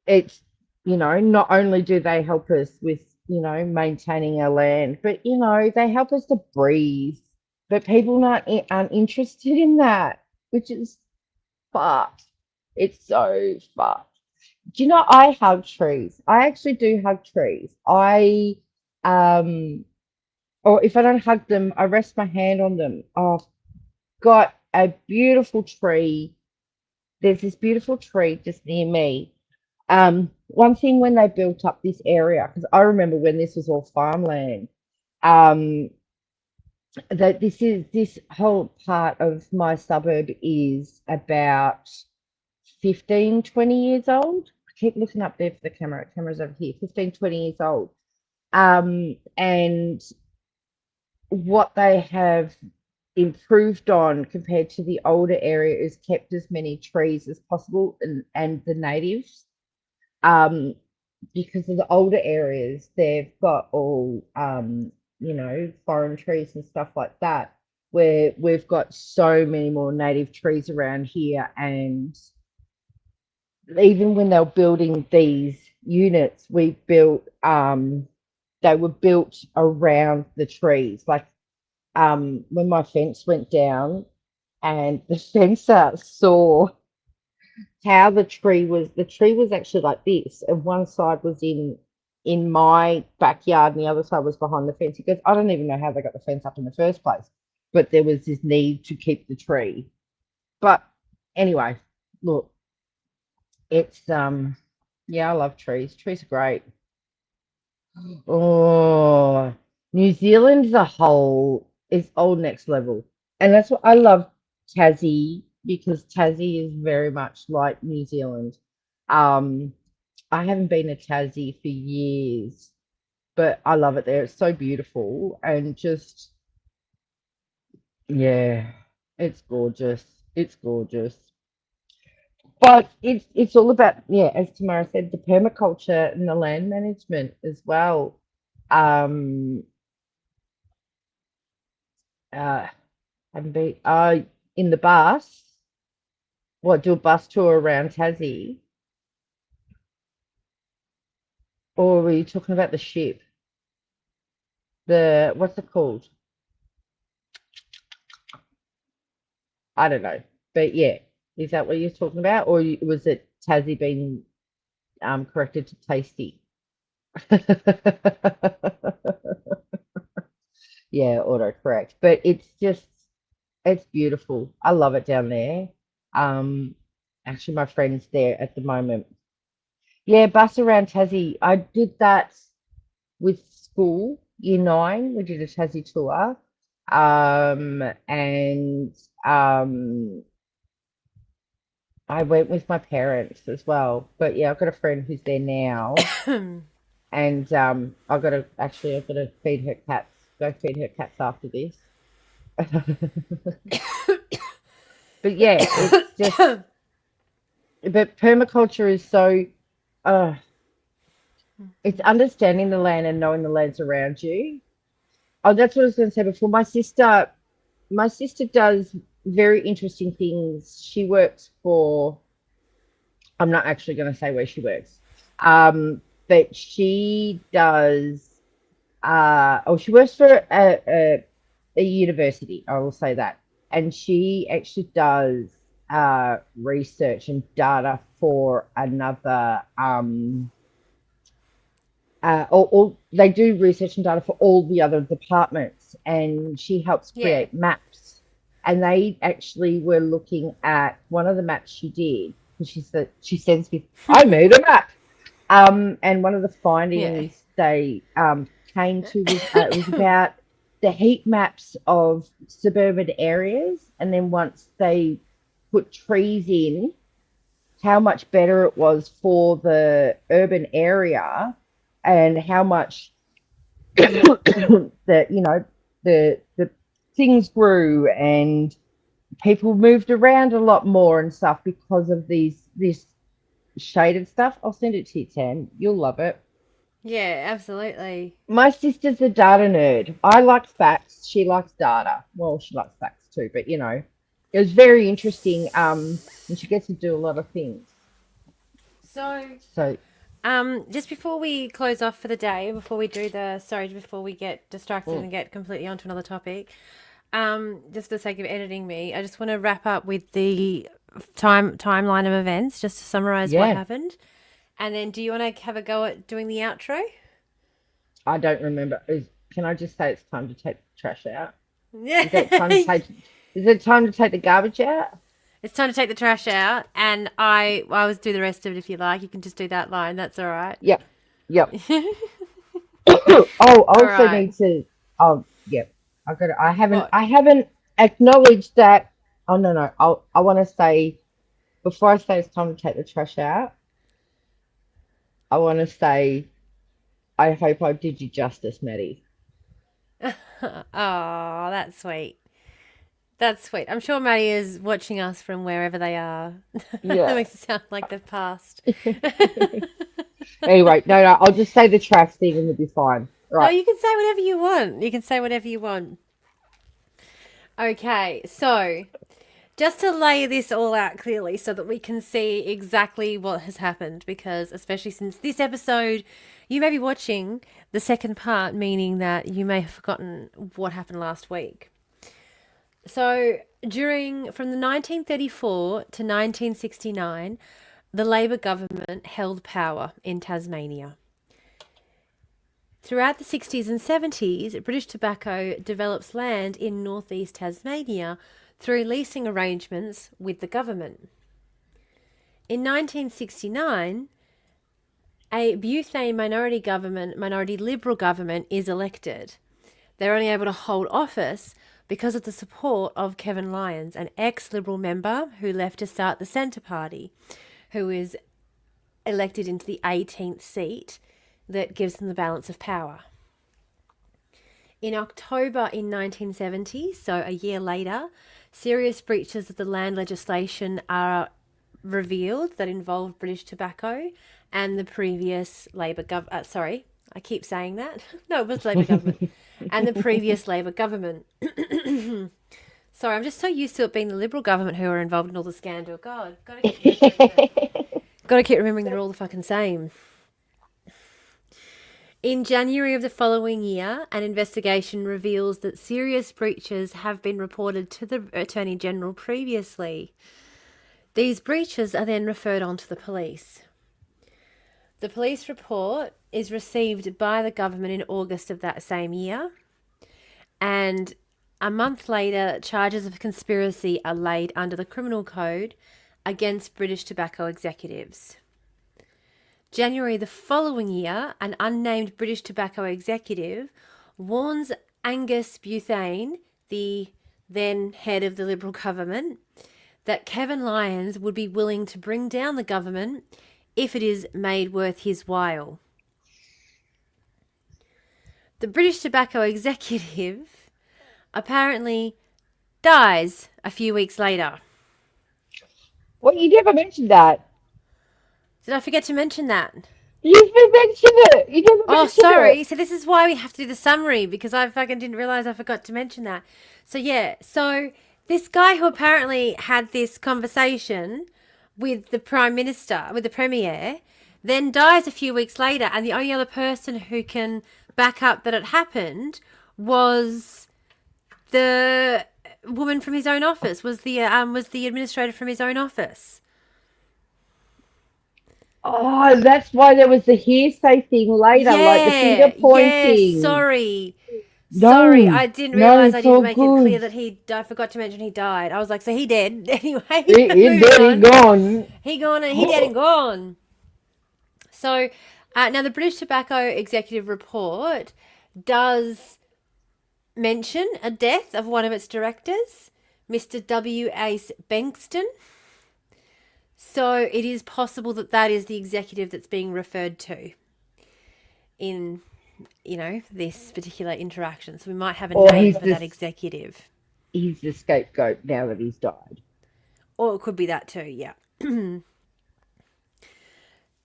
It's, not only do they help us with, maintaining our land, but, they help us to breathe. But people aren't interested in that, which is fucked. It's so fucked. Do you know I hug trees? I actually do hug trees. Um, or if I don't hug them, I rest my hand on them. Oh, got a beautiful tree. There's this beautiful tree just near me. One thing when they built up this area, because I remember when this was all farmland, um, that this whole part of my suburb is about 15, 20 years old. I keep looking up there for the camera. Camera's over here. 15, 20 years old. And what they have improved on compared to the older area is kept as many trees as possible and the natives. Um, because of the older areas, they've got all foreign trees and stuff like that. Where we've got so many more native trees around here, and even when they were building these units, they were built around the trees. Like when my fence went down, and the fencer saw how the tree was actually like this, and one side was in my backyard and the other side was behind the fence. He goes, I don't even know how they got the fence up in the first place, but there was this need to keep the tree. But anyway, look, it's yeah, I love trees. Trees are great. Oh, New Zealand as a whole is all next level. And that's what I love Tassie, because Tassie is very much like New Zealand. Um, I haven't been to Tassie for years, but I love it there. It's so beautiful and just, yeah, it's gorgeous. It's gorgeous. But it's all about, yeah, as Tamara said, the permaculture and the land management as well. Um, uh, haven't been in the bus. What, do a bus tour around Tassie, or were you talking about the ship? The what's it called? I don't know, but yeah, is that what you're talking about, or was it Tassie being corrected to tasty? Yeah, autocorrect. But it's beautiful. I love it down there. Um, Actually, my friend's there at the moment. Yeah, bus around Tassie. I did that with school, year nine. We did a Tassie tour. And I went with my parents as well. But yeah, I've got a friend who's there now, and I've got to feed her cats. Go feed her cats after this. But yeah, it's just, but permaculture is so, uh, it's understanding the land and knowing the lands around you. Oh, that's what I was going to say before. My sister does very interesting things. She works for, I'm not actually going to say where she works. But she does. She works for a university. I will say that, and she actually does research and data for another. Or they do research and data for all the other departments, and she helps Yeah. create maps. And they actually were looking at one of the maps she did, because she sends me, I made a map. And one of the Yeah. findings they came to was it was about the heat maps of suburban areas, and then once they put trees in, how much better it was for the urban area, and how much the the things grew, and people moved around a lot more and stuff because of this shaded stuff. I'll send it to you, Tam. You'll love it. Yeah, absolutely. My sister's a data nerd. I like facts. She likes data. Well, she likes facts too, but it was very interesting. And she gets to do a lot of things. So, So, just before we close off for the day, before we get distracted mm, and get completely onto another topic, just for the sake of editing me, I just want to wrap up with the timeline of events, just to summarize what yeah, happened. And then, do you want to have a go at doing the outro? I don't remember. Can I just say it's time to take the trash out? Yeah. Is that time to take? Is it time to take the garbage out? It's time to take the trash out, and I will do the rest of it if you like. You can just do that line. That's all right. Yep, yep. Oh, I All also right. need to. Oh, yep. I got. I haven't. What? I haven't acknowledged that. Oh no. I want to say before I say it's time to take the trash out. I want to say I hope I did you justice, Maddie. Oh, that's sweet. That's sweet. I'm sure Maddie is watching us from wherever they are. That Yeah. makes it sound like the past. Anyway, no. I'll just say the trash thing and it'll be fine. No, Right. you can say whatever you want. You can say whatever you want. Okay, so just to lay this all out clearly so that we can see exactly what has happened, because especially since this episode, you may be watching the second part, meaning that you may have forgotten what happened last week. So, from the 1934 to 1969, the Labor government held power in Tasmania. Throughout the 60s and 70s, British Tobacco develops land in northeast Tasmania through leasing arrangements with the government. In 1969, a butane minority Liberal government is elected. They're only able to hold office because of the support of Kevin Lyons, an ex-Liberal member who left to start the Centre Party, who is elected into the 18th seat that gives them the balance of power. In October in 1970, so a year later, serious breaches of the land legislation are revealed that involved British Tobacco and the previous Labor government. Sorry, I keep saying that. No, it was Labor government. And the previous Labor government. Sorry, I'm just so used to it being the Liberal government who are involved in all the scandal. God, gotta keep remembering they're all the fucking same. In January of the following year, an investigation reveals that serious breaches have been reported to the Attorney General previously. These breaches are then referred on to the police. The police report is received by the government in August of that same year, and a month later, charges of conspiracy are laid under the Criminal Code against British Tobacco executives. January the following year, an unnamed British Tobacco executive warns Angus Butane, the then head of the Liberal government, that Kevin Lyons would be willing to bring down the government if it is made worth his while. The British Tobacco executive apparently dies a few weeks later. Well, you never mentioned that. Did I forget to mention that? You never mentioned it. You never Oh, mentioned sorry. it. So this is why we have to do the summary, because I fucking didn't realize I forgot to mention that. So yeah, so this guy who apparently had this conversation with the Prime Minister, with the Premier, then dies a few weeks later, and the only other person who can back up that it happened was the woman from his own office, was the administrator from his own office. Oh, that's why there was the hearsay thing later, like the finger pointing. Sorry, No, I didn't no, realize I it's didn't all make it clear good. that I forgot to mention he died. I was like, so he dead anyway. He Moving dead, he on. gone. He gone and he dead and gone. So now the British Tobacco Executive Report does mention a death of one of its directors, Mr. W. Ace Bankston. So it is possible that that is the executive that's being referred to in, this particular interaction. So we might have a name for that executive. He's the scapegoat now that he's died. Or it could be that too, yeah.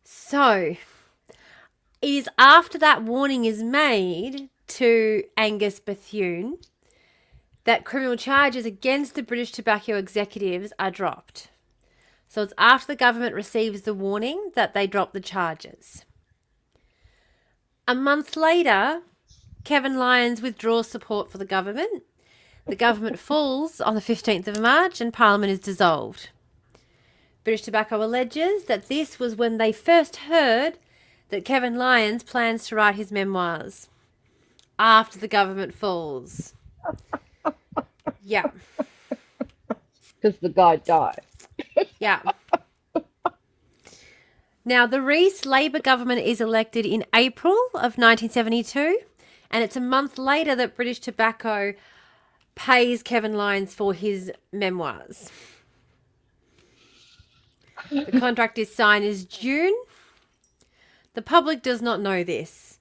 So it is after that warning is made to Angus Bethune that criminal charges against the British tobacco executives are dropped. So it's after the government receives the warning that they drop the charges. A month later, Kevin Lyons withdraws support for the government. The government falls on the 15th of March and Parliament is dissolved. British Tobacco alleges that this was when they first heard that Kevin Lyons plans to write his memoirs after the government falls. Yeah. Because the guy died. Yeah. Now, the Rees Labor government is elected in April of 1972, and it's a month later that British Tobacco pays Kevin Lyons for his memoirs. The contract is signed as June. The public does not know this.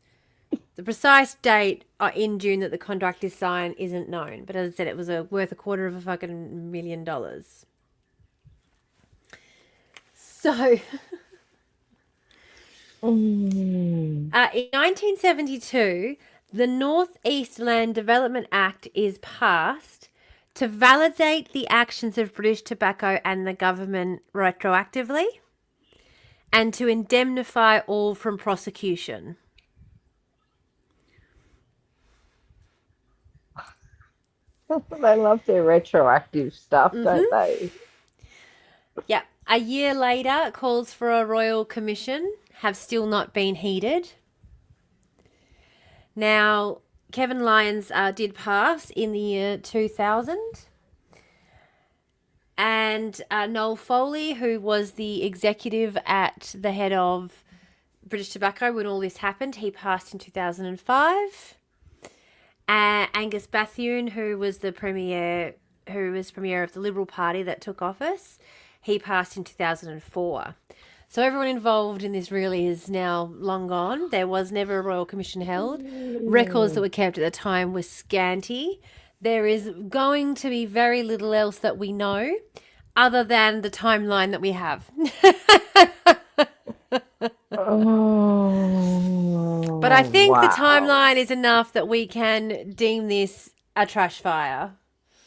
The precise date in June that the contract is signed isn't known. But as I said, it was worth $250,000. So, in 1972, the North East Land Development Act is passed to validate the actions of British Tobacco and the government retroactively and to indemnify all from prosecution. They love their retroactive stuff, don't they? Yeah. A year later, calls for a royal commission have still not been heeded. Now, Kevin Lyons did pass in the year 2000. And Noel Foley, who was the executive at the head of British Tobacco when all this happened, he passed in 2005. Angus Bethune, who was premier of the Liberal Party that took office, he passed in 2004. So everyone involved in this really is now long gone. There was never a royal commission held. Records that were kept at the time were scanty. There is going to be very little else that we know other than the timeline that we have. But I think the timeline is enough that we can deem this a trash fire.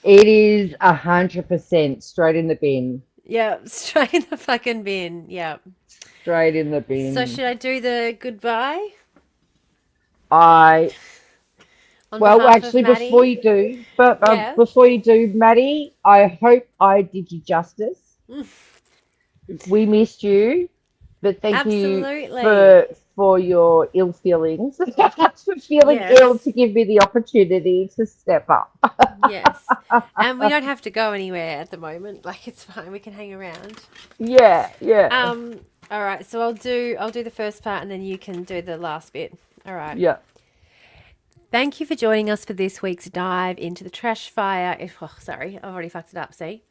It is 100% straight in the bin. Yeah, straight in the fucking bin. Yeah. Straight in the bin. So should I do the goodbye? Well, actually, before you do, before you do, Maddie, I hope I did you justice. We missed you, but thank you for your ill feelings, for feeling ill to give me the opportunity to step up. Yes, and we don't have to go anywhere at the moment. Like, it's fine. We can hang around. Yeah. All right. So I'll do the first part, and then you can do the last bit. All right. Yeah. Thank you for joining us for this week's dive into the trash fire. Sorry, I've already fucked it up. See.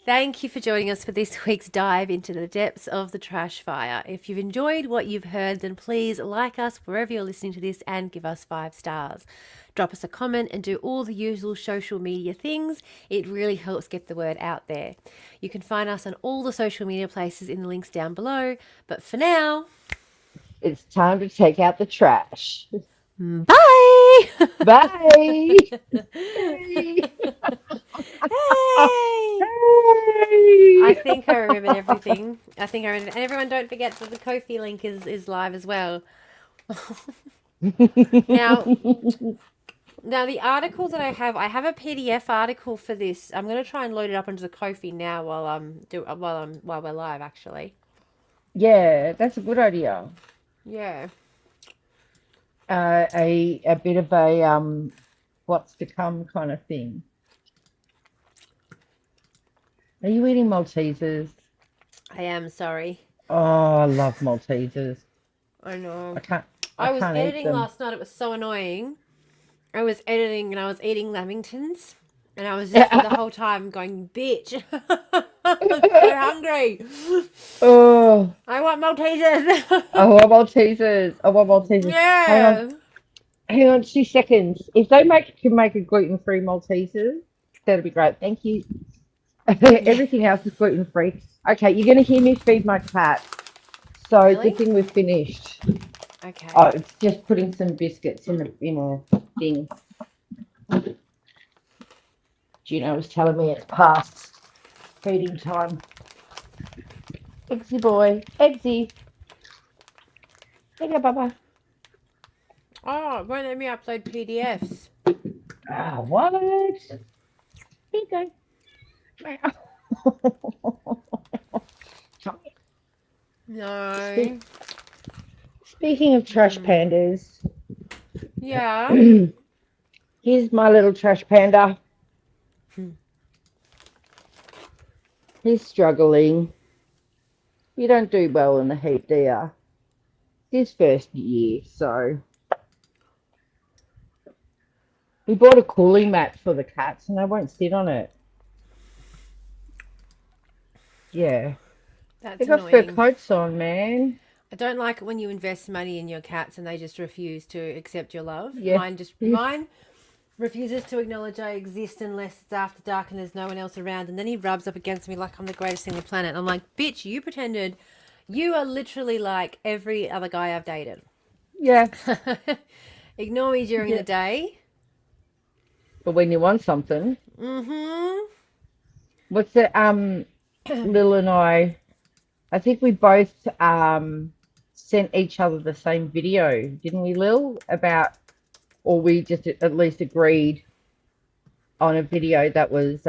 Thank you for joining us for this week's dive into the depths of the trash fire. If you've enjoyed what you've heard, then please like us wherever you're listening to this and give us 5 stars. Drop us a comment and do all the usual social media things. It really helps get the word out there. You can find us on all the social media places in the links down below. But for now, it's time to take out the trash. Bye! Bye! Hey! I Hey! think I remembered everything. I think I remembered. And everyone, don't forget that the Ko-fi link is live as well. Now, the article that I have a PDF article for this. I'm going to try and load it up into the Ko-fi now while we're live. Actually, Yeah, that's a good idea. yeah. A bit of a what's to come kind of thing. Are you eating Maltesers? I am sorry. Oh, I love Maltesers. I know. I I was can't eat editing them. last night. It was so annoying. I was editing and I was eating lamingtons, and I was just the whole time going, "Bitch, I'm so hungry. Oh, I want Maltesers." I want Maltesers. I want Maltesers. Yeah. Hang on 2 seconds. If they can make a gluten-free Maltesers, that'd be great. Thank you. Yeah. Everything else is gluten-free. Okay, you're gonna hear me feed my cat. So good Really? thing we've finished. Okay. Oh, it's just putting some biscuits in a thing. Gino was telling me it's past feeding time. Eggsy boy, Eggsy. There you go, Baba. Oh, it won't let me upload PDFs. Ah, what? Here you go. No. Speak, speaking of trash Hmm. pandas, Yeah. here's my little trash panda. Hmm. He's struggling. You don't do well in the heat, do you? His first year, so we bought a cooling mat for the cats and they won't sit on it. Yeah. They That's got fur annoying. coats on, man. I don't like it when you invest money in your cats and they just refuse to accept your love. Yeah. Mine refuses to acknowledge I exist unless it's after dark and there's no one else around. And then he rubs up against me like I'm the greatest thing on the planet. I'm like, bitch, you pretended. You are literally like every other guy I've dated. Yeah. Ignore me during the Yeah. day. But when you want something, Mm-hmm. what's it? Lil and I think we both sent each other the same video, didn't we, Lil? About, or we just at least agreed on a video that was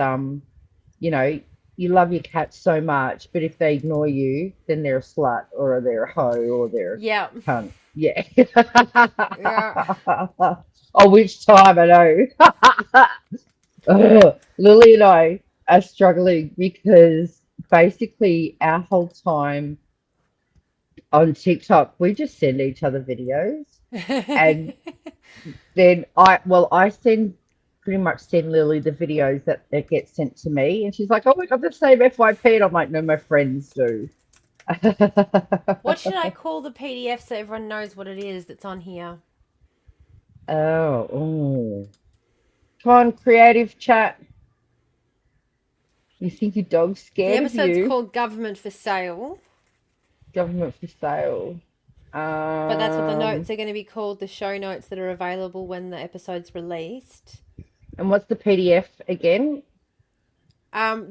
you know, you love your cat so much, but if they ignore you, then they're a slut or they're a hoe or they're Yeah. a cunt. Yeah. Yeah. Oh, which time I know. Lily and I are struggling because basically our whole time on TikTok, we just send each other videos, and then I send pretty much send Lily the videos that get sent to me, and she's like, "Oh, we got the same FYP," and I'm like, "No, my friends do." What should I call the PDF so everyone knows what it is that's on here? Oh, ooh. Come on, creative chat. You think your dog's The scared of episode's you? called Government for Sale, Government for sale. but that's what the Um, notes are going to be called, the show notes that are available when the episode's released. and what's the PDF again?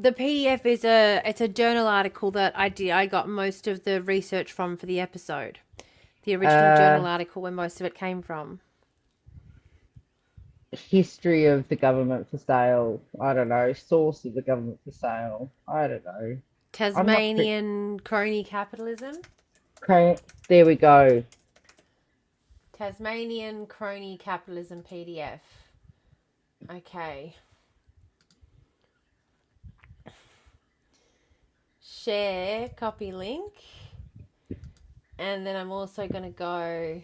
The PDF is it's a journal article that I did. I got most of the research from for the episode. The original Uh, journal article where most of it came from. History of the government for sale. I don't know. Source of the government for sale. I don't know. I'm not Tasmanian crony capitalism. There we go. Tasmanian crony capitalism PDF. Okay. Share, copy link. And then I'm also going to go.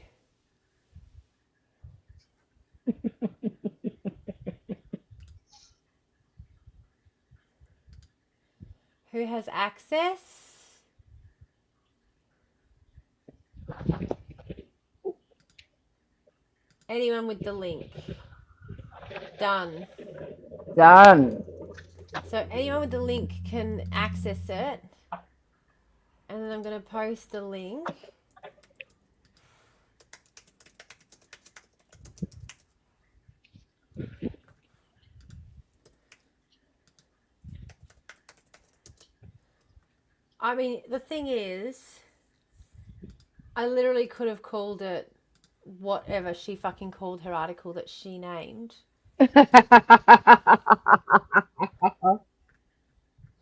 Who has access? Anyone with the link. Done. Done. So anyone with the link can access it. And then I'm going to post the link. I mean, the thing is, I literally could have called it whatever she fucking called her article that she named.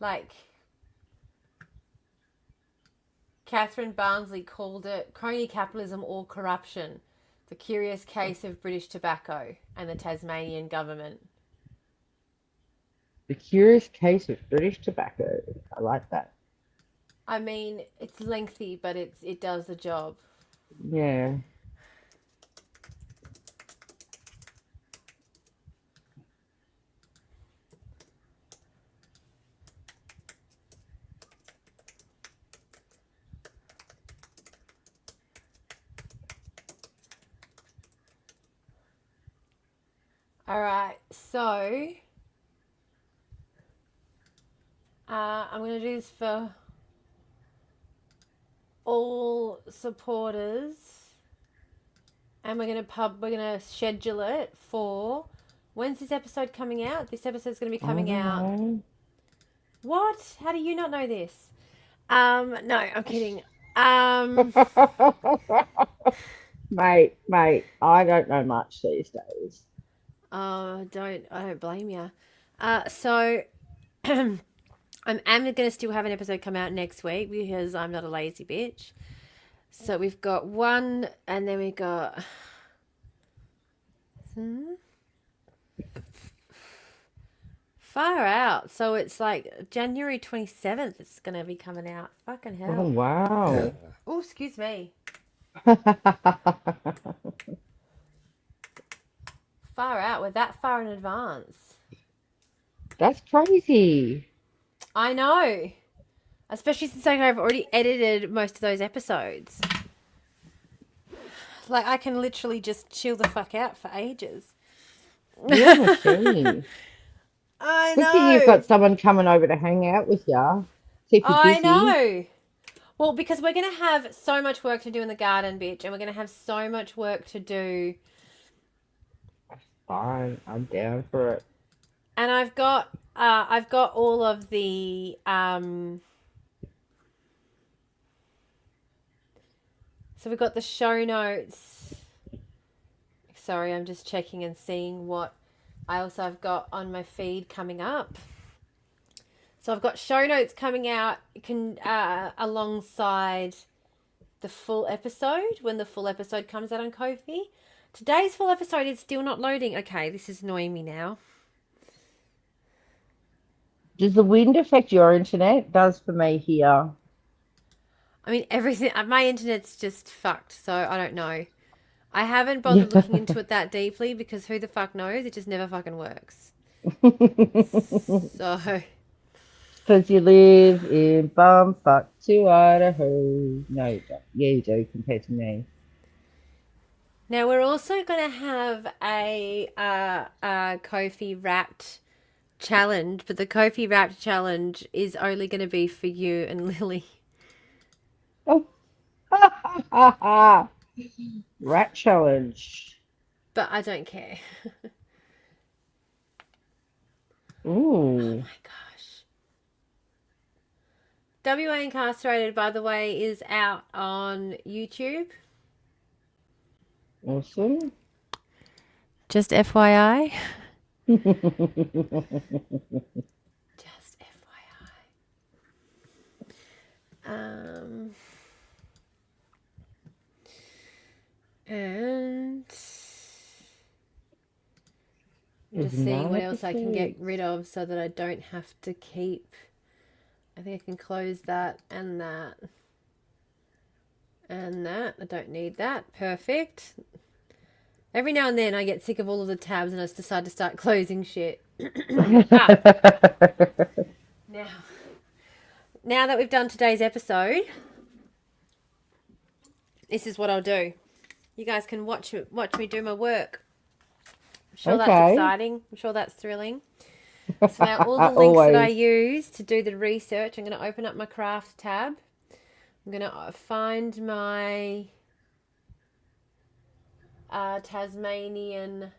Like, Catherine Barnsley called it crony capitalism or corruption, the curious case of British tobacco and the Tasmanian government. The curious case of British tobacco. I like that. I mean, it's lengthy, but it does the job. Yeah. All right, so I'm going to do this for all supporters, and we're going to schedule it for, when's this episode coming out? This episode's going to be coming out. What? How do you not know this? No, I'm kidding. Mate, I don't know much these days. I don't blame you. So I'm going to still have an episode come out next week because I'm not a lazy bitch. So we've got one, and then we got far out. So it's like January 27th. It's going to be coming out. Fucking hell. Oh, wow. Oh, excuse me. Far out. We're that far in advance. That's crazy. I know. Especially since I've already edited most of those episodes. Like, I can literally just chill the fuck out for ages. You're a machine. I Good thing you've know. got someone coming over to hang out with you. Keep you busy. I know. Well, because we're going to have so much work to do in the garden, bitch. And we're going to have so much work to do. Fine. I'm down for it. And I've got all of the, so we've got the show notes. Sorry, I'm just checking and seeing what I've got on my feed coming up. So I've got show notes coming out alongside the full episode when the full episode comes out on Ko-fi. Today's full episode is still not loading. Okay, this is annoying me now. Does the wind affect your internet? It does for me here. I mean, everything. My internet's just fucked, so I don't know. I haven't bothered looking into it that deeply because who the fuck knows? It just never fucking works. So. Because you live in bumfuck to Idaho. No, you don't. Yeah, you do compared to me. Now we're also going to have a Ko-fi Wrapped challenge, but the Ko-fi Wrapped challenge is only going to be for you and Lily. Oh. Rat challenge. But I don't care. Ooh. Oh my gosh. WA Incarcerated, by the way, is out on YouTube. Awesome. Just FYI. Just FYI. And just seeing what else I can get rid of so that I don't have to keep. I think I can close that and that. And that. I don't need that. Perfect. Every now and then I get sick of all of the tabs and I just decide to start closing shit. Now that we've done today's episode, this is what I'll do. You guys can watch me do my work. I'm sure that's exciting. I'm sure that's thrilling. So now all the links that I use to do the research, I'm going to open up my craft tab. I'm going to find my Tasmanian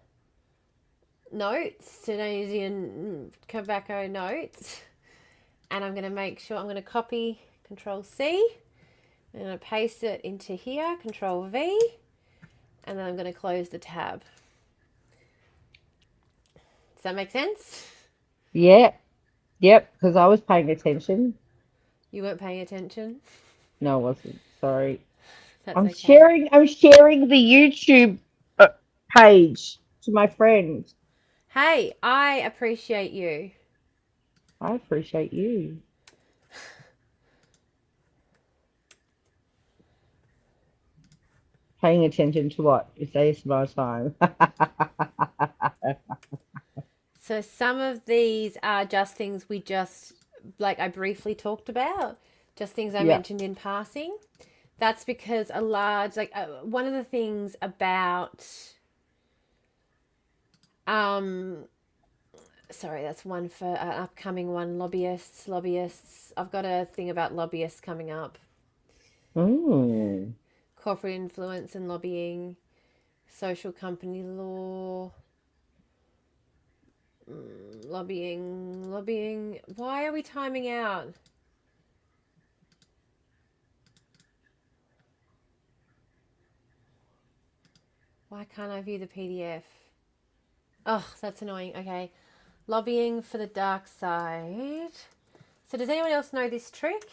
notes, Tunisian tobacco notes, and I'm going to make sure I'm going to copy Control C. I'm going to paste it into here, Control V, and then I'm going to close the tab. Does that make sense? Yeah. Yep. Because I was paying attention. You weren't paying attention? No, I wasn't. Sorry. That's I'm okay. sharing. I'm sharing the YouTube page to my friend. Hey, I appreciate you. I appreciate you. Paying attention to what? It's ASMR time. So some of these are just things we just, like I briefly talked about, just things I Yeah. mentioned in passing. That's because a large, like one of the things about, sorry, that's one for an upcoming one, lobbyists. I've got a thing about lobbyists coming up. Mm. Corporate influence and lobbying, social company law. Lobbying. Why are we timing out? Why can't I view the PDF? Oh, that's annoying. Okay. Lobbying for the dark side. So does anyone else know this trick?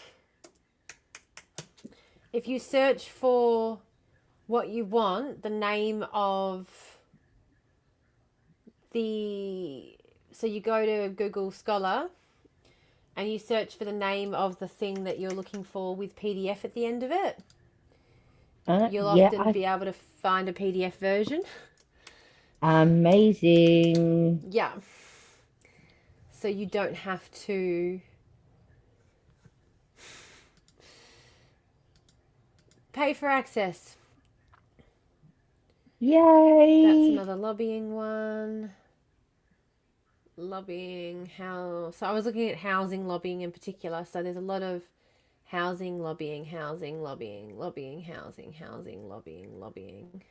If you search for what you want, the name of the... So you go to Google Scholar and you search for the name of the thing that you're looking for with PDF at the end of it. You'll Yeah. often be able to find a PDF version. Amazing. Yeah. So you don't have to pay for access. Yay. That's another lobbying one. Lobbying, how... So I was looking at housing lobbying in particular. So there's a lot of housing lobbying, lobbying, housing lobbying.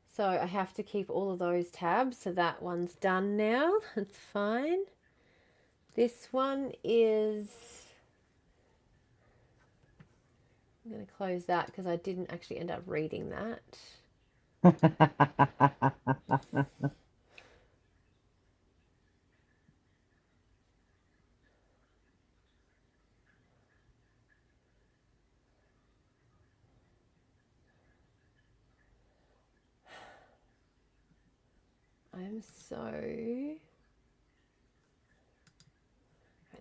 So I have to keep all of those tabs. So that one's done now. That's fine. This one is... I'm going to close that because I didn't actually end up reading that. I'm so...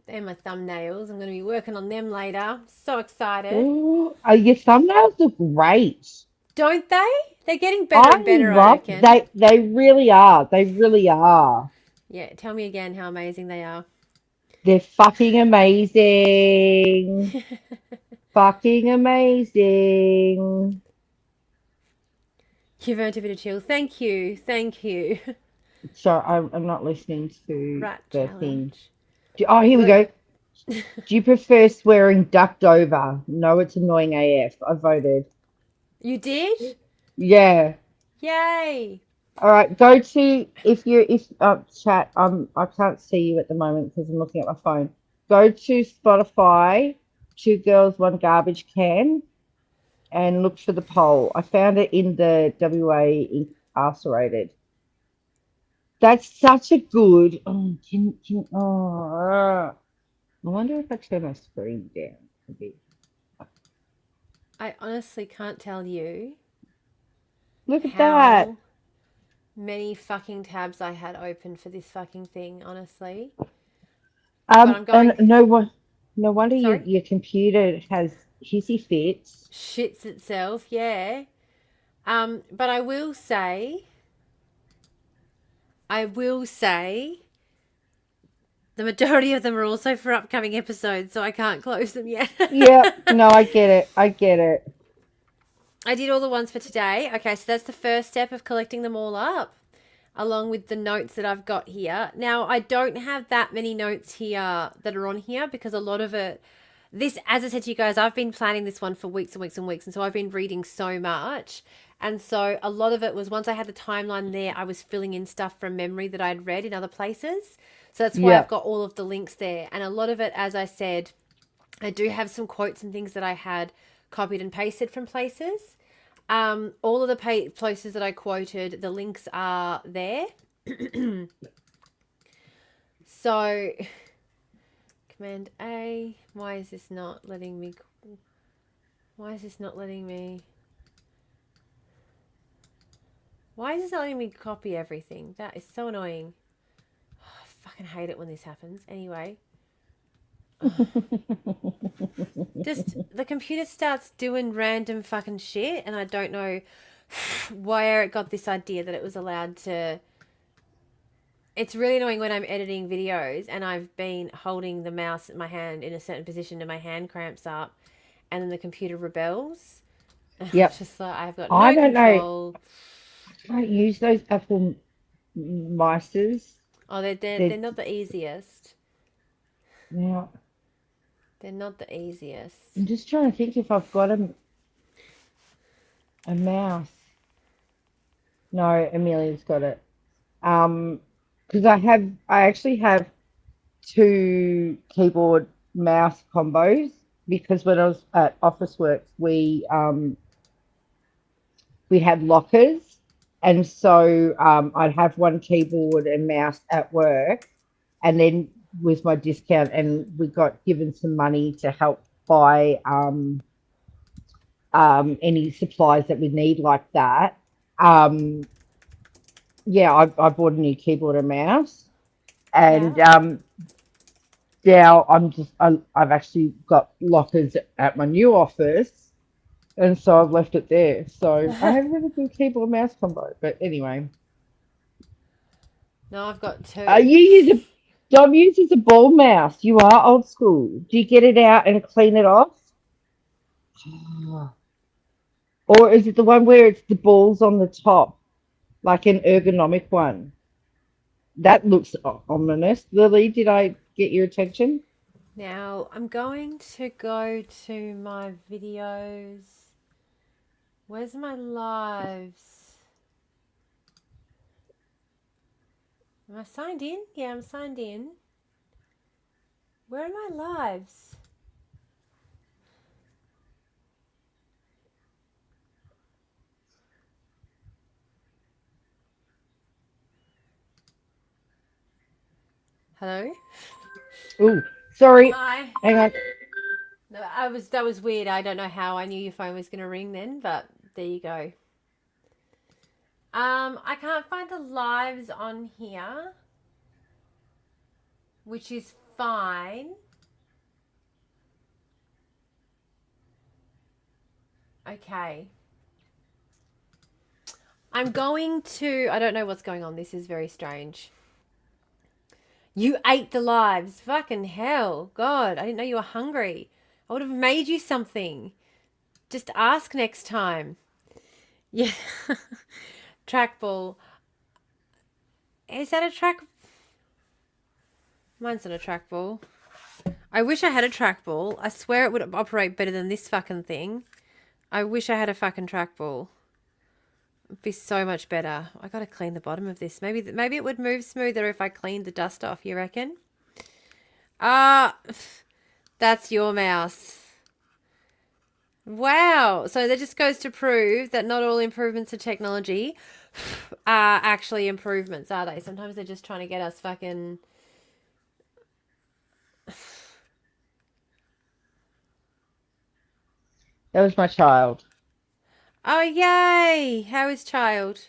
They're my thumbnails. I'm going to be working on them later. So excited. Ooh, your thumbnails look great. Don't they? They're getting better I and better, I love reckon. they really are. They really are. Yeah, tell me again how amazing they are. They're fucking amazing. Fucking amazing. You've earned a bit of chill. Thank you. Thank you. So I'm not listening to Rat the thing. challenge. Oh, here we Look. go. Do you prefer swearing ducked over? No, it's annoying AF. I voted. You did? Yeah. Yay. All right. Go to if chat. I can't see you at the moment because I'm looking at my phone. Go to Spotify. 2 Girls, 1 Garbage Can, and look for the poll. I found it in the WA Incarcerated. That's such a good. Oh, I wonder if I turn my screen down a bit. I honestly can't tell you Look at that. how many fucking tabs I had open for this fucking thing, honestly. But I'm And going... no wonder Sorry? your computer has hissy fits. Shits itself, yeah. But I will say, the majority of them are also for upcoming episodes, so I can't close them yet. Yep. No, I get it. I get it. I did all the ones for today. Okay, so that's the first step of collecting them all up, along with the notes that I've got here. Now, I don't have that many notes here that are on here because a lot of it... This, as I said to you guys, I've been planning this one for weeks and weeks and weeks, and so I've been reading so much. And so a lot of it was, once I had the timeline there, I was filling in stuff from memory that I'd read in other places. So that's why I've Yep. got all of the links there. And a lot of it, as I said, I do have some quotes and things that I had copied and pasted from places. All of the places that I quoted, the links are there. So, Command A. Why is this not letting me? Why is this not letting me? Why is this not letting me copy everything? That is so annoying. Oh, I fucking hate it when this happens. Anyway. Just the computer starts doing random fucking shit, and I don't know where it got this idea that it was allowed to. It's really annoying when I'm editing videos and I've been holding the mouse in my hand in a certain position and my hand cramps up, and then the computer rebels. Yep. Just like I've got I no don't know. control. I can't use those Apple mices. Oh, they're not the easiest. Now, They're not the easiest. I'm just trying to think if I've got a mouse. No, Amelia's got it. Because I actually have two keyboard mouse combos because when I was at Officeworks, we had lockers, and so I'd have one keyboard and mouse at work, and then with my discount, and we got given some money to help buy any supplies that we need like that. Yeah, I bought a new keyboard and mouse, and Yeah. now I've actually got lockers at my new office, and so I've left it there. So I have a really good keyboard mouse combo. But anyway, No, I've got two. you use a Dom uses a ball mouse. You are old school. Do you get it out and clean it off, or is it the one where it's the balls on the top, like an ergonomic one? That looks ominous. Lily, did I get your attention? Now I'm going to go to my videos. Where's my lives? Am I signed in? Yeah, I'm signed in. Where are my lives? Hello? Oh, sorry. Hi. Hang on. No, that was weird. I don't know how I knew your phone was gonna ring then, but there you go. I can't find the lives on here, which is fine. Okay. I'm going to. I don't know what's going on. This is very strange. You ate the lives. Fucking hell. God, I didn't know you were hungry. I would have made you something. Just ask next time. Yeah. Trackball. Is that a track? Mine's not a trackball. I wish I had a trackball. I swear it would operate better than this fucking thing. I wish I had a fucking trackball. It'd be so much better. I gotta clean the bottom of this. Maybe it would move smoother if I cleaned the dust off. You reckon? Ah, that's your mouse. Wow. So that just goes to prove that not all improvements to technology are actually improvements, are they? Sometimes they're just trying to get us fucking. That was my child. Oh, yay! How is child?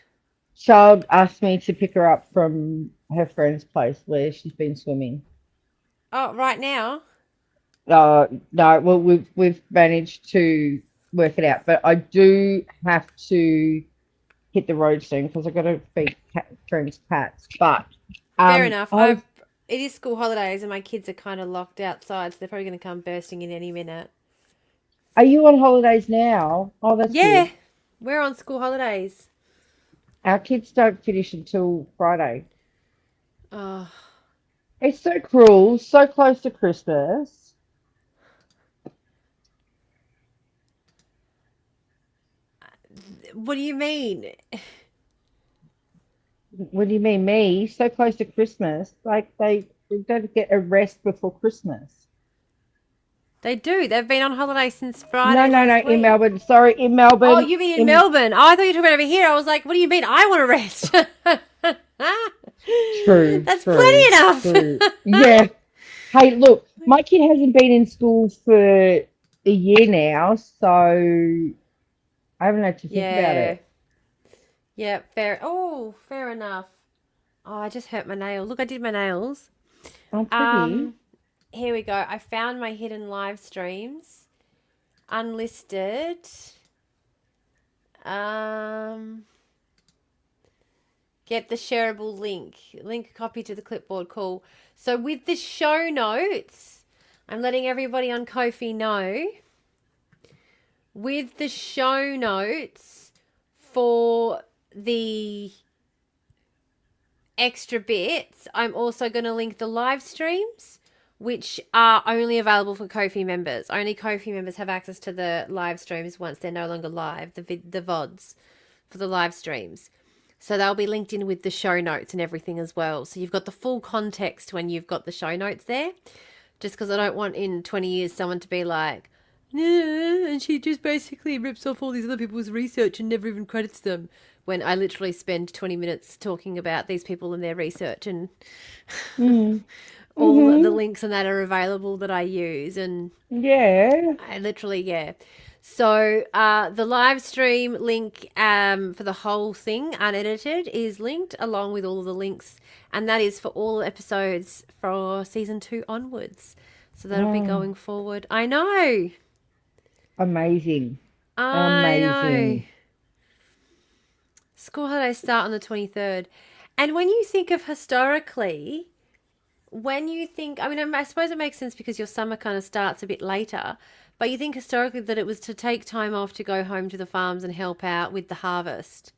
Child asked me to pick her up from her friend's place where she's been swimming. Oh, right now? No, well, we've managed to work it out, but I do have to hit the road soon because I've got to feed friends' cats. But Fair enough. I was, It is school holidays and my kids are kind of locked outside, so they're probably going to come bursting in any minute. are you on holidays now? Oh, that's Yeah, good. we're on school holidays. Our kids don't finish until Friday. Oh, It's so cruel, so close to Christmas. what do you mean? What do you mean, me? So close to Christmas. Like they don't get a rest before Christmas. They do. They've been on holiday since No, Friday no, no, last in week. Melbourne. Sorry, in Melbourne. Oh, you mean in Melbourne? Oh, I thought you were talking about over here. I was like, what do you mean? I want to rest. True, That's true, plenty enough. true. Yeah. Hey, look, my kid hasn't been in school for a year now, so I haven't had to think about Yeah. it. Yeah, fair. Oh, fair enough. Oh, I just hurt my nail. Look, I did my nails. I'm pretty. Here we go. I found my hidden live streams. Unlisted. Get the shareable link. Link copy to the clipboard. Cool. So with the show notes, I'm letting everybody on Ko-fi know. With the show notes for the extra bits, I'm also going to link the live streams, which are only available for Ko-fi members. Only Ko-fi members have access to the live streams once they're no longer live, the VODs for the live streams. So they'll be linked in with the show notes and everything as well. So you've got the full context when you've got the show notes there. Just because I don't want in 20 years someone to be like, yeah, and she just basically rips off all these other people's research and never even credits them. When I literally spend 20 minutes talking about these people and their research and all the links and that are available that I use. And Yeah. I literally, yeah. So the live stream link for the whole thing, unedited, is linked along with all of the links. And that is for all episodes for season 2 onwards. So that'll be going forward. I know. Amazing. I know. Amazing. School holidays start on the 23rd. And when you think of historically, I suppose it makes sense because your summer kind of starts a bit later, but you think historically that it was to take time off to go home to the farms and help out with the harvest.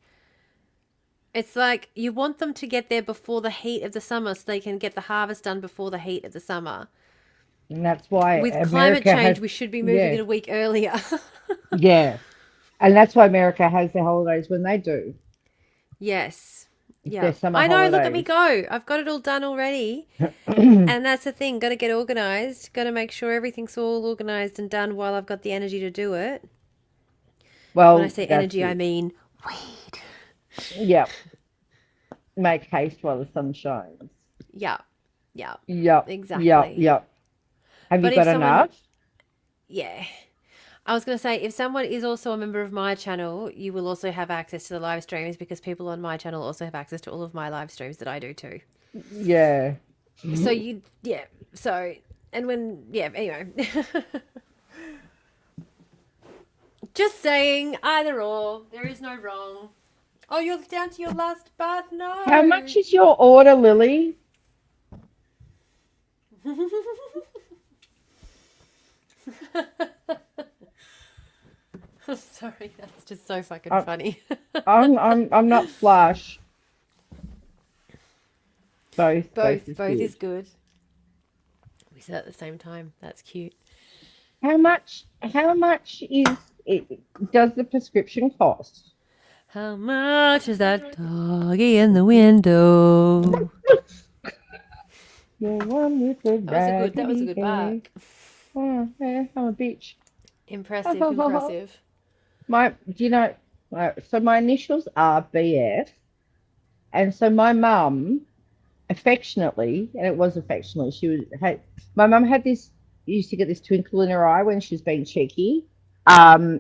It's like you want them to get there before the heat of the summer so they can get the harvest done before the heat of the summer. And that's why With America climate change, has, we should be moving it a week earlier. yeah. And that's why America has their holidays when they do. Yes. It's Yeah. their summer I know, holidays. look at me go. I've got it all done already. And that's the thing. Got to get organised. Got to make sure everything's all organised and done while I've got the energy to do it. Well, When I say energy, I mean weed. Yep. Make haste while the sun shines. Yeah. Yeah. Yep. Exactly. Yep. Have But you got if someone- enough? Yeah. I was going to say, if someone is also a member of my channel, you will also have access to the live streams because people on my channel also have access to all of my live streams that I do too. Yeah. So anyway. Just saying, either or. There is no wrong. Oh, you're down to your last bath? No. How much is your order, Lily? I'm sorry, that's just so fucking funny. I'm not flush. Both is good. We said at the same time. That's cute. How much is it? Does the prescription cost? How much is that doggy in the window? The one with the That was a good bark. Oh, yeah, I'm a bitch. Impressive. So my initials are BF, and so my mum, affectionately, and it was affectionately, my mum used to get this twinkle in her eye when she was being cheeky, yeah,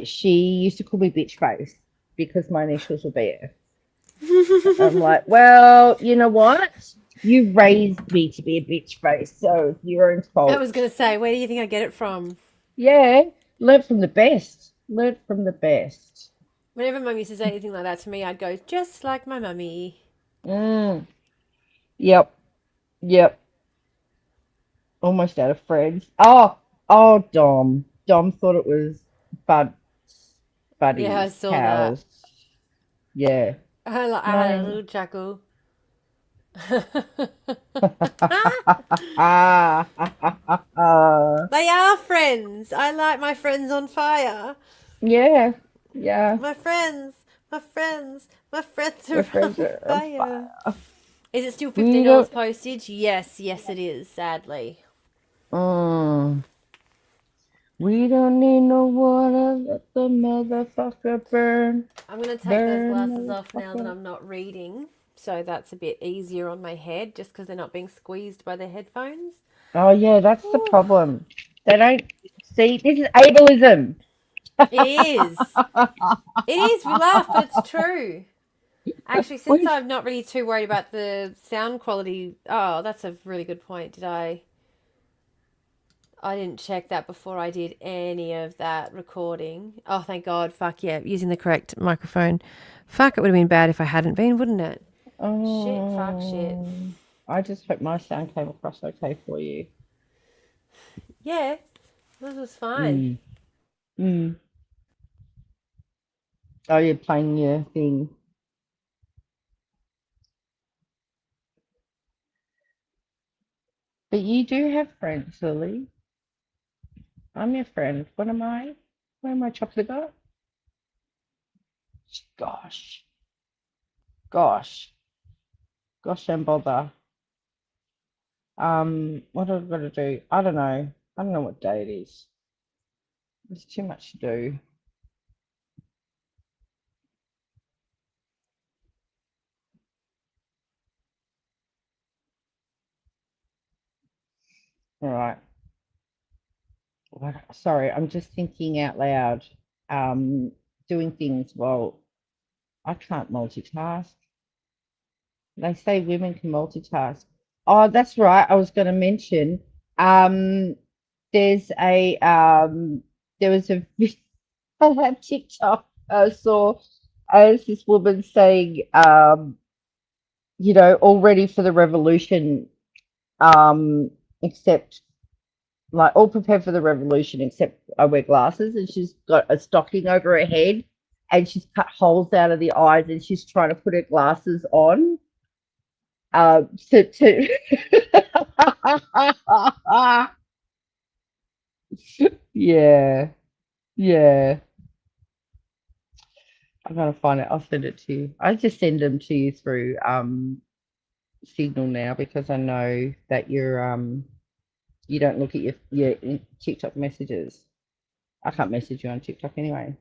she used to call me bitch face because my initials were BF. I'm like, well, you know what? You raised me to be a bitch face, so it's your own fault. I was going to say, where do you think I get it from? Yeah, learn from the best. Learn from the best. Whenever Mum used to say anything like that to me, I'd go, just like my mummy. Yep. Almost out of friends. Oh, Dom. Dom thought it was Buddy. Yeah, I saw cows. that. Yeah. I had a little chuckle. They are friends. I light my friends on fire. Yeah. My friends are on fire. Is it still We $15 don't. postage? Yes, it is, sadly. Mm, we don't need no water. Let the motherfucker burn. I'm going to take those Burn, glasses off now that motherfucker. I'm not reading. So that's a bit easier on my head just because they're not being squeezed by the headphones. Oh, yeah, that's the Whew. problem. They don't see. This is ableism. It is. It is. We laugh, but it's true. Actually, since We, I'm not really too worried about the sound quality, oh, that's a really good point. I didn't check that before I did any of that recording. Oh, thank God. Fuck yeah, using the correct microphone. Fuck, it would have been bad if I hadn't been, wouldn't it? Shit, fuck, shit. I just hope my sound came across okay for you. Yeah, this was fine. Mm. Mm. Oh, you're playing your thing. But you do have friends, Lily. I'm your friend. What am I? Where am I, chocolate bar? Gosh. Gosh. Gosh and bother. What have I got to do? I don't know. I don't know what day it is. There's too much to do. All right. What? Sorry, I'm just thinking out loud. Um, doing things. Well, I can't multitask. They say women can multitask. Oh, that's right. I was going to mention. Um, there's a there was a TikTok I saw as this woman saying, all ready for the revolution, um, except like all prepared for the revolution, except I wear glasses, and she's got a stocking over her head, and she's cut holes out of the eyes, and she's trying to put her glasses on. To yeah, yeah. I'm gonna find it. I'll send it to you. I just send them to you through Signal now because I know that you don't look at your TikTok messages. I can't message you on TikTok anyway.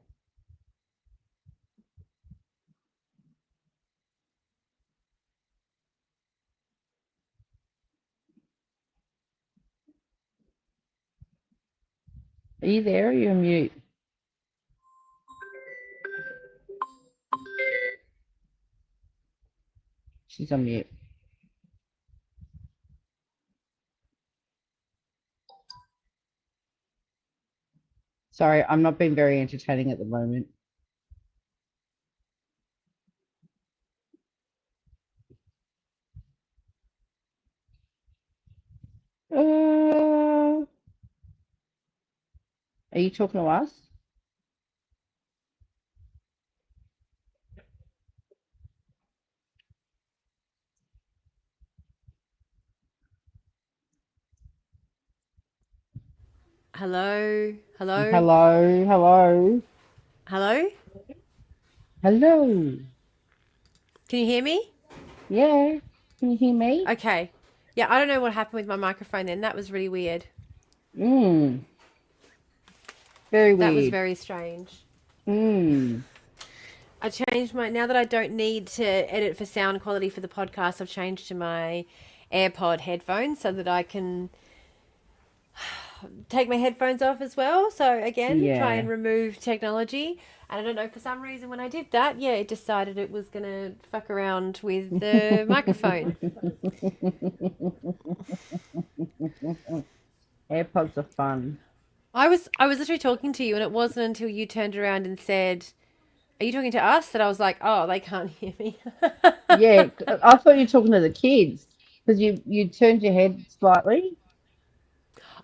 Are you there? Or are you on mute? She's on mute. Sorry, I'm not being very entertaining at the moment. Are you talking to us? Hello? Hello? Hello, hello, Hello? hello. Can you hear me? Yeah, can you hear me? Okay. Yeah, I don't know what happened with my microphone then. That was really weird. Mm, very That was weird. very strange. Mm. I changed now that I don't need to edit for sound quality for the podcast, I've changed to my AirPod headphones so that I can take my headphones off as well. So again, try Yeah. and remove technology. And I don't know, for some reason when I did that, yeah, it decided it was going to fuck around with the microphone. AirPods are fun. I was literally talking to you, and it wasn't until you turned around and said, "Are you talking to us?" that I was like, "Oh, they can't hear me." Yeah, I thought you were talking to the kids because you turned your head slightly.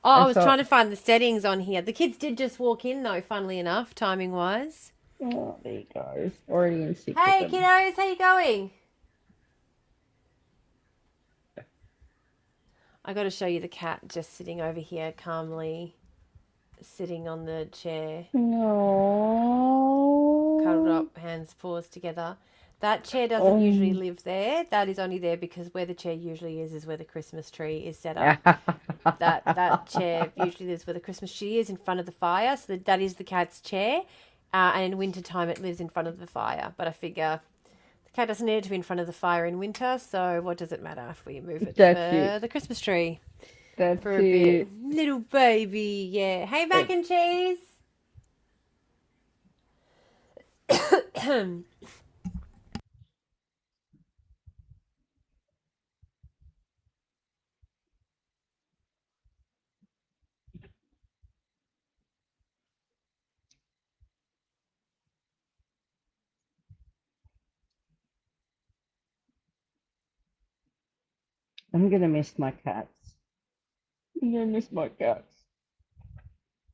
Oh, I I was trying thought, to find the settings on here. The kids did just walk in though, funnily enough, timing wise. oh, there you go. Already in sick with Hey them. kiddos, how you going? I got to show you the cat just sitting over here calmly, sitting on the chair, cuddled No. up, hands paws together. That chair doesn't usually live there. That is only there because where the chair usually is where the Christmas tree is set up. That chair usually lives where the Christmas tree is in front of the fire. So that is the cat's chair. And in winter time, it lives in front of the fire. But I figure the cat doesn't need to be in front of the fire in winter. So what does it matter if we move it for the Christmas tree? That's For a bit. Little baby, yeah. Hey, mac and cheese. I'm gonna miss my cats. I'm gonna miss my cats.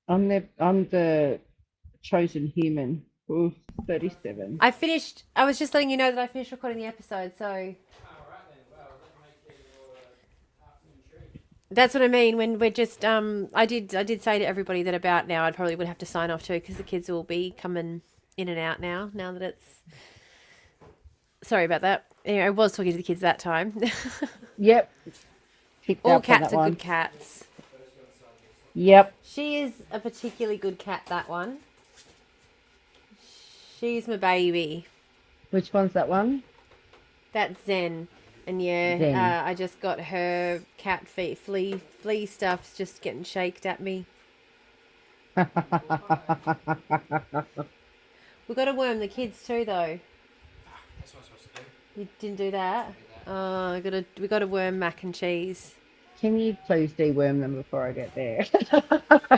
I'm the chosen human. Ooh, 37. I was just letting you know that I finished recording the episode, so that's what I mean. When we're just, I did say to everybody that about now I probably would have to sign off too because the kids will be coming in and out now that it's. Sorry about that. Anyway, I was talking to the kids that time. Yep. Picked All up on cats that are one. good cats. Yep. She is a particularly good cat, that one. She's my baby. Which one's that one? That's Zen. And yeah, Zen. I just got her cat feet, flea stuff's just getting shaked at me. We've got to worm the kids too, though. That's what I'm supposed to do. You didn't do that? Oh, we got to worm mac and cheese. Can you please deworm them before I get there?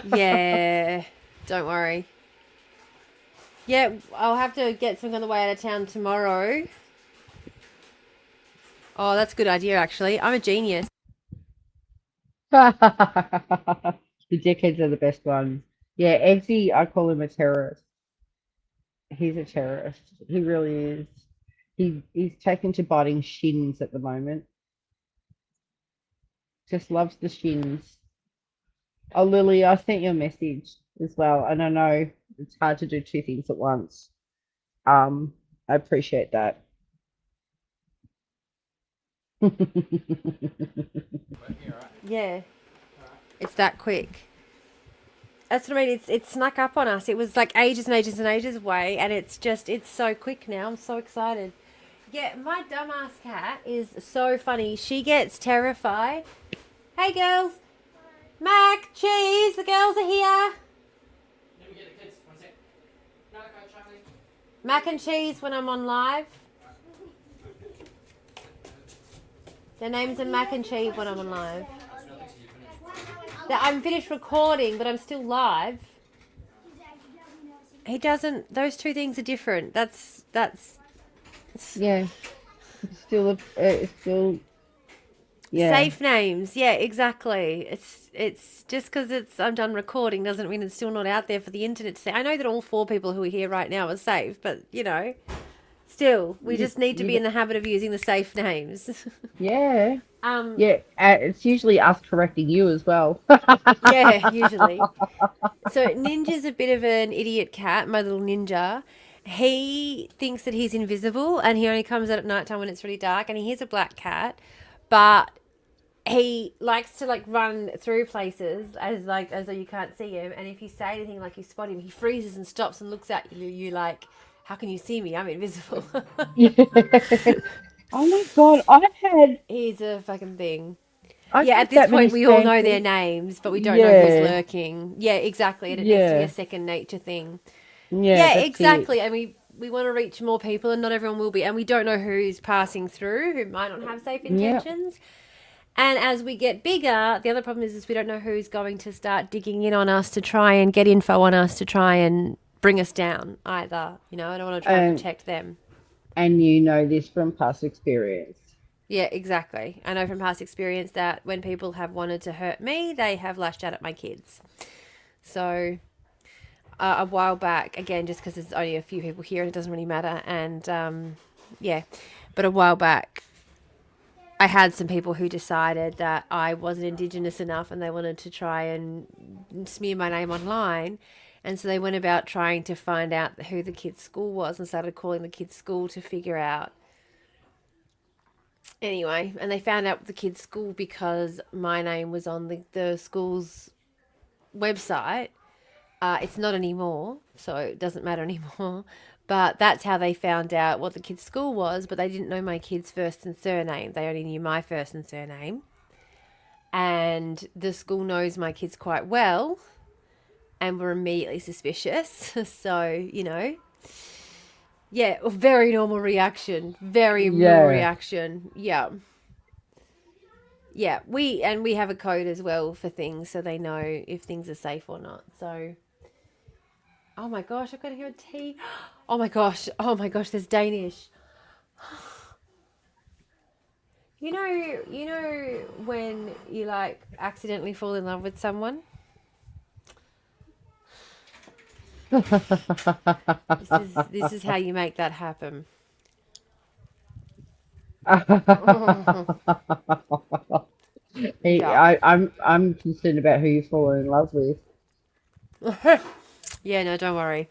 Yeah, don't worry. Yeah, I'll have to get something on the way out of town tomorrow. Oh, that's a good idea, actually. I'm a genius. The dickheads are the best ones. Yeah, Eggsy, I call him a terrorist. He's a terrorist. He really is. He's taken to biting shins at the moment. Just loves the shins. Oh, Lily, I sent you a message as well, and I know it's hard to do two things at once. I appreciate that. Yeah, it's that quick. That's what I mean. It snuck up on us. It was like ages and ages and ages away, and it's so quick now. I'm so excited. Yeah, my dumbass cat is so funny. She gets terrified. Hey, girls. Mac, cheese, the girls are here. Let me get the kids. One sec. No, go, Charlie. Mac and cheese when I'm on live. Their names are Mac and cheese when I'm on live. I'm finished recording, but I'm still live. He doesn't. Those two things are different. That's. Yeah, it's still. Yeah. Safe names. Yeah, exactly. It's just because I'm done recording doesn't mean it's still not out there for the internet to see. I know that all 4 people who are here right now are safe, but still, we just need to be in the habit of using the safe names. Yeah. Yeah, it's usually us correcting you as well. Yeah, usually. So Ninja's a bit of an idiot cat, my little Ninja. He thinks that he's invisible and he only comes out at nighttime when it's really dark, and he is a black cat, but he likes to run through places as though you can't see him, and if you say anything like you spot him, he freezes and stops and looks at you like, how can you see me? I'm invisible. Oh my god, He's a fucking thing. I've Yeah, had at this that many point we all know spankings. their names, but we don't know who's Yeah. lurking. Yeah, exactly. And it needs to be Yeah. a second nature thing. Yeah, Yeah, that's exactly. it. And we want to reach more people, and not everyone will be. And we don't know who's passing through, who might not have safe intentions. And as we get bigger, the other problem is we don't know who's going to start digging in on us to try and get info on us to try and bring us down either. I don't want to try and protect them. And you know this from past experience. Yeah, exactly. I know from past experience that when people have wanted to hurt me, they have lashed out at my kids. So a while back, again, just because there's only a few people here and it doesn't really matter. And but a while back, I had some people who decided that I wasn't Indigenous enough and they wanted to try and smear my name online. And so they went about trying to find out who the kid's school was and started calling the kid's school to figure out. Anyway, and they found out the kid's school because my name was on the school's website. It's not anymore, so it doesn't matter anymore. But that's how they found out what the kid's school was, but they didn't know my kid's first and surname. They only knew my first and surname. And the school knows my kids quite well and were immediately suspicious. So, you know, yeah, very normal reaction. Very normal reaction. Yeah. Yeah, we have a code as well for things so they know if things are safe or not. So, oh my gosh, I've got to hear a tea. Oh my gosh, there's Danish. You know when you like accidentally fall in love with someone? This is how you make that happen. Hey, I'm concerned about who you fall in love with. Yeah, no, don't worry.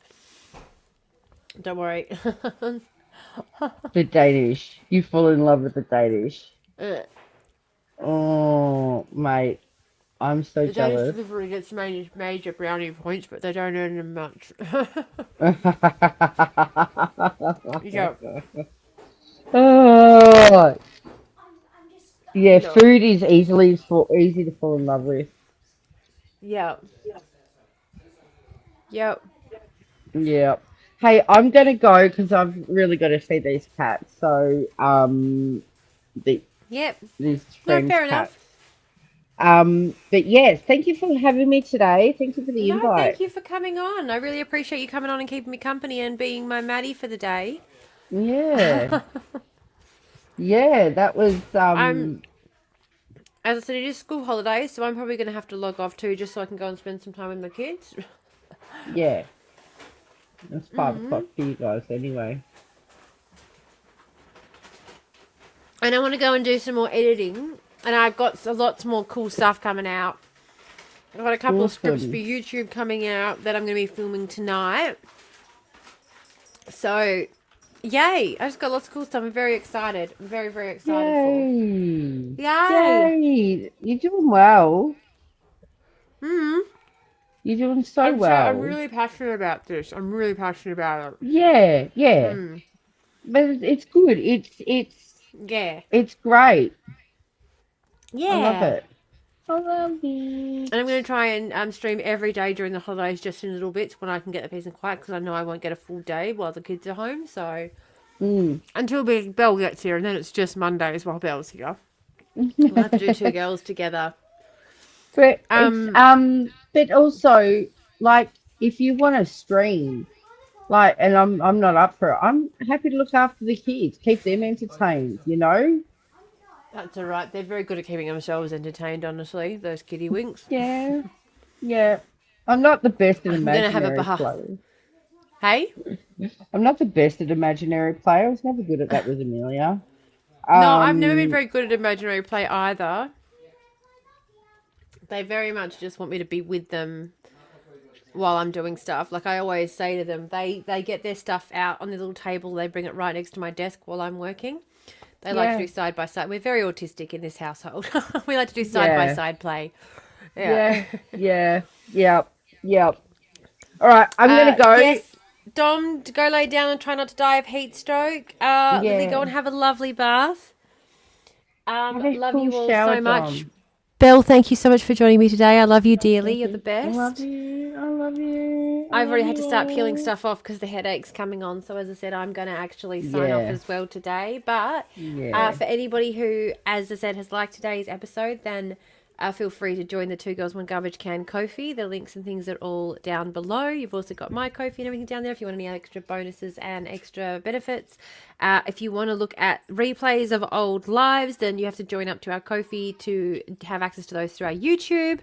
Don't worry. The Danish. You fall in love with the Danish. Uh, Oh, mate. I'm so the Danish jealous. delivery gets major brownie points, but they don't earn them much. Yeah. Oh, yeah, No. food is easy to fall in love with. Yeah. Yep. Yeah. Hey, I'm gonna go because I've really got to feed these cats. So, Yep. these No, friends' fair cats. enough. But yes, thank you for having me today. Thank you for the No, thank invite. you for coming on. I really appreciate you coming on and keeping me company and being my Maddie for the day. Yeah, yeah, that was I'm, as I said, it is school holidays, so I'm probably going to have to log off too, just so I can go and spend some time with my kids. yeah. It's 5 o'clock for you guys anyway. And I want to go and do some more editing, and I've got lots more cool stuff coming out. I've got a couple of scripts for Awesome. YouTube coming out that I'm going to be filming tonight. So, yay! I just got lots of cool stuff. I'm very excited. I'm very, very excited for. Yay! Yay! Yay! You're doing well. Hmm. You're doing so I'm well. really passionate about this. I'm really passionate about it. Yeah, yeah. Hmm. But it's good. Yeah. It's great. Yeah. I love it. I love it. And I'm going to try and stream every day during the holidays, just in little bits when I can get the peace and quiet, because I know I won't get a full day while the kids are home. So until Big Belle gets here, and then it's just Mondays while Belle's here. We'll have to do 2 girls together. But but also like if you want to stream, like, and I'm not up for it. I'm happy to look after the kids, keep them entertained. You know. That's all right. They're very good at keeping themselves entertained, honestly, those kitty winks. Yeah, yeah. I'm not the best at I'm going to have a imaginary bath. play. Hey? I'm not the best at imaginary play. I was never good at that with Amelia. No, I've never been very good at imaginary play either. They very much just want me to be with them while I'm doing stuff. Like I always say to them, they get their stuff out on the little table. They bring it right next to my desk while I'm working. They like to do side by side. We're very autistic in this household. We like to do side by side play. Yeah. Yep. All right, I'm gonna go. Yes, Dom, go lay down and try not to die of heat stroke. Lily, go and have a lovely bath. Love you all so much. Belle, thank you so much for joining me today. I love you dearly. You're the best. I love you. I've already had to start peeling stuff off because the headache's coming on. So as I said, I'm going to actually sign off as well today. But for anybody who, as I said, has liked today's episode, then feel free to join the 2 Girls, 1 Garbage Can Ko-fi. The links and things are all down below. You've also got my Ko-fi and everything down there if you want any extra bonuses and extra benefits. If you want to look at replays of old lives, then you have to join up to our Ko-fi to have access to those through our YouTube.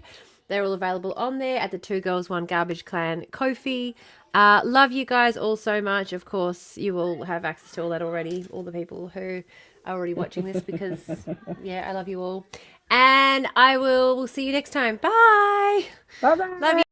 They're all available on there at the 2 Girls, 1 Garbage Clan Ko-fi. Love you guys all so much. Of course, you will have access to all that already, all the people who are already watching this, because, I love you all. And we'll see you next time. Bye. Bye-bye. Love you.